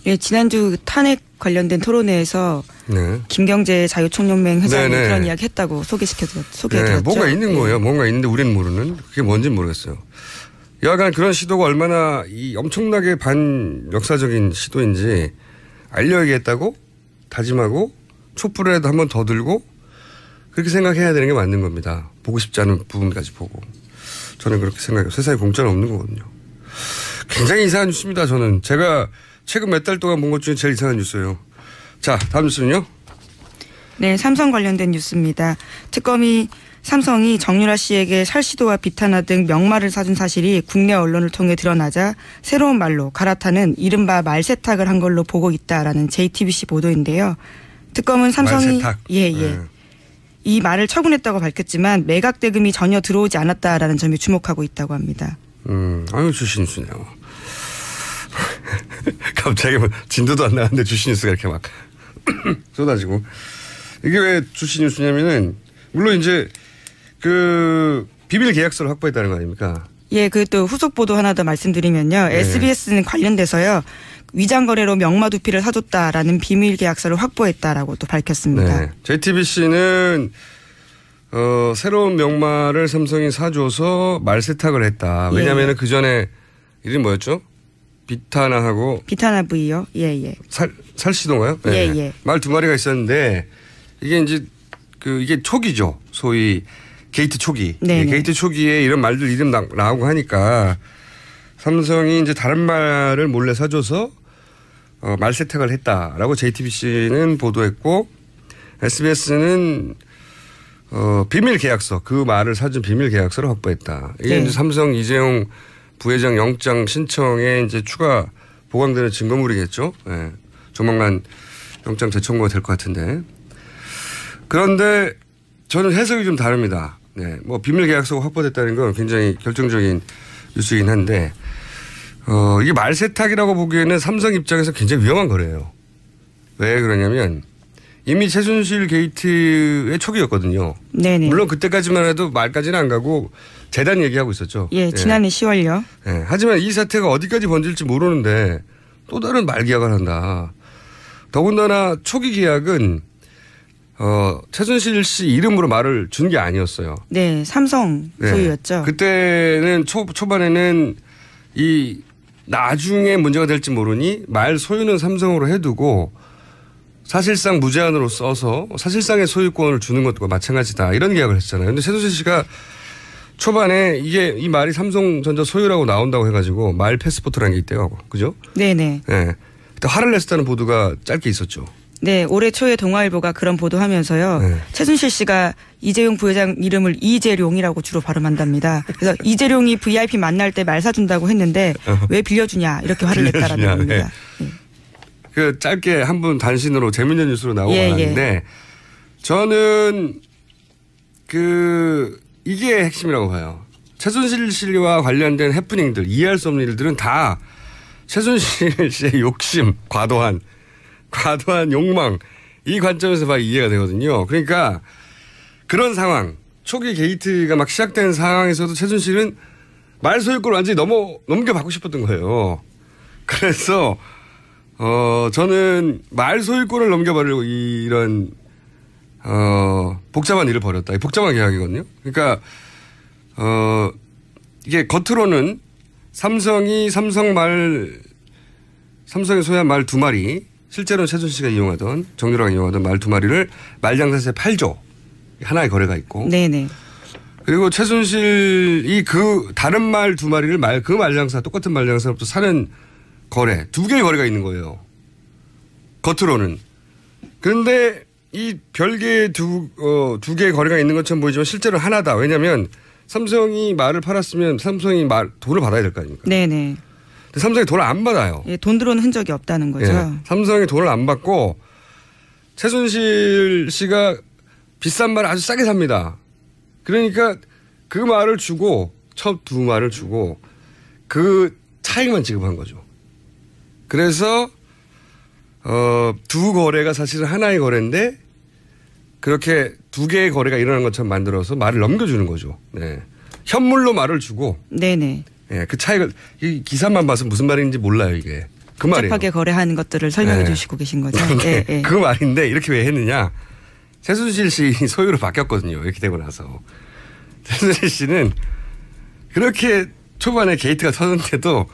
S2: 예, 지난주 탄핵 관련된 토론회에서
S1: 네.
S2: 김경재 자유총연맹 회장이
S1: 네네.
S2: 그런 이야기 했다고 소개해드렸죠.
S1: 네, 뭔가 있는 거예요. 뭔가 있는데 우리는 모르는. 그게 뭔지는 모르겠어요. 여하간 그런 시도가 얼마나 이 엄청나게 반역사적인 시도인지 알려야겠다고 다짐하고 촛불에도 한 번 더 들고 그렇게 생각해야 되는 게 맞는 겁니다. 보고 싶지 않은 부분까지 보고. 저는 그렇게 생각해요. 세상에 공짜는 없는 거거든요. 굉장히 이상한 뉴스입니다. 저는. 제가 최근 몇 달 동안 본 것 중에 제일 이상한 뉴스예요. 자, 다음 뉴스는요.
S2: 네, 삼성 관련된 뉴스입니다. 특검이 삼성이 정유라 씨에게 살시도와 비타나 등 명말을 사준 사실이 국내 언론을 통해 드러나자 새로운 말로 갈아타는 이른바 말세탁을 한 걸로 보고 있다라는 JTBC 보도인데요. 특검은 삼성이
S1: 말세탁.
S2: 이 말을 처분했다고 밝혔지만 매각 대금이 전혀 들어오지 않았다라는 점에 주목하고 있다고 합니다.
S1: 아유, 주시 뉴스네요. 갑자기 진도도 안 나왔는데 주시 뉴스가 이렇게 막 쏟아지고. 이게 왜 주시 뉴스냐면은 물론 이제 비밀 계약서를 확보했다는 거 아닙니까?
S2: 예, 또 후속 보도 하나 더 말씀드리면요.
S1: 네.
S2: SBS는 관련돼서요. 위장 거래로 명마두피를 사줬다라는 비밀 계약서를 확보했다라고 또 밝혔습니다.
S1: 네. JTBC는 새로운 명말을 삼성이 사줘서 말세탁을 했다. 왜냐하면 그 전에 이름이 뭐였죠? 비타나 V요. 예. 살시도인가요? 네.
S2: 예.
S1: 말 두 마리가 있었는데 이게 이제 이게 초기죠. 소위 게이트 초기.
S2: 네.
S1: 게이트 초기에 이런 말들 이름 나오고 하니까 삼성이 이제 다른 말을 몰래 사줘서 말세탁을 했다라고 JTBC는 보도했고 SBS는 비밀 계약서 그 말을 사준 비밀 계약서를 확보했다. 이게 이제 삼성 이재용 부회장 영장 신청에 이제 추가 보강되는 증거물이겠죠. 네. 조만간 영장 재청구가 될 것 같은데. 그런데 저는 해석이 좀 다릅니다. 네. 비밀 계약서가 확보됐다는 건 굉장히 결정적인 뉴스이긴 한데, 이게 말세탁이라고 보기에는 삼성 입장에서 굉장히 위험한 거래예요. 왜 그러냐면 이미 최순실 게이트의 초기였거든요. 네네. 물론 그때까지만 해도 말까지는 안 가고 재단 얘기하고 있었죠.
S2: 예, 지난해 10월요.
S1: 예, 하지만 이 사태가 어디까지 번질지 모르는데 또 다른 말 계약을 한다. 더군다나 초기 계약은 최순실 씨 이름으로 말을 준 게 아니었어요.
S2: 네, 삼성 소유였죠.
S1: 네. 그때는 초반에는 이 나중에 문제가 될지 모르니 말 소유는 삼성으로 해두고 사실상 무제한으로 써서 사실상의 소유권을 주는 것과 마찬가지다. 이런 계약을 했잖아요. 근데 최순실 씨가 초반에 이 말이 삼성전자 소유라고 나온다고 해가지고 말 패스포트라는 게 있대요. 그죠?
S2: 네네.
S1: 네. 그때 화를 냈었다는 보도가 짧게 있었죠.
S2: 네, 올해 초에 동아일보가 그런 보도하면서요.
S1: 네.
S2: 최순실 씨가 이재용 부회장 이름을 이재룡이라고 주로 발음한답니다. 그래서 이재룡이 VIP 만날 때 말 사준다고 했는데 왜 빌려주냐 이렇게 화를 냈다라는 겁니다. 네.
S1: 그 짧게 한 분 단신으로 재밌는 뉴스로 나오고 하는데 저는 이게 핵심이라고 봐요. 최순실 씨와 관련된 해프닝들, 이해할 수 없는 일들은 다 최순실 씨의 욕심, 과도한 욕망, 이 관점에서 봐 이해가 되거든요. 그러니까 그런 상황, 초기 게이트가 막 시작된 상황에서도 최순실은 말 소유권을 완전히 넘겨받고 싶었던 거예요. 그래서 저는 말 소유권을 넘겨버리고 이런 복잡한 일을 벌였다. 복잡한 계약이거든요. 그러니까 이게 겉으로는 삼성이 소유한 말 2마리, 실제로는 최순실 씨가 이용하던, 정유라가 이용하던 말 2마리를 말장사에서 팔죠. 하나의 거래가 있고.
S2: 네네.
S1: 그리고 최순실이 다른 말 2마리를 그 말장사, 똑같은 말장사로부터 사는 거래, 2개의 거래가 있는 거예요. 겉으로는. 그런데 이 별개의 두 개의 거래가 있는 것처럼 보이지만 실제로 하나다. 왜냐하면 삼성이 말을 팔았으면 삼성이 돈을 받아야 될 거 아닙니까?
S2: 네네.
S1: 근데 삼성이 돈을 안 받아요.
S2: 예, 돈 들어오는 흔적이 없다는 거죠.
S1: 예, 삼성이 돈을 안 받고 최순실 씨가 비싼 말을 아주 싸게 삽니다. 그러니까 그 말을 주고 첫 2말을 주고 그 차익만 지급한 거죠. 그래서 2 거래가 사실은 하나의 거래인데 그렇게 2개의 거래가 일어난 것처럼 만들어서 말을 넘겨주는 거죠. 네. 현물로 말을 주고.
S2: 네네.
S1: 네, 그 차익을 이 기사만 봐서 무슨 말인지 몰라요 이게. 그 말이에요.
S2: 복잡하게 거래하는 것들을 설명해
S1: 네.
S2: 주시고 계신 거죠.
S1: 네.
S2: 예, 예.
S1: 그 말인데 이렇게 왜 했느냐. 최순실 씨 소유로 바뀌었거든요. 이렇게 되고 나서. 최순실 씨는 그렇게 초반에 게이트가 터졌는데도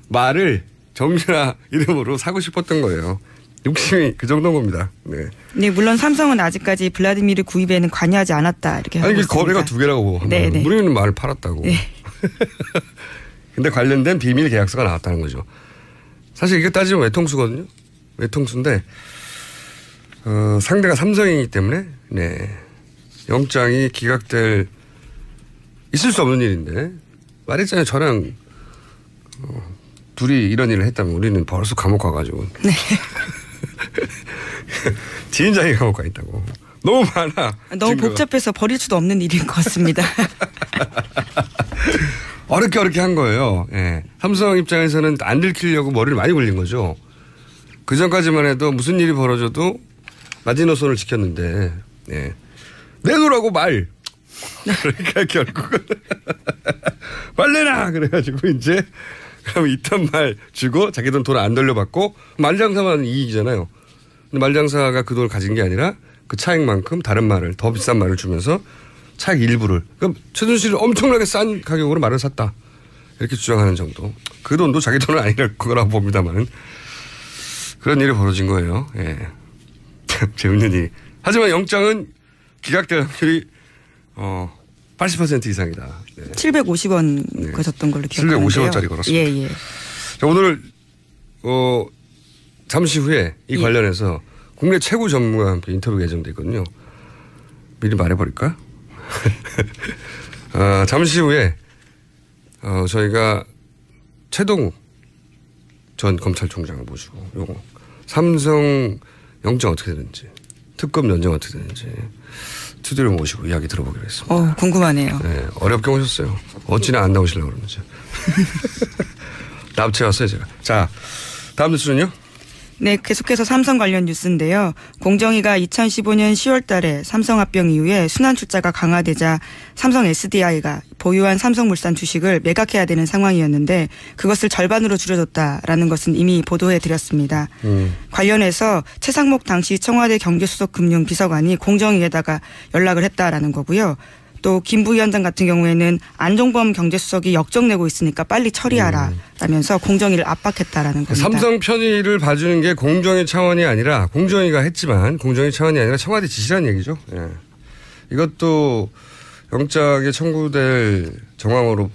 S1: 말을 정유라 이름으로 사고 싶었던 거예요. 욕심이 그 정도인 겁니다. 네.
S2: 네, 물론 삼성은 아직까지 블라디미르 구입에는 관여하지 않았다 이렇게 하고
S1: 아니,
S2: 있습니다.
S1: 거래가 2개라고 하면
S2: 네, 네.
S1: 우리는 말을 팔았다고.
S2: 네.
S1: 근데 관련된 비밀 계약서가 나왔다는 거죠. 사실 이게 따지면 외통수거든요. 외통수인데 상대가 삼성이기 때문에 네. 영장이 기각될 있을 수 없는 일인데 말했잖아요. 저랑 둘이 이런 일을 했다면 우리는 벌써 감옥 가가지고
S2: 네.
S1: 지인장이 감옥 가 있다고. 너무 많아.
S2: 너무
S1: 증거가.
S2: 복잡해서 버릴 수도 없는 일인 것 같습니다.
S1: 어렵게 한 거예요. 예. 삼성 입장에서는 안 들키려고 머리를 많이 굴린 거죠. 그 전까지만 해도 무슨 일이 벌어져도 마지노선을 지켰는데, 예. 내놓으라고 말. 그러니까 결국은 말 내라! 그래가지고 이제 그럼 있던 말 주고 자기 돈 안 돌려받고 말장사만 이익이잖아요. 근데 말장사가 그 돈을 가진 게 아니라 그 차익만큼 다른 말을 더 비싼 말을 주면서 차익 일부를. 그럼 최순실이 엄청나게 싼 가격으로 말을 샀다. 이렇게 주장하는 정도. 그 돈도 자기 돈은 아닐 거라고 봅니다만은 그런 일이 벌어진 거예요. 예. 재밌는 일. 하지만 영장은 기각될 확률이 80% 이상이다. 네.
S2: 750원 거셨던 걸로 기억하는데요.
S1: 750원짜리 걸었습니다.
S2: 예, 예.
S1: 자, 오늘 잠시 후에 이 관련해서 국내 최고 전문가와 함께 인터뷰가 예정돼 있거든요. 미리 말해버릴까? 잠시 후에 저희가 최동욱 전 검찰총장을 모시고 요거 삼성 영장 어떻게 되는지 특검 연장 어떻게 되는지 스튜디오를 모시고 이야기 들어보기로 했습니다.
S2: 궁금하네요.
S1: 네, 어렵게 오셨어요. 어찌나 안 나오시려고 그러는지. 납치해 왔어요 제가. 자, 다음 뉴스는요.
S2: 네, 계속해서 삼성 관련 뉴스인데요. 공정위가 2015년 10월 달에 삼성 합병 이후에 순환출자가 강화되자 삼성 SDI가 보유한 삼성물산 주식을 매각해야 되는 상황이었는데 그것을 절반으로 줄여줬다라는 것은 이미 보도해드렸습니다. 관련해서 최상목 당시 청와대 경제수석금융비서관이 공정위에다가 연락을 했다라는 거고요. 또 김 부위원장 같은 경우에는 안종범 경제수석이 역정내고 있으니까 빨리 처리하라 라면서 공정위를 압박했다라는 겁니다.
S1: 삼성 편의를 봐주는 게 공정위 차원이 아니라 공정위가 했지만 공정위 차원이 아니라 청와대 지시라는 얘기죠. 예. 이것도 영장에 청구될 정황으로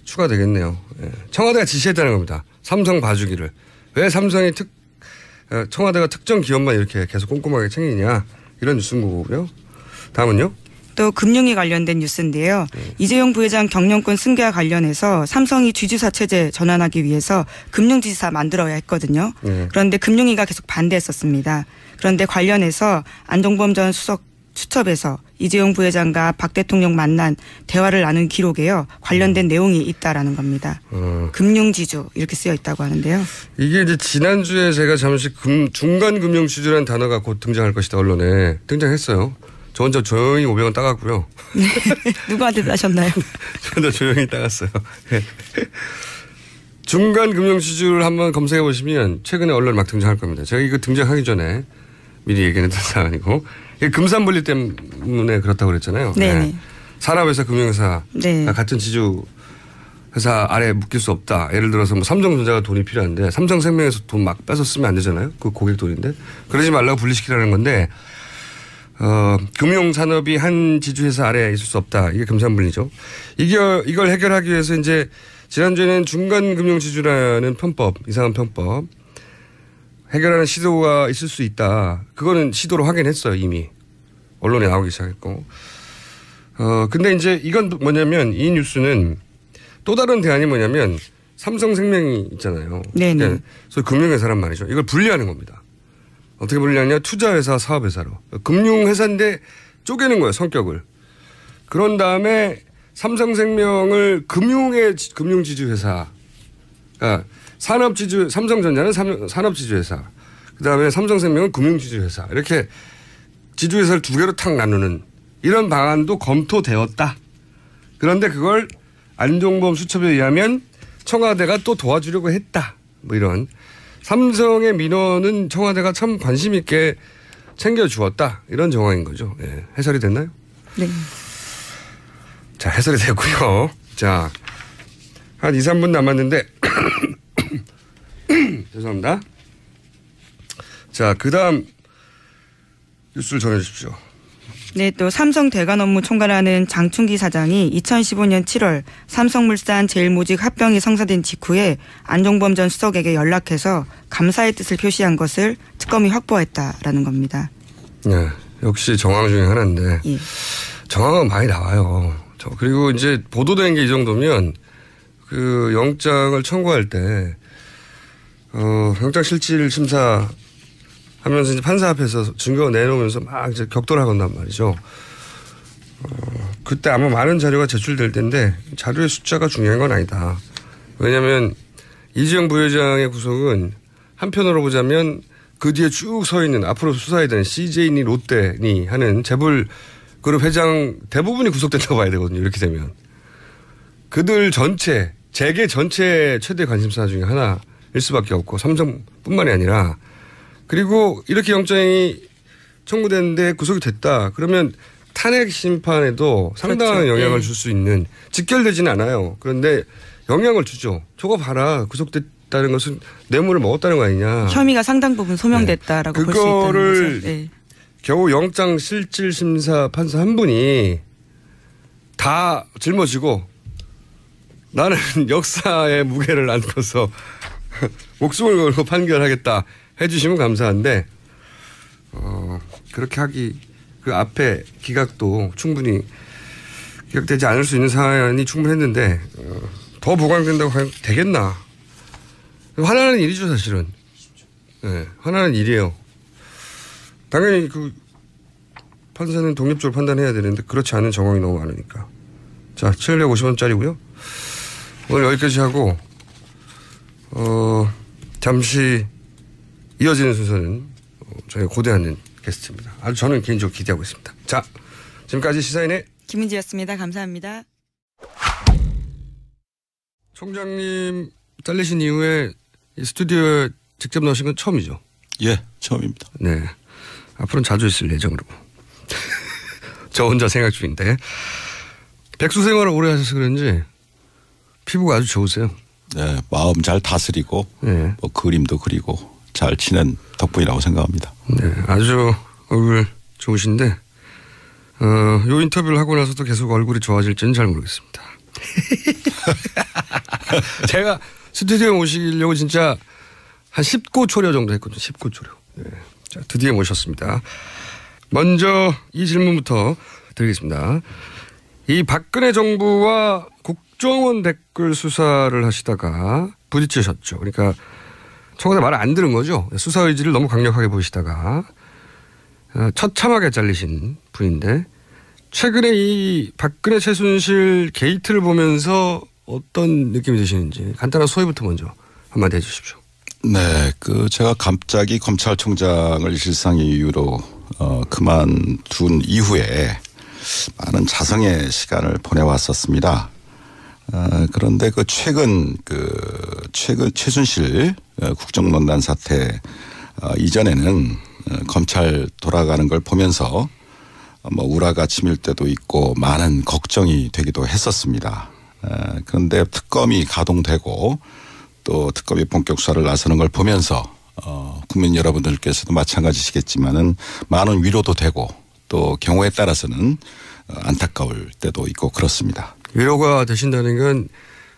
S1: 추가되겠네요. 예. 청와대가 지시했다는 겁니다. 삼성 봐주기를. 왜 삼성이 청와대가 특정 기업만 이렇게 계속 꼼꼼하게 챙기냐 이런 뉴스인 거고요. 다음은요.
S2: 또 금융위 관련된 뉴스인데요. 이재용 부회장 경영권 승계와 관련해서 삼성이 쥐주사 체제 전환하기 위해서 금융지사 만들어야 했거든요. 그런데 금융위가 계속 반대했었습니다. 그런데 관련해서 안종범 전 수석 수첩에서 이재용 부회장과 박 대통령 만난 대화를 나눈 기록에요. 관련된 내용이 있다라는 겁니다. 금융지주 이렇게 쓰여 있다고 하는데요.
S1: 이게 이제 지난주에 제가 잠시 중간 금융지주라는 단어가 곧 등장할 것이다 언론에 등장했어요. 저 혼자 조용히 500원 따갔고요.
S2: 네. 누구한테 따셨나요?
S1: 저 혼자 조용히 따갔어요. 중간 금융지주를 한번 검색해 보시면 최근에 언론에 막 등장할 겁니다. 제가 이거 등장하기 전에 미리 얘기했던 사안이고 금산분리 때문에 그렇다고 그랬잖아요.
S2: 네.
S1: 산업회사, 금융회사
S2: 네. 같은
S1: 지주 회사 아래에 묶일 수 없다. 예를 들어서 뭐 삼성전자가 돈이 필요한데 삼성생명에서 돈 막 뺏어 쓰면 안 되잖아요. 그 고객 돈인데 그러지 말라고 분리시키라는 건데 금융산업이 한 지주회사 아래에 있을 수 없다. 이게 금산분리죠. 이걸 해결하기 위해서 이제 지난주에는 중간금융지주라는 편법, 이상한 편법 해결하는 시도가 있을 수 있다. 그거는 시도로 확인했어요. 이미 언론에 나오기 시작했고. 근데 이제 이건 뭐냐면 이 뉴스는 또 다른 대안이 뭐냐면 삼성생명이 있잖아요.
S2: 네네.
S1: 그러니까 소위 금융회사란 말이죠. 이걸 분리하는 겁니다. 어떻게 분리하냐? 투자회사, 사업회사로. 금융회사인데 쪼개는 거예요. 성격을. 그런 다음에 삼성생명을 금융지주회사. 그러니까 삼성전자는 산업지주회사. 그다음에 삼성생명은 금융지주회사. 이렇게 지주회사를 두 개로 탁 나누는 이런 방안도 검토되었다. 그런데 그걸 안종범 수첩에 의하면 청와대가 또 도와주려고 했다. 뭐 이런. 삼성의 민원은 청와대가 참 관심 있게 챙겨주었다. 이런 정황인 거죠. 네. 해설이 됐나요?
S2: 네.
S1: 자, 해설이 됐고요. 자, 한 2, 3분 남았는데 죄송합니다. 자, 그다음 뉴스를 전해주십시오.
S2: 네, 또 삼성 대관 업무 총괄하는 장충기 사장이 2015년 7월 삼성물산 제일모직 합병이 성사된 직후에 안종범 전 수석에게 연락해서 감사의 뜻을 표시한 것을 특검이 확보했다라는 겁니다.
S1: 네, 역시 정황 중에 하나인데
S2: 예.
S1: 정황은 많이 나와요. 그리고 이제 보도된 게 이 정도면 그 영장을 청구할 때 영장실질 심사 하면서 이제 판사 앞에서 증거 내놓으면서 막 이제 격돌하건단 말이죠. 그때 아마 많은 자료가 제출될 텐데 자료의 숫자가 중요한 건 아니다. 왜냐하면 이재용 부회장의 구속은 한편으로 보자면 그 뒤에 쭉 서 있는 앞으로 수사해야 되는 CJ니 롯데니 하는 재벌 그룹 회장 대부분이 구속된다고 봐야 되거든요. 이렇게 되면. 그들 전체, 재계 전체 최대 관심사 중에 하나일 수밖에 없고 삼성뿐만이 아니라 그리고 이렇게 영장이 청구됐는데 구속이 됐다. 그러면 탄핵 심판에도 상당한
S2: 그렇죠.
S1: 영향을 줄 수 있는 직결되지는 않아요. 그런데 영향을 주죠. 저거 봐라. 구속됐다는 것은 뇌물을 먹었다는 거 아니냐.
S2: 혐의가 상당 부분 소명됐다라고 볼 수 있다는
S1: 그거를
S2: 거죠. 네.
S1: 겨우 영장 실질심사 판사 한 분이 다 짊어지고 나는 역사의 무게를 안고서 목숨을 걸고 판결하겠다 해주시면 감사한데 그렇게 하기 그 앞에 기각도 충분히 기각되지 않을 수 있는 사안이 충분했는데 더 보강된다고 하면 되겠나. 화나는 일이죠 사실은. 네, 화나는 일이에요. 당연히 그 판사는 독립적으로 판단해야 되는데 그렇지 않은 정황이 너무 많으니까. 자, 750원짜리고요. 오늘 여기까지 하고 잠시 이어지는 순서는 저희가 고대하는 게스트입니다. 아주 저는 개인적으로 기대하고 있습니다. 자, 지금까지 시사인의
S2: 김은지였습니다. 감사합니다.
S1: 총장님 잘리신 이후에 이 스튜디오에 직접 나오신 건 처음이죠?
S3: 예, 처음입니다.
S1: 네. 앞으로는 자주 있을 예정으로. 저 혼자 생각 중인데. 백수 생활을 오래 하셔서 그런지 피부가 아주 좋으세요.
S3: 네, 마음 잘 다스리고
S1: 네.
S3: 뭐 그림도 그리고 잘 치는 덕분이라고 생각합니다.
S1: 네, 아주 얼굴 좋으신데 요 인터뷰를 하고 나서도 계속 얼굴이 좋아질지는 잘 모르겠습니다. 제가 스튜디오에 오시려고 진짜 한 19초려 정도 했거든요. 19초려. 네. 자, 드디어 모셨습니다. 먼저 이 질문부터 드리겠습니다. 이 박근혜 정부와 국정원 댓글 수사를 하시다가 부딪히셨죠. 그러니까 청와대 말을 안 들은 거죠. 수사 의지를 너무 강력하게 보이시다가 처참하게 잘리신 분인데 최근에 이 박근혜 최순실 게이트를 보면서 어떤 느낌이 드시는지 간단한 소회부터 먼저 한마디 해 주십시오.
S3: 네, 제가 갑자기 검찰총장을 일상의 이유로 그만둔 이후에 많은 자성의 시간을 보내왔었습니다. 그런데 최근 최순실 국정농단 사태 이전에는 검찰 돌아가는 걸 보면서 우라가 치밀 때도 있고 많은 걱정이 되기도 했었습니다. 그런데 특검이 가동되고 또 특검이 본격 수사를 나서는 걸 보면서 국민 여러분들께서도 마찬가지시겠지만은 많은 위로도 되고 또 경우에 따라서는 안타까울 때도 있고 그렇습니다.
S1: 위로가 되신다는 건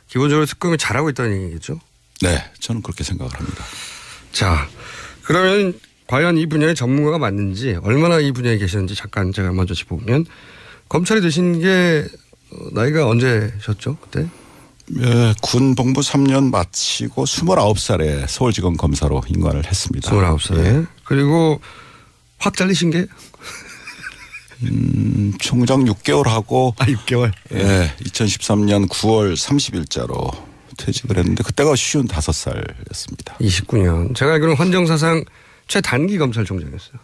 S1: 기본적으로 특검이 잘하고 있다는 얘기겠죠?
S3: 네, 저는 그렇게 생각을 합니다.
S1: 자, 그러면 과연 이 분야의 전문가가 맞는지 얼마나 이 분야에 계시는지 잠깐 제가 먼저 짚어보면 검찰이 되신 게 나이가 언제셨죠? 그때?
S3: 예, 군 복무 3년 마치고 29살에 서울지검 검사로 임관을 했습니다.
S1: 29살에. 예. 그리고 확 잘리신 게?
S3: 총장 6개월 하고.
S1: 6개월?
S3: 예, 2013년 9월 30일자로 퇴직을 했는데 그때가 55살이었습니다.
S1: 29년. 제가 알기로는 헌정사상 최단기 검찰총장이었어요.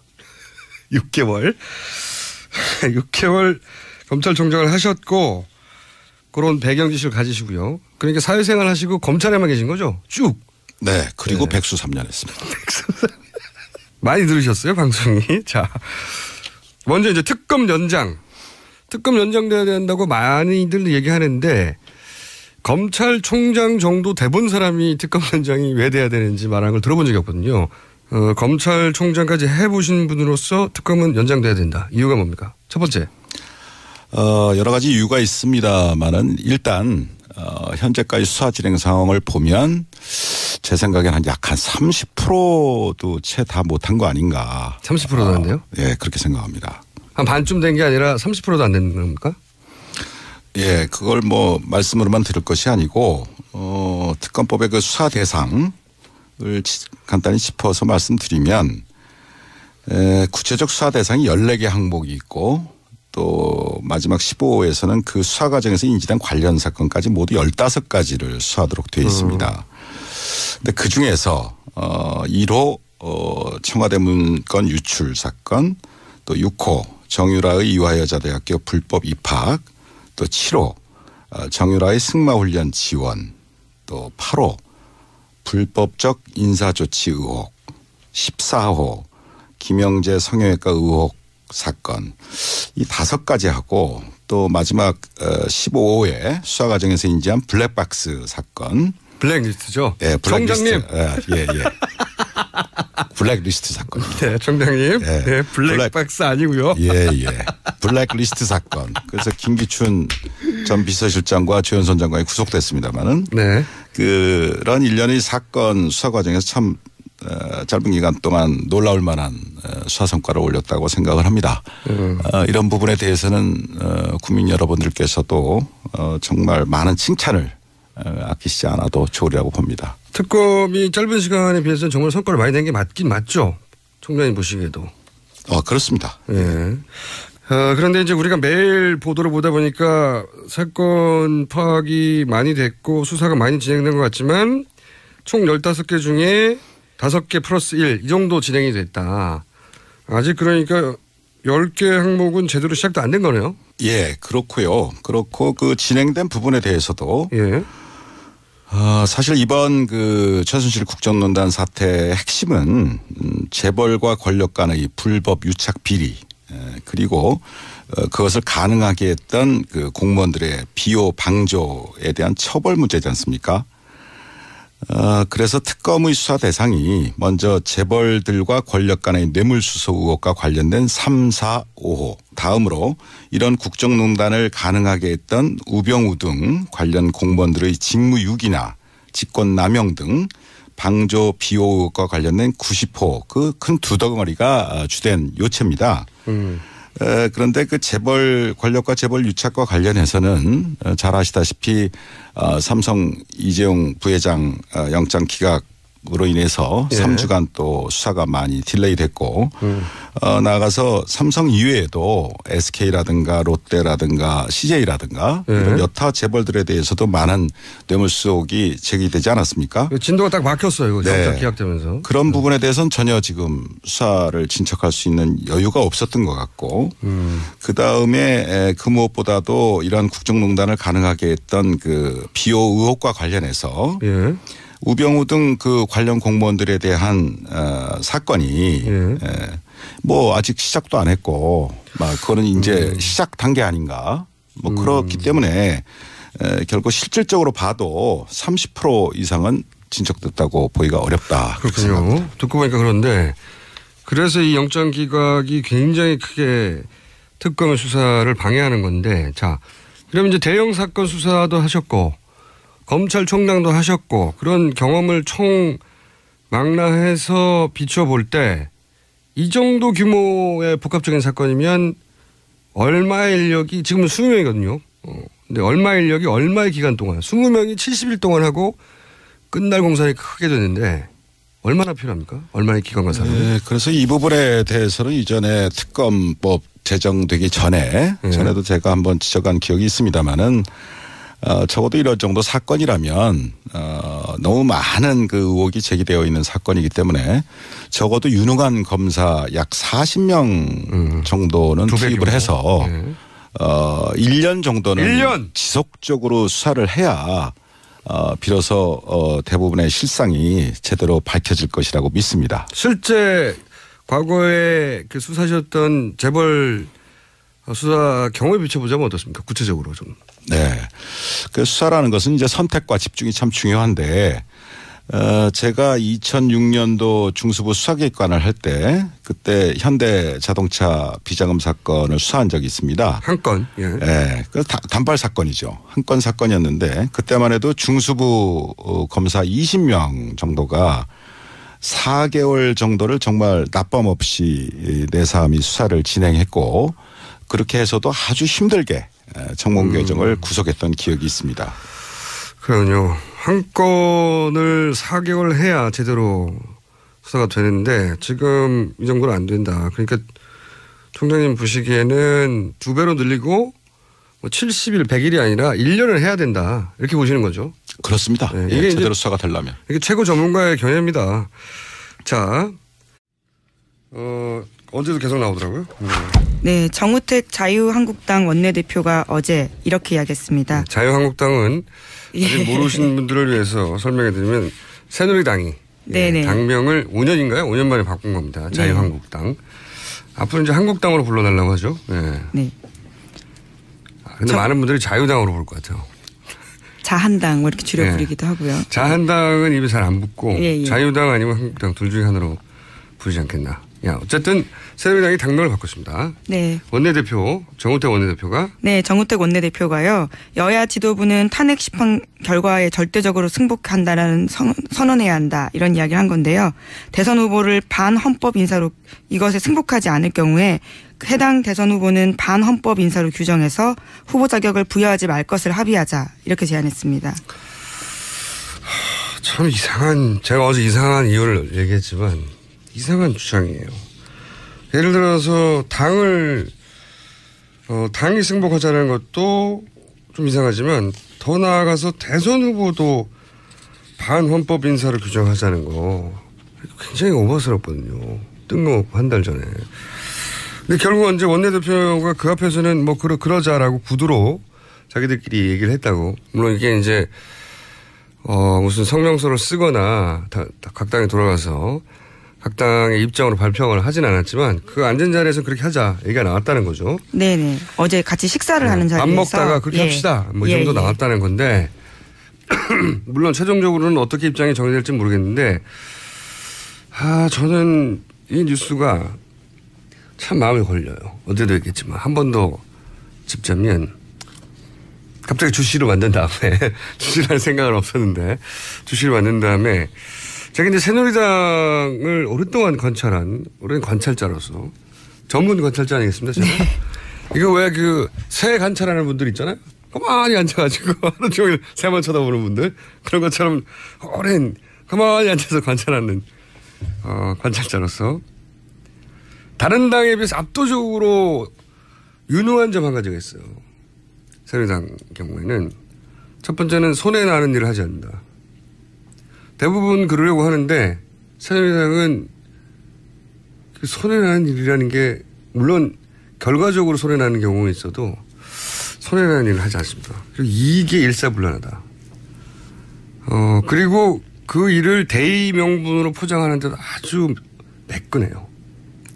S1: 6개월. 6개월 검찰총장을 하셨고 그런 배경 지식을 가지시고요. 그러니까 사회생활 하시고 검찰에만 계신 거죠? 쭉.
S3: 네. 그리고
S1: 네.
S3: 백수 3년 했습니다.
S1: 많이 들으셨어요, 방송이. 자, 먼저 이제 특검 연장. 특검 연장돼야 된다고 많이들 얘기하는데 검찰총장 정도 돼본 사람이 특검 연장이 왜 돼야 되는지 말하는 걸 들어본 적이 없거든요. 검찰총장까지 해보신 분으로서 특검은 연장돼야 된다. 이유가 뭡니까? 첫 번째.
S3: 여러 가지 이유가 있습니다만은 일단 현재까지 수사 진행 상황을 보면 제 생각에는 약 한 30%도 채 다 못한 거 아닌가.
S1: 30%도 안 돼요?
S3: 예, 그렇게 생각합니다.
S1: 한 반쯤 된 게 아니라 30%도 안 되는 겁니까?
S3: 예, 그걸 말씀으로만 들을 것이 아니고 특검법의 그 수사 대상을 간단히 짚어서 말씀드리면 구체적 수사 대상이 14개 항목이 있고 또 마지막 15호에서는 그 수사 과정에서 인지된 관련 사건까지 모두 15가지를 수사하도록 되어 있습니다. 근데 그 중에서 1호 청와대 문건 유출 사건, 또 6호 정유라의 이화여자대학교 불법 입학, 또 7호 정유라의 승마훈련 지원, 또 8호 불법적 인사조치 의혹, 14호 김영재 성형외과 의혹 사건, 이 5가지 하고 또 마지막 15호에 수사 과정에서 인지한 블랙박스 사건.
S1: 블랙리스트죠?
S3: 예, 블랙리스트.
S1: 총장님.
S3: 예. 블랙리스트 사건.
S1: 네, 총장님.
S3: 예.
S1: 네, 블랙박스 아니고요.
S3: 예. 블랙리스트 사건. 그래서 김기춘 전 비서실장과 조현선 장관이 구속됐습니다만은
S1: 네.
S3: 그런 일련의 사건 수사 과정에서 참 짧은 기간 동안 놀라울 만한 수사 성과를 올렸다고 생각을 합니다. 이런 부분에 대해서는 국민 여러분들께서도 정말 많은 칭찬을 아끼시지 않아도 좋으리라고 봅니다.
S1: 특검이 짧은 시간에 비해서는 정말 성과를 많이 낸 게 맞긴 맞죠? 총장님 보시기에도.
S3: 그렇습니다.
S1: 예. 그런데 이제 우리가 매일 보도를 보다 보니까 사건 파악이 많이 됐고 수사가 많이 진행된 것 같지만 총 15개 중에 5개 플러스 1 이 정도 진행이 됐다. 아직 그러니까 10개 항목은 제대로 시작도 안 된 거네요.
S3: 예, 그렇고요. 그렇고 그 진행된 부분에 대해서도
S1: 예.
S3: 사실 이번 그 최순실 국정농단 사태의 핵심은 재벌과 권력 간의 불법 유착 비리 그리고 그것을 가능하게 했던 그 공무원들의 비호 방조에 대한 처벌 문제지 않습니까? 그래서 특검의 수사 대상이 먼저 재벌들과 권력 간의 뇌물수수 의혹과 관련된 3, 4, 5호. 다음으로 이런 국정농단을 가능하게 했던 우병우 등 관련 공무원들의 직무유기나 직권남용 등 방조 비호 의혹과 관련된 90호 그 큰 두 덩어리가 주된 요체입니다. 그런데 그 재벌 권력과 재벌 유착과 관련해서는 잘 아시다시피 삼성 이재용 부회장 영장 기각으로 인해서 3주간 또 수사가 많이 딜레이 됐고 나아가서 삼성 이외에도 SK라든가 롯데라든가 CJ라든가 이런 여타 재벌들에 대해서도 많은 뇌물수 의혹이 제기되지 않았습니까?
S1: 진도가 딱 막혔어요. 영장 기각되면서.
S3: 그런 부분에 대해서는 전혀 지금 수사를 진척할 수 있는 여유가 없었던 것 같고 그다음에 그 무엇보다도 이런 국정농단을 가능하게 했던 그 비호 의혹과 관련해서 우병우 등 그 관련 공무원들에 대한 사건이 뭐 아직 시작도 안 했고 막 그거는 이제 시작 단계 아닌가 뭐 그렇기 때문에 결국 실질적으로 봐도 30% 이상은 진척됐다고 보기가 어렵다.
S1: 그렇군요. 듣고 보니까 그런데 그래서 이 영장 기각이 굉장히 크게 특검의 수사를 방해하는 건데 자 그럼 이제 대형 사건 수사도 하셨고 검찰총장도 하셨고 그런 경험을 총망라해서 비춰볼 때 이 정도 규모의 복합적인 사건이면 얼마의 인력이 지금은 20명이거든요. 근데 얼마의 인력이 얼마의 기간 동안 20명이 70일 동안 하고 끝날 공산이 크게 됐는데 얼마나 필요합니까? 얼마의 기간과 사람?
S3: 네, 그래서 이 부분에 대해서는 이전에 특검법 제정되기 전에도 제가 한번 지적한 기억이 있습니다만은 적어도 이런 정도 사건이라면 너무 많은 그 의혹이 제기되어 있는 사건이기 때문에 적어도 유능한 검사 약 40명 정도는 투입을 해서 1년 정도는
S1: 1년?
S3: 지속적으로 수사를 해야 비로소 대부분의 실상이 제대로 밝혀질 것이라고 믿습니다.
S1: 실제 과거에 그 수사하셨던 재벌 수사 경험에 비춰보자면 어떻습니까? 구체적으로 좀.
S3: 네. 그 수사라는 것은 이제 선택과 집중이 참 중요한데 제가 2006년도 중수부 수사기획관을 할 때 그때 현대자동차 비자금 사건을 수사한 적이 있습니다.
S1: 한 건. 예.
S3: 네. 그 단발 사건이죠. 한 건 사건이었는데 그때만 해도 중수부 검사 20명 정도가 4개월 정도를 정말 낮밤 없이 내사함이 수사를 진행했고 그렇게 해서도 아주 힘들게 청문개정을 구속했던 기억이 있습니다.
S1: 그럼요. 한 건을 4개월 해야 제대로 수사가 되는데 지금 이 정도는 안 된다. 그러니까 총장님 보시기에는 2배로 늘리고 70일, 100일이 아니라 1년을 해야 된다. 이렇게 보시는 거죠.
S3: 그렇습니다. 네, 이게 제대로 수사가 되려면.
S1: 이게 최고 전문가의 견해입니다. 자, 어제도 계속 나오더라고요.
S2: 네, 정우택 자유한국당 원내대표가 어제 이렇게 이야기했습니다.
S1: 자유한국당은 아직 모르시는 분들을 위해서 설명해드리면 새누리당이 당명을 5년인가요? 5년 만에 바꾼 겁니다. 자유한국당. 네. 앞으로 이제 한국당으로 불러달라고 하죠. 네. 근데 많은 분들이 자유당으로 부를 것 같아요.
S2: 자한당 뭐 이렇게 줄여 부르기도 하고요.
S1: 자한당은 입에 잘 안 붙고 자유당 아니면 한국당 둘 중에 하나로 부르지 않겠나. 어쨌든 새누리당이 당명을 바꿨습니다. 네. 원내대표 정우택 원내대표가
S2: 네, 정우택 원내대표가요. 여야 지도부는 탄핵 심판 결과에 절대적으로 승복한다라는 선언해야 한다 이런 이야기를 한 건데요. 대선 후보를 반헌법 인사로 이것에 승복하지 않을 경우에 해당 대선 후보는 반헌법 인사로 규정해서 후보 자격을 부여하지 말 것을 합의하자 이렇게 제안했습니다.
S1: 참 이상한 제가 어제 이상한 이유를 얘기했지만 이상한 주장이에요. 예를 들어서 당이 승복하자는 것도 좀 이상하지만 더 나아가서 대선 후보도 반헌법 인사를 규정하자는 거 굉장히 오버스럽거든요. 뜬금없고 한 달 전에. 근데 결국 이제 원내대표가 그 앞에서는 뭐 그러자라고 구두로 자기들끼리 얘기를 했다고. 물론 이게 이제 무슨 성명서를 쓰거나 각 당에 돌아가서 각 당의 입장으로 발표를 하진 않았지만 그 앉은 자리에서 그렇게 하자 얘기가 나왔다는 거죠. 네네.
S2: 어제 같이 식사를 하는 자리에서.
S1: 밥 먹다가 그렇게 합시다. 뭐 이 정도 나왔다는 건데 물론 최종적으로는 어떻게 입장이 정리될지 모르겠는데 저는 이 뉴스가 참 마음에 걸려요. 어제도 얘기했지만 한 번 더 짚자면 갑자기 주시로 만든 다음에 주시라는 생각은 없었는데 주시를 만든 다음에 제가 이제 새누리당을 오랫동안 관찰한 오랜 관찰자로서 전문 관찰자 아니겠습니까? 제가? 이거 왜 새 관찰하는 분들 있잖아요. 가만히 앉아가지고 하루 종일 새만 쳐다보는 분들 그런 것처럼 오랜 가만히 앉아서 관찰하는 관찰자로서 다른 당에 비해서 압도적으로 유능한 점 한 가지가 있어요. 새누리당 경우에는 첫 번째는 손해 나는 일을 하지 않는다. 대부분 그러려고 하는데 새누리당은 그 손해 나는 일이라는 게 물론 결과적으로 손해 나는 경우는 있어도 손해 나는 일을 하지 않습니다. 그리고 이게 일사불란하다. 그리고 그 일을 대의 명분으로 포장하는데도 아주 매끈해요.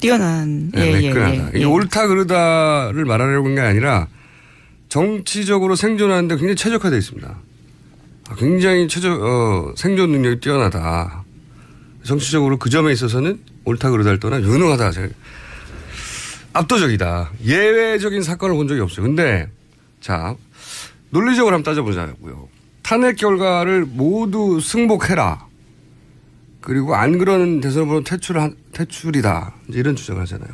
S2: 뛰어난.
S1: 네, 매끈하다. 이게 옳다 그르다를 말하려고 하는 게 아니라 정치적으로 생존하는데 굉장히 최적화되어 있습니다. 굉장히 생존 능력이 뛰어나다. 정치적으로 그 점에 있어서는 옳다 그르다를 떠나 유능하다. 압도적이다. 예외적인 사건을 본 적이 없어요. 근데 자 논리적으로 한번 따져보자고요. 탄핵 결과를 모두 승복해라. 그리고 안 그러는 대선 후보는 퇴출이다. 이제 이런 주장을 하잖아요.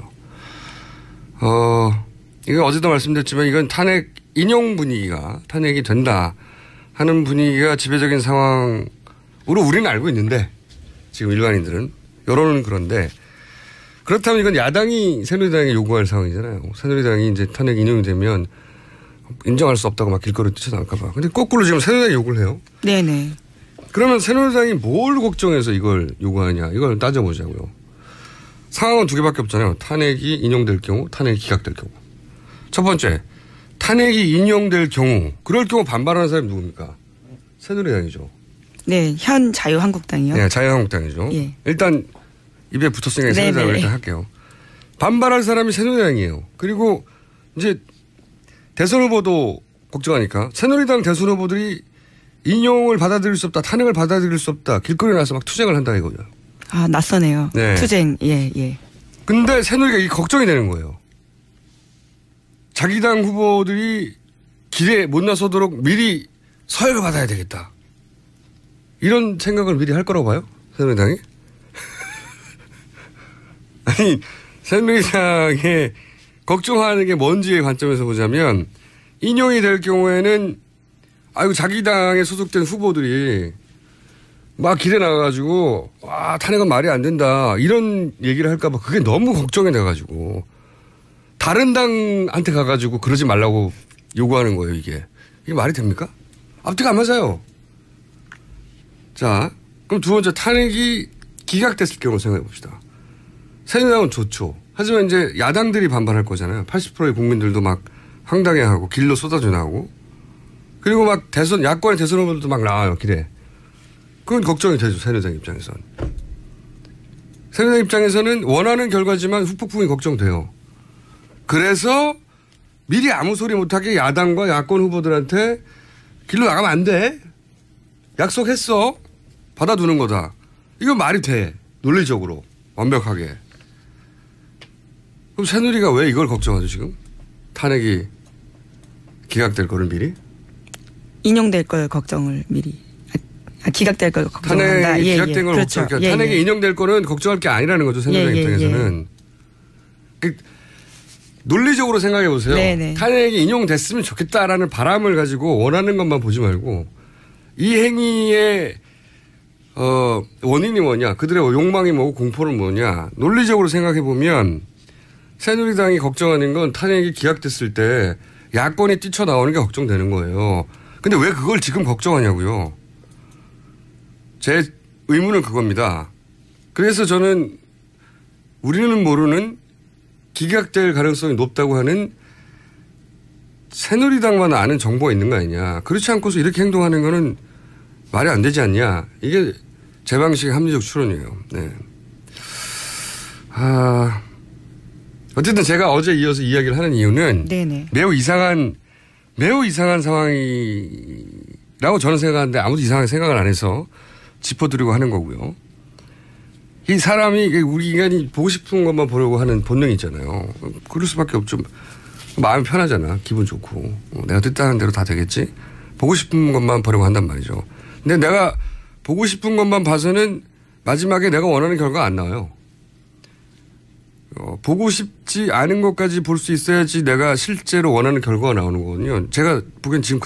S1: 이거 어제도 말씀드렸지만 이건 탄핵 인용 분위기가 탄핵이 된다 하는 분위기가 지배적인 상황으로 우리는 알고 있는데 지금 일반인들은 여론은 그런데 그렇다면 이건 야당이 새누리당에 요구할 상황이잖아요. 새누리당이 이제 탄핵 인용이 되면 인정할 수 없다고 막 길거리 뛰쳐나갈까 봐. 근데 거꾸로 지금 새누리당이 요구를 해요. 네네. 그러면 새누리당이 뭘 걱정해서 이걸 요구하느냐. 이걸 따져보자고요. 상황은 두 개밖에 없잖아요. 탄핵이 인용될 경우, 탄핵이 기각될 경우. 첫 번째, 탄핵이 인용될 경우, 그럴 경우 반발하는 사람이 누굽니까? 새누리당이죠.
S2: 네, 현 자유한국당이요.
S1: 네, 자유한국당이죠. 예. 일단 입에 붙었으니까 새누리당을 일단 할게요. 반발할 사람이 새누리당이에요. 그리고 이제 대선 후보도 걱정하니까 새누리당 대선 후보들이 인용을 받아들일 수 없다, 탄핵을 받아들일 수 없다, 길거리에 나서 막 투쟁을 한다 이거죠.
S2: 아, 낯서네요. 네. 투쟁, 예.
S1: 근데 새누리가 이 걱정이 되는 거예요. 자기 당 후보들이 길에 못 나서도록 미리 서열을 받아야 되겠다. 이런 생각을 미리 할 거라고 봐요? 새누리당이? 아니, 새누리당에 걱정하는 게 뭔지의 관점에서 보자면 인용이 될 경우에는 아이고 자기 당에 소속된 후보들이 막 길에 나가가지고 와 탄핵은 말이 안 된다 이런 얘기를 할까 봐 그게 너무 걱정이 돼가지고 다른 당한테 가가지고 그러지 말라고 요구하는 거예요. 이게 말이 됩니까? 앞뒤가 안 맞아요. 자 그럼 두 번째 탄핵이 기각됐을 경우 생각해 봅시다. 새누리당은 좋죠. 하지만 이제 야당들이 반발할 거잖아요. 80%의 국민들도 막 황당해하고 길로 쏟아져 나오고 그리고 막 야권의 대선 후보들도 막 나와요, 길에. 그건 걱정이 되죠, 새누리당 입장에서는. 새누리당 입장에서는 원하는 결과지만 후폭풍이 걱정돼요. 그래서 미리 아무 소리 못하게 야당과 야권 후보들한테 길로 나가면 안 돼. 약속했어. 받아두는 거다. 이건 말이 돼. 논리적으로. 완벽하게. 그럼 새누리가 왜 이걸 걱정하죠, 지금? 탄핵이 기각될 거를 미리?
S2: 인용될 걸 걱정을 미리. 기각될 걸 걱정한다.
S1: 탄핵이 기각된 걸
S2: 그렇죠.
S1: 걱정. 탄핵이 인용될 거는 걱정할 게 아니라는 거죠. 새누리당 입장에서는. 논리적으로 생각해 보세요. 탄핵이 인용됐으면 좋겠다라는 바람을 가지고 원하는 것만 보지 말고 이 행위의 원인이 뭐냐, 그들의 욕망이 뭐고 공포는 뭐냐, 논리적으로 생각해 보면 새누리당이 걱정하는 건 탄핵이 기각됐을 때 야권이 뛰쳐나오는 게 걱정되는 거예요. 근데 왜 그걸 지금 걱정하냐고요. 제 의문은 그겁니다. 그래서 저는 우리는 모르는 기각될 가능성이 높다고 하는 새누리당만 아는 정보가 있는 거 아니냐. 그렇지 않고서 이렇게 행동하는 거는 말이 안 되지 않냐. 이게 제 방식의 합리적 추론이에요. 네. 어쨌든 제가 어제 이어서 이야기를 하는 이유는 매우 이상한 상황이라고 저는 생각하는데 아무도 이상하게 생각을 안 해서 짚어드리고 하는 거고요. 이 사람이 우리 인간이 보고 싶은 것만 보려고 하는 본능이 있잖아요. 그럴 수밖에 없죠. 마음이 편하잖아. 기분 좋고. 내가 뜻하는 대로 다 되겠지. 보고 싶은 것만 보려고 한단 말이죠. 근데 내가 보고 싶은 것만 봐서는 마지막에 내가 원하는 결과가 안 나와요. 보고 싶지 않은 것까지 볼 수 있어야지 내가 실제로 원하는 결과가 나오는 거거든요. 제가 보기엔 지금